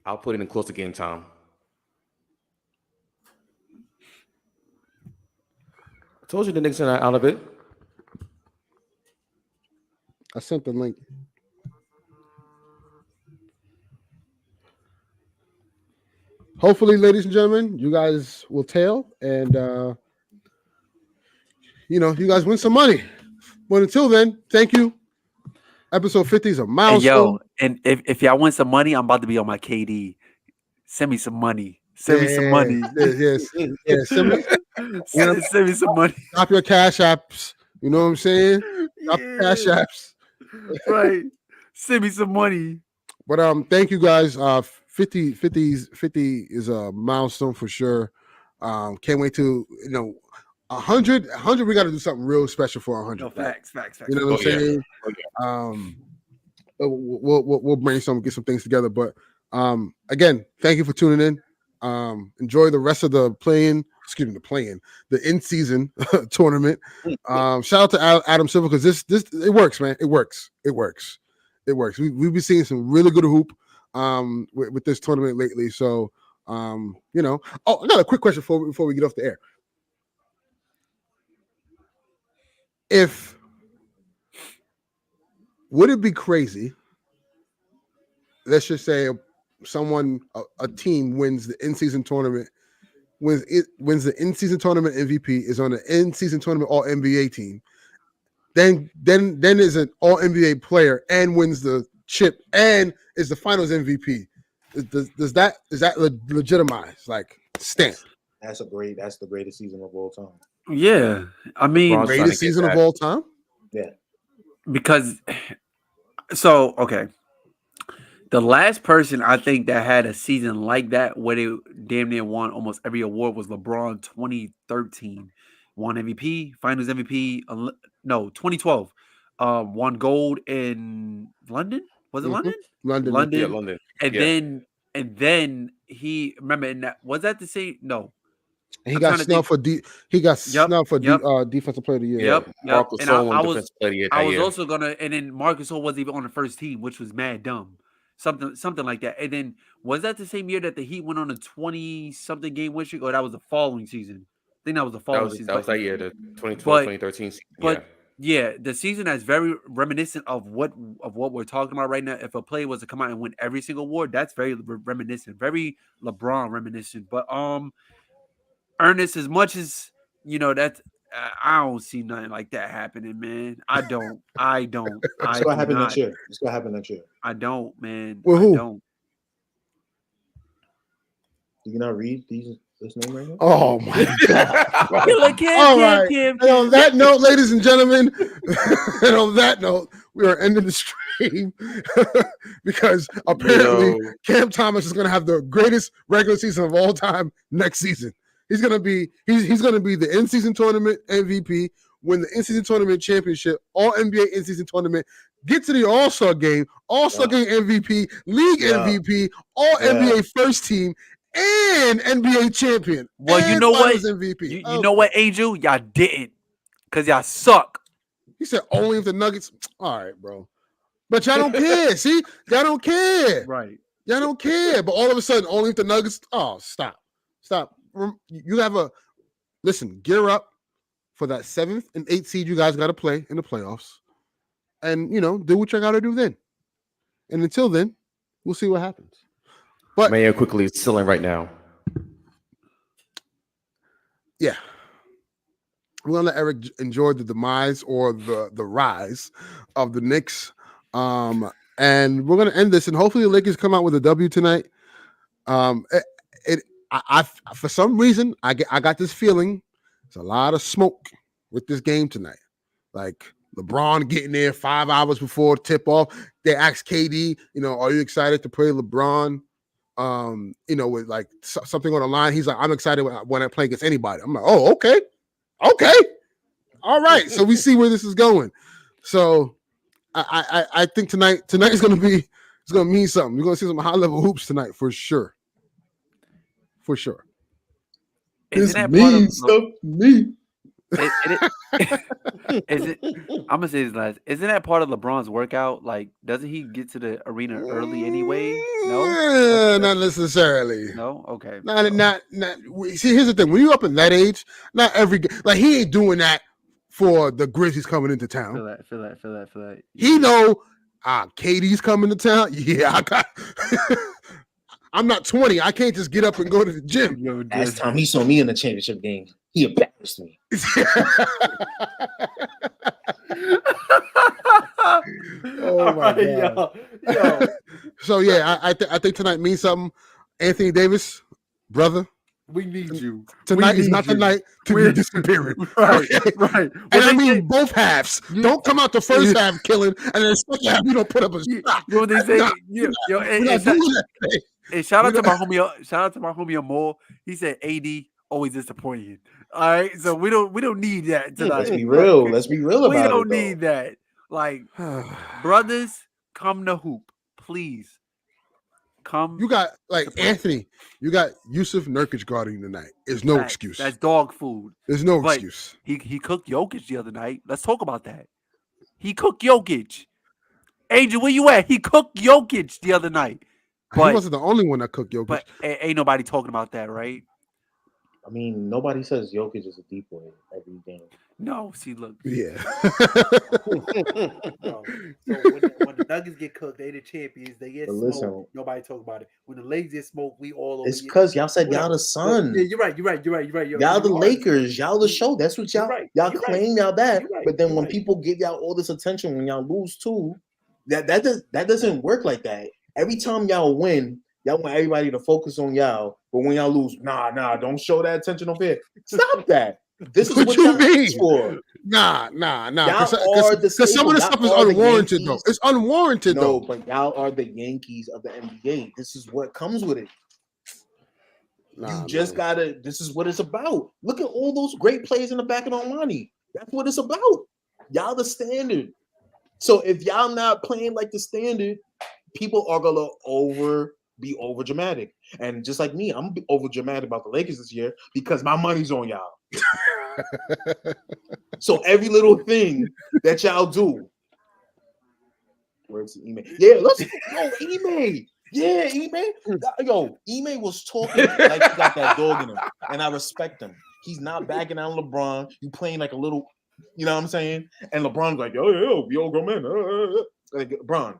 I'll put it in close to game time. I told you the Knicks are not out of it. I sent the link. Hopefully, ladies and gentlemen, you guys will tail and you guys win some money. But until then, thank you. Episode 50 is a milestone. And if y'all win some money, I'm about to be on my KD. Send me some money. Send me some money. Yes. Send me some money. Drop your cash apps. You know what I'm saying? Drop your cash apps. Right. Send me some money. But thank you guys. 50 is a milestone for sure. Can't wait to 100. We got to do something real special for 100. No, facts. You know what I'm saying? We'll brainstorm, get some things together. But again, thank you for tuning in. Enjoy the rest of the in-season tournament. Shout out to Adam Silver because this it works, man. It works. We've been seeing some really good hoop with this tournament lately. So I got a quick question before we get off the air. Would it be crazy? Let's just say a team wins the in-season tournament, wins the in-season tournament MVP, is on the in-season tournament All NBA team, then is an All NBA player and wins the chip and is the Finals MVP. Is that legitimize stamp? That's the greatest season of all time. Yeah, I mean, greatest season of all time. Yeah, because okay. The last person I think that had a season like that where they damn near won almost every award was LeBron 2013. Won MVP, Finals MVP. 2012. Won gold in London. Was it London? London. Yeah, London. And then he remember in that was that the same? No. He got snubbed for defensive player of the year. Yep. Marcus And I was also gonna, and then Marcus Gasol wasn't even on the first team, which was mad dumb. Something like that. And then was that the same year that the Heat went on a 20-something game win streak, or that was the following season? I think that was the following season. That was that year, the 2012, 2013 season. But yeah, the season that's very reminiscent of what we're talking about right now. If a player was to come out and win every single award, that's very reminiscent, very LeBron reminiscent. But Ernest, as much as that, I don't see nothing like that happening, man. I don't. It's gonna happen next year. It's gonna happen next year. I don't, man. Well, who? I don't. Do you not read this name right now? Oh my god! All right. And on that note, ladies and gentlemen, and on that note, we are ending the stream because apparently Cam Thomas is going to have the greatest regular season of all time next season. He's gonna be the in-season tournament MVP, win the in-season tournament championship, all NBA in-season tournament, get to the All-Star game game MVP, league MVP, all NBA first team, and NBA champion. Well, you know what? MVP. You know what, Angel? Y'all didn't, because y'all suck. He said only if the Nuggets. All right, bro. But y'all don't care. See, y'all don't care. Right. Y'all don't care. But all of a sudden, only if the Nuggets. Oh, stop. You have gear up for that 7th and 8th seed you guys got to play in the playoffs, and do what you got to do then. And until then, we'll see what happens. But Mayor quickly is selling right now. Yeah, we're gonna let Eric enjoy the demise or the rise of the Knicks, and we're gonna end this. And hopefully, the Lakers come out with a W tonight. I for some reason I got this feeling there's a lot of smoke with this game tonight. Like LeBron getting there 5 hours before tip off. They asked KD, are you excited to play LeBron? With like something on the line. He's like, I'm excited when I play against anybody. I'm like, oh, okay, all right. So we see where this is going. So I think tonight is gonna mean something. We're gonna see some high level hoops tonight for sure. For sure. Isn't that mean stuff me? Is it? I'm gonna say this last. Isn't that part of LeBron's workout? Like, doesn't he get to the arena early anyway? No, not necessarily. No, okay. Not. See, here's the thing: when you're up in that age, not every he ain't doing that for the Grizzlies coming into town. Feel that. He know, KD's coming to town. Yeah, I got. I'm not 20. I can't just get up and go to the gym. Last time he saw me in the championship game, he embarrassed me. Oh my god! Yo. So yeah, I think tonight means something. Anthony Davis, brother, we need you. Tonight is not the night to be disappearing. Right. And I mean both halves. Don't come out the first half killing, and then the second half you don't put up a shot. You know what they say? And shout out to my homie Amor. He said AD always disappointing. All right, so we don't need that tonight. Let's be real. Let's be real about it. We don't need that. Like, brothers, come to hoop, please. Come. You got Anthony. You got Yusuf Nurkic guarding tonight. There's no excuse. That's dog food. There's no excuse. He cooked Jokic the other night. Let's talk about that. He cooked Jokic. Angel, where you at? He cooked Jokic the other night. But he wasn't the only one that cooked Jokic. But ain't nobody talking about that, right? I mean, nobody says Jokic is a deep boy every game. No, see, look. Yeah. So when the Nuggets get cooked, they the champions. They get smoked. Nobody talk about it. When the Lakers get smoked, we all over. It's because y'all said y'all the Sun. Yeah, you're right. Y'all the Lakers. Y'all the show. That's what y'all claim y'all that. But then when people give y'all all this attention when y'all lose too, that doesn't work like that. Every time y'all win, y'all want everybody to focus on y'all. But when y'all lose, nah, don't show that attention over here. Stop that. This is what you mean for. Nah. Y'all are the Because some of the stuff is unwarranted, though. It's unwarranted, though. No, but y'all are the Yankees of the NBA. This is what comes with it. Gotta. This is what it's about. Look at all those great plays in the back of Armani. That's what it's about. Y'all the standard. So if y'all not playing like the standard, people are gonna be over dramatic. And just like me, I'm over dramatic about the Lakers this year because my money's on y'all. So every little thing that y'all do. Where's the email? Yeah, email. Yeah, Ime. Ime was talking like he got that dog in him, and I respect him. He's not backing out LeBron. You playing like a little, you know what I'm saying? And LeBron's like, yo, go man. Like LeBron.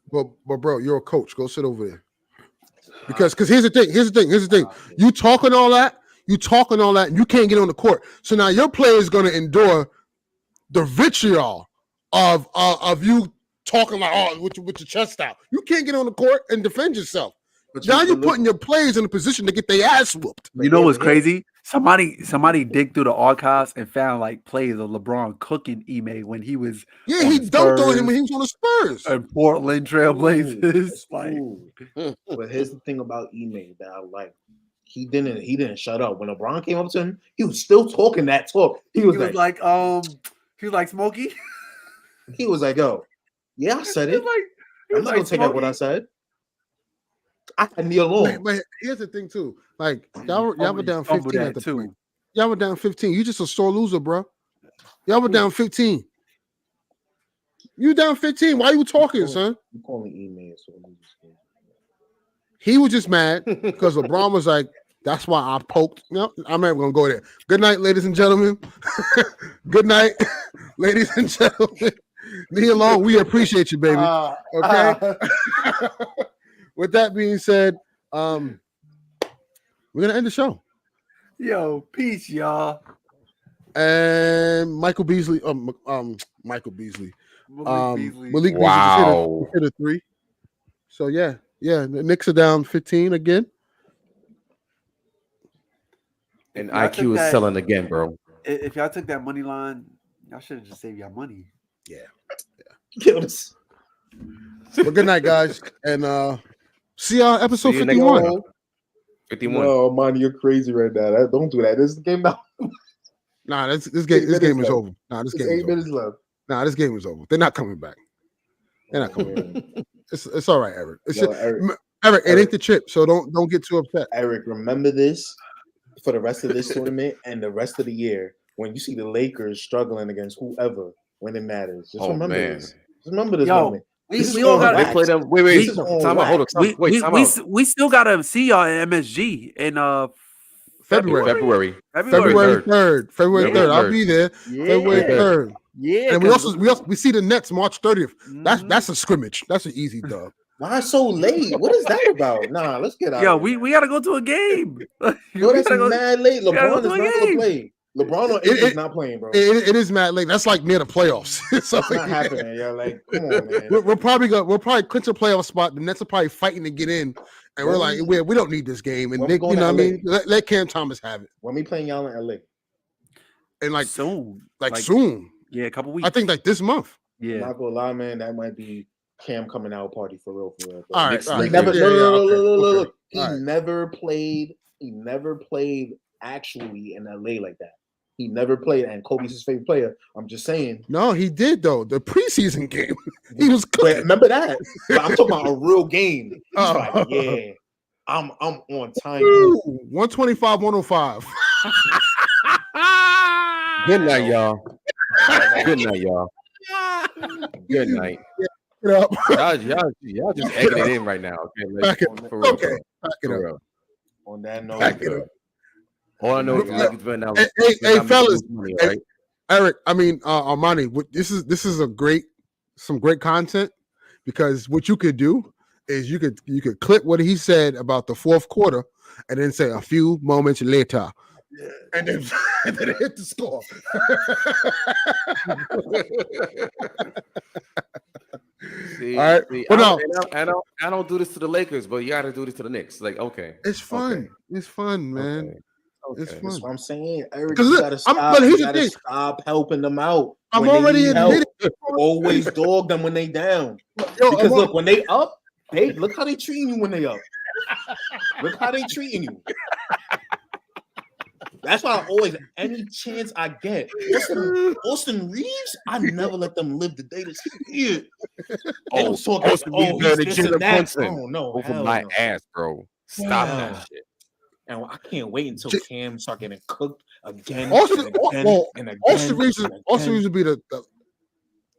But bro, you're a coach. Go sit over there. Because here's the thing. You talking all that, and you can't get on the court. So now your player is going to endure the vitriol of you talking like, with your chest out. You can't get on the court and defend yourself. Now you're putting your players in a position to get their ass whooped. You know what's crazy? Somebody dig through the archives and found like plays of LeBron cooking Ime when he was he dunked on him when he was on the Spurs and Portland Trailblazers. But here's the thing about Ime that I like. He didn't shut up. When LeBron came up to him, he was still talking that talk. He was like Smokey. He was like, yo, yeah, I said it. I'm not gonna take out what I said. I can kneel alone. But here's the thing too. Like y'all were down 15 at the point. Y'all were down 15. You just a sore loser, bro. Y'all were down 15. You down 15. Why you talking, son? You calling email so loser. He was just mad because LeBron was like, that's why I poked. No, I'm not gonna go there. Good night, ladies and gentlemen. Good night, ladies and gentlemen. Leave alone. We appreciate you, baby. Okay. With that being said, we're gonna end the show. Yo, peace, y'all. And Michael Beasley. Malik Beasley. Wow. Just hit a 3. So yeah, the Knicks are down 15 again. And IQ is selling again, bro. If y'all took that money line, y'all should have just saved y'all money. Yeah. Killed. Well, good night, guys, and see y'all episode 51. 51. No, man, you're crazy right now. Don't do that. This game now. Nah, this game is over. Nah, this game is 8 minutes left. Nah, this game is over. They're not coming back. They're not coming back. It's all right, Eric. Eric, it ain't the chip, so don't get too upset. Eric, remember this for the rest of this tournament and the rest of the year when you see the Lakers struggling against whoever when it matters. Just remember this. Just remember this moment. We all got to play them. Wait, time out. Hold on. We still gotta see y'all at MSG in February 3rd. February 3rd. I'll be there. February 3rd. Yeah, and we see the Nets March 30th. That's a scrimmage. That's an easy dub. Why so late? What is that about? Nah, let's get out. Yo, we gotta go to a game. Yo, that's mad late. LeBron is not gonna play. LeBron or is not playing, bro. It is mad late. That's like near the playoffs. So, it's not happening. Yo, like, come on, man. We'll probably clinch a playoff spot. The Nets are probably fighting to get in, and we're like, we don't need this game. And Nick, you know what I mean? Let Cam Thomas have it. When we playing y'all in LA, and like soon, soon. Yeah, a couple weeks. I think like this month. Yeah, I'm not gonna lie, man. That might be Cam coming out party for real. All right. He never. Look. He never played. He never played actually in LA like that. He never played, and Kobe's his favorite player. I'm just saying. No, he did though. The preseason game, he was cooking. Wait, remember that? But I'm talking about a real game. He's like, yeah, I'm on time. 125-105. Good night, y'all. Good night, y'all. Good night. Y'all just egging it in right now. Okay, back it up. On that note, back it up. All I know is now. Hey, fellas, money, right? Eric. I mean, Armani. This is some great content because what you could do is you could clip what he said about the fourth quarter and then say a few moments later, and then hit the score. See, all right, I don't do this to the Lakers, but you got to do this to the Knicks. Like, okay, it's fun. Okay. It's fun, man. It's That's fun. what I'm saying, Eric. You gotta stop. You gotta stop helping them out. I'm already admitting it. Always dog them when they down. Because look, when they up, look how they treating you when they up. Look how they treating you. That's why I always, any chance I get, Austin Reeves, I never let them live the day to see it. Austin Reeves better than Jalen Brunson. Oh no, over my ass, bro. Stop that shit. And I can't wait until Cam start getting cooked again. Austin Reeves would be the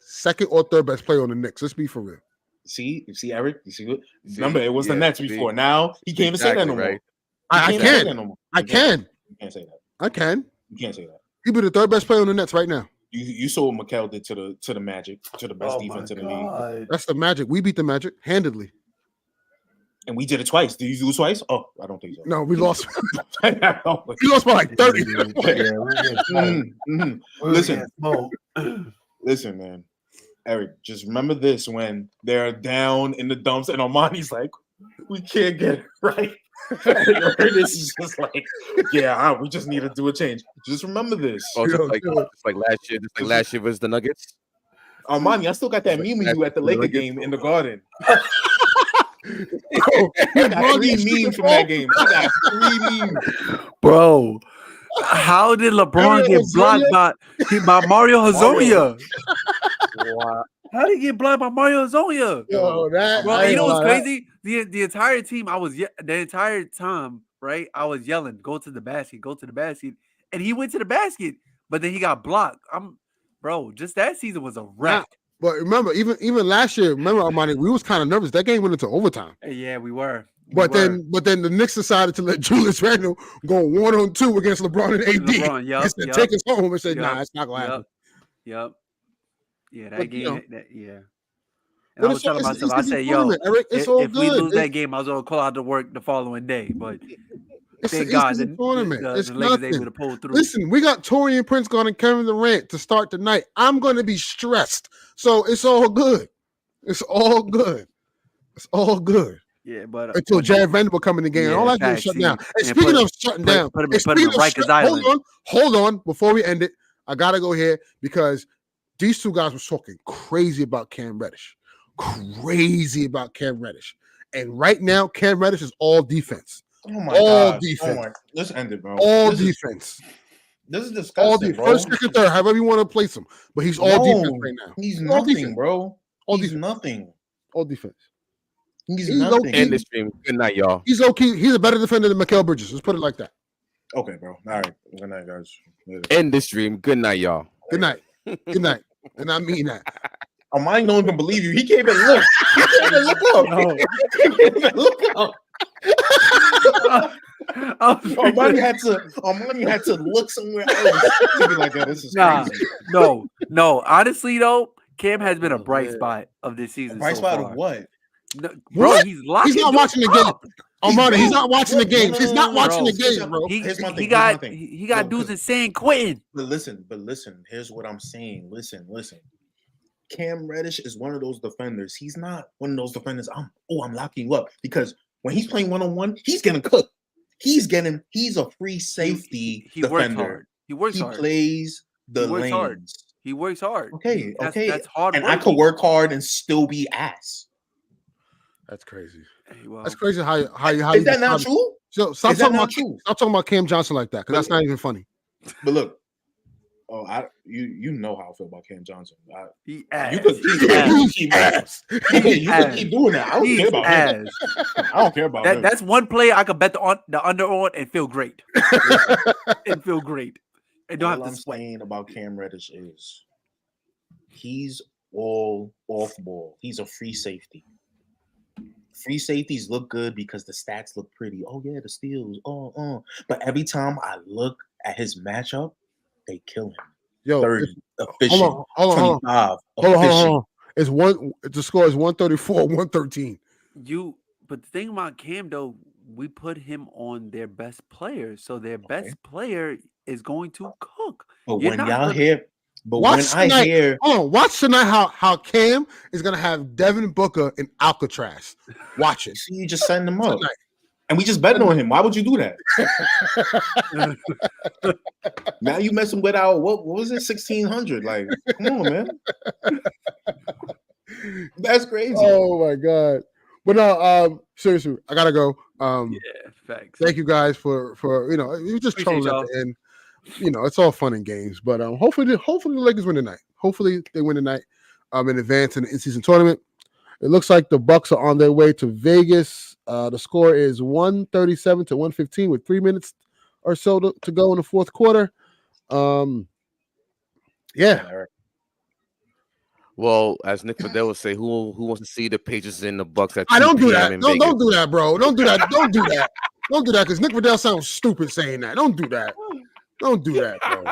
second or third best player on the Knicks. Let's be for real. See, Eric. You see what? Remember, it was the Nets before. Now he can't even say that no more. I can. You can't say that. I can. You can't say that. He'd be the third best player on the Nets right now. You saw what Mikal did to the Magic, to the best defense in the league. That's the Magic. We beat the Magic handedly. And we did it twice. Did you lose twice? Oh, I don't think so. No, we lost. We lost by like 30. Listen, man. Eric, just remember this when they're down in the dumps and Armani's like, we can't get it right. Ernest is just like, we just need to do a change. Just remember this. Just like last year was the Nuggets. Armani, I still got that meme of you at the Laker game in the Garden. I got 3 memes from that game. I got 3 memes. Bro, how did LeBron get blocked by Mario Hezonja? Wow. How did he get blocked by Mario Hezonja? Bro, you know what's crazy? The entire team, the entire time, right? I was yelling, go to the basket, and he went to the basket, but then he got blocked. Bro, just that season was a wreck. But remember, even last year, Armani, we was kind of nervous. That game went into overtime. Yeah, we were. But then the Knicks decided to let Julius Randle go 1-on-2 against LeBron and AD. Take us home and say, nah, it's not going to happen. Yep. Yeah, that game. And I was telling myself, I said, Eric, if we lose that game, I was going to call out to work the following day. But thank God the Lakers able to pull through. Listen, we got Torian Prince and Kevin Durant to start tonight. I'm going to be stressed. So it's all good. It's all good. Yeah, but until Jared Vanderbilt come in the game, and all that is shut down. And speaking of shutting down, hold on, before we end it, I gotta go here because these two guys were talking crazy about Cam Reddish. And right now, Cam Reddish is all defense. Oh my God. Defense. Oh, let's end it, bro. Defense. This is disgusting, bro. First, second, third, however you want to place him. But he's all defense right now. He's nothing, bro. He's nothing. All defense. He's nothing. End the stream. Good night, y'all. He's low-key. He's a better defender than Mikal Bridges. Let's put it like that. Okay, bro. All right. Good night, guys. Later. End the stream. Good night, y'all. Good night. Good night. And I mean that. Armani don't even believe you. He can't even look. He can't even look up. No. He can't even look up. Armani had to look somewhere else to be like, oh, this is crazy. No. Honestly, though, Cam has been a bright spot of this season. Bright spot of what? No, bro, what? He's not watching the game. Armani, he's not watching the games. He's not watching the games, bro. He got dudes in San Quentin. But listen. Here's what I'm saying. Listen. Cam Reddish is one of those defenders. He's not one of those defenders. I'm locking you up because when he's playing 1-on-1, he's getting cooked. He's a free safety defender. He works hard. He plays the lanes. He works hard. Okay. That's hard. And I could work hard and still be ass. That's crazy. Hey, well, that's crazy. How is that not true? So stop talking about Cam Johnson like that because that's not even funny. But look, you know how I feel about Cam Johnson. He ass. You could keep doing that. I don't care about him. I don't care about him. That's one play I could bet the under on and feel great. And don't have to sweat. Saying about Cam Reddish is he's all off ball. He's a free safety. Free safeties look good because the stats look pretty. Oh yeah, the steals. But every time I look at his matchup, they kill him. Yo, 30 efficient. Hold on. The score is 134-113. But the thing about Cam though, we put him on their best player, so their best player is going to cook. But watch tonight how Cam is gonna have Devin Booker and Alcatraz. Watch it. See, you just setting them up. and we just betting on him. Why would you do that? Now you messing with our what was it, 1,600? Like, come on, man. That's crazy. Oh my god. But no, seriously, I gotta go. Yeah, facts. Thank you guys for you were just trolling at the end. It's all fun and games. But hopefully the Lakers win tonight. Hopefully they win tonight. In advance in the in-season tournament. It looks like the Bucks are on their way to Vegas. The score is 137 to 115 with 3 minutes or so to go in the fourth quarter. Yeah. Well, as Nick Fidel would say, who wants to see the Pacers and the Bucks at 2 I don't do that. p.m. Don't do that, bro. Don't do that. Don't do that. Don't do that because Nick Fidel sounds stupid saying that. Don't do that. Don't do that, bro.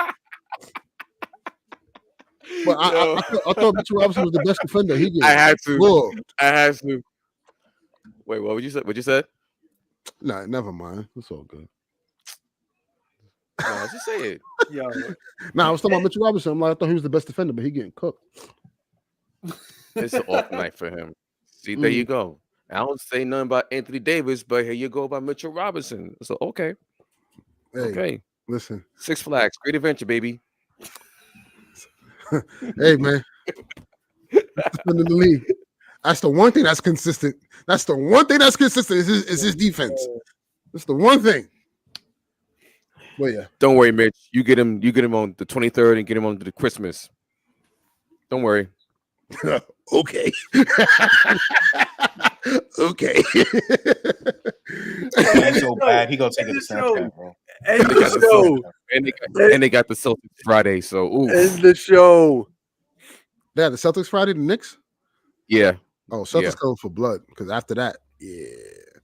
But I thought Mitchell Robinson was the best defender. I had to. Wait, what would you say? What you said? Nah, never mind. It's all good. No, just say it. Yo. Nah, I was talking about Mitchell Robinson. I'm like, I thought he was the best defender, but he getting cooked. It's an off night for him. See, there you go. I don't say nothing about Anthony Davis, but here you go about Mitchell Robinson. So okay. Okay. Listen. Six Flags, great adventure, baby. Hey, man. In the league. That's the one thing that's consistent. That's the one thing that's consistent is his defense. That's the one thing. Well, yeah. Don't worry, Mitch. You get him on the 23rd and get him on the Christmas. Don't worry. Okay. Okay. That's so bad. He gonna take it to Snapchat, bro. End the show. And they got the Celtics Friday. So end the show. They had the Celtics Friday, the Knicks? Yeah. Oh, Celtics going for blood because after that, yeah.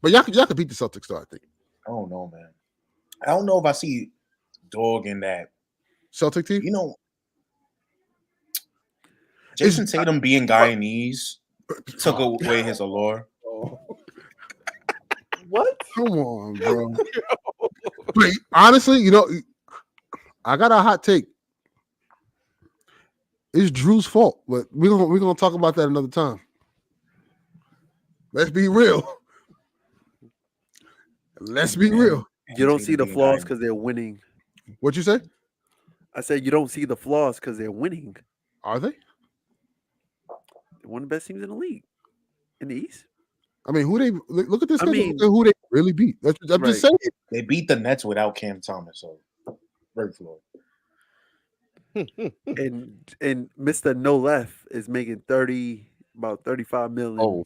But y'all could beat the Celtics, though, I think. I don't know, man. I don't know if I see Dog in that Celtic team. Jason Tatum being Guyanese took away his allure. What? Come on, bro. But honestly, I got a hot take. It's Drew's fault, but we're gonna talk about that another time. Let's be real. Let's be real. You don't see the flaws because they're winning. What'd you say? I said you don't see the flaws because they're winning. Are they? They're one of the best teams in the league. In the East. I mean, look at this. Look at who they really beat. I'm just saying. They beat the Nets without Cam Thomas, so very flawed. and Mr. No Left is making about 35 million.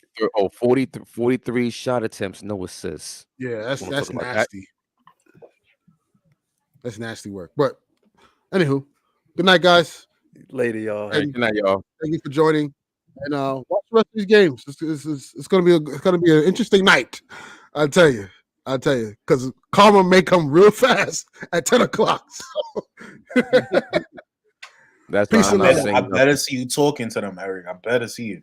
43 shot attempts, no assists. Yeah, that's nasty. That's nasty work. But anywho, good night, guys. Later, y'all. Good night, y'all. Thank you for joining. And watch the rest of these games. It's gonna be an interesting night. I'll tell you, because karma may come real fast at 10 o'clock. So. That's peace. I better see you talking to them, Eric. I better see it.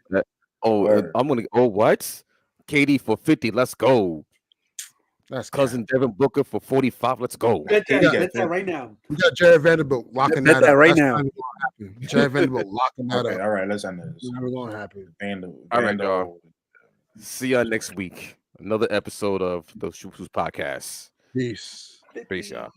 I'm gonna. Oh, what? KD for 50. Let's go. That's cousin Devin Booker for 45. Let's go. Bet that right now. We got Jared Vanderbilt locking that up right now. Jared Vanderbilt locking that up. All right, let's end this. It's never gonna happen. All right, y'all. See y'all next week. Another episode of the Shoot Podcast. Peace. Peace, y'all.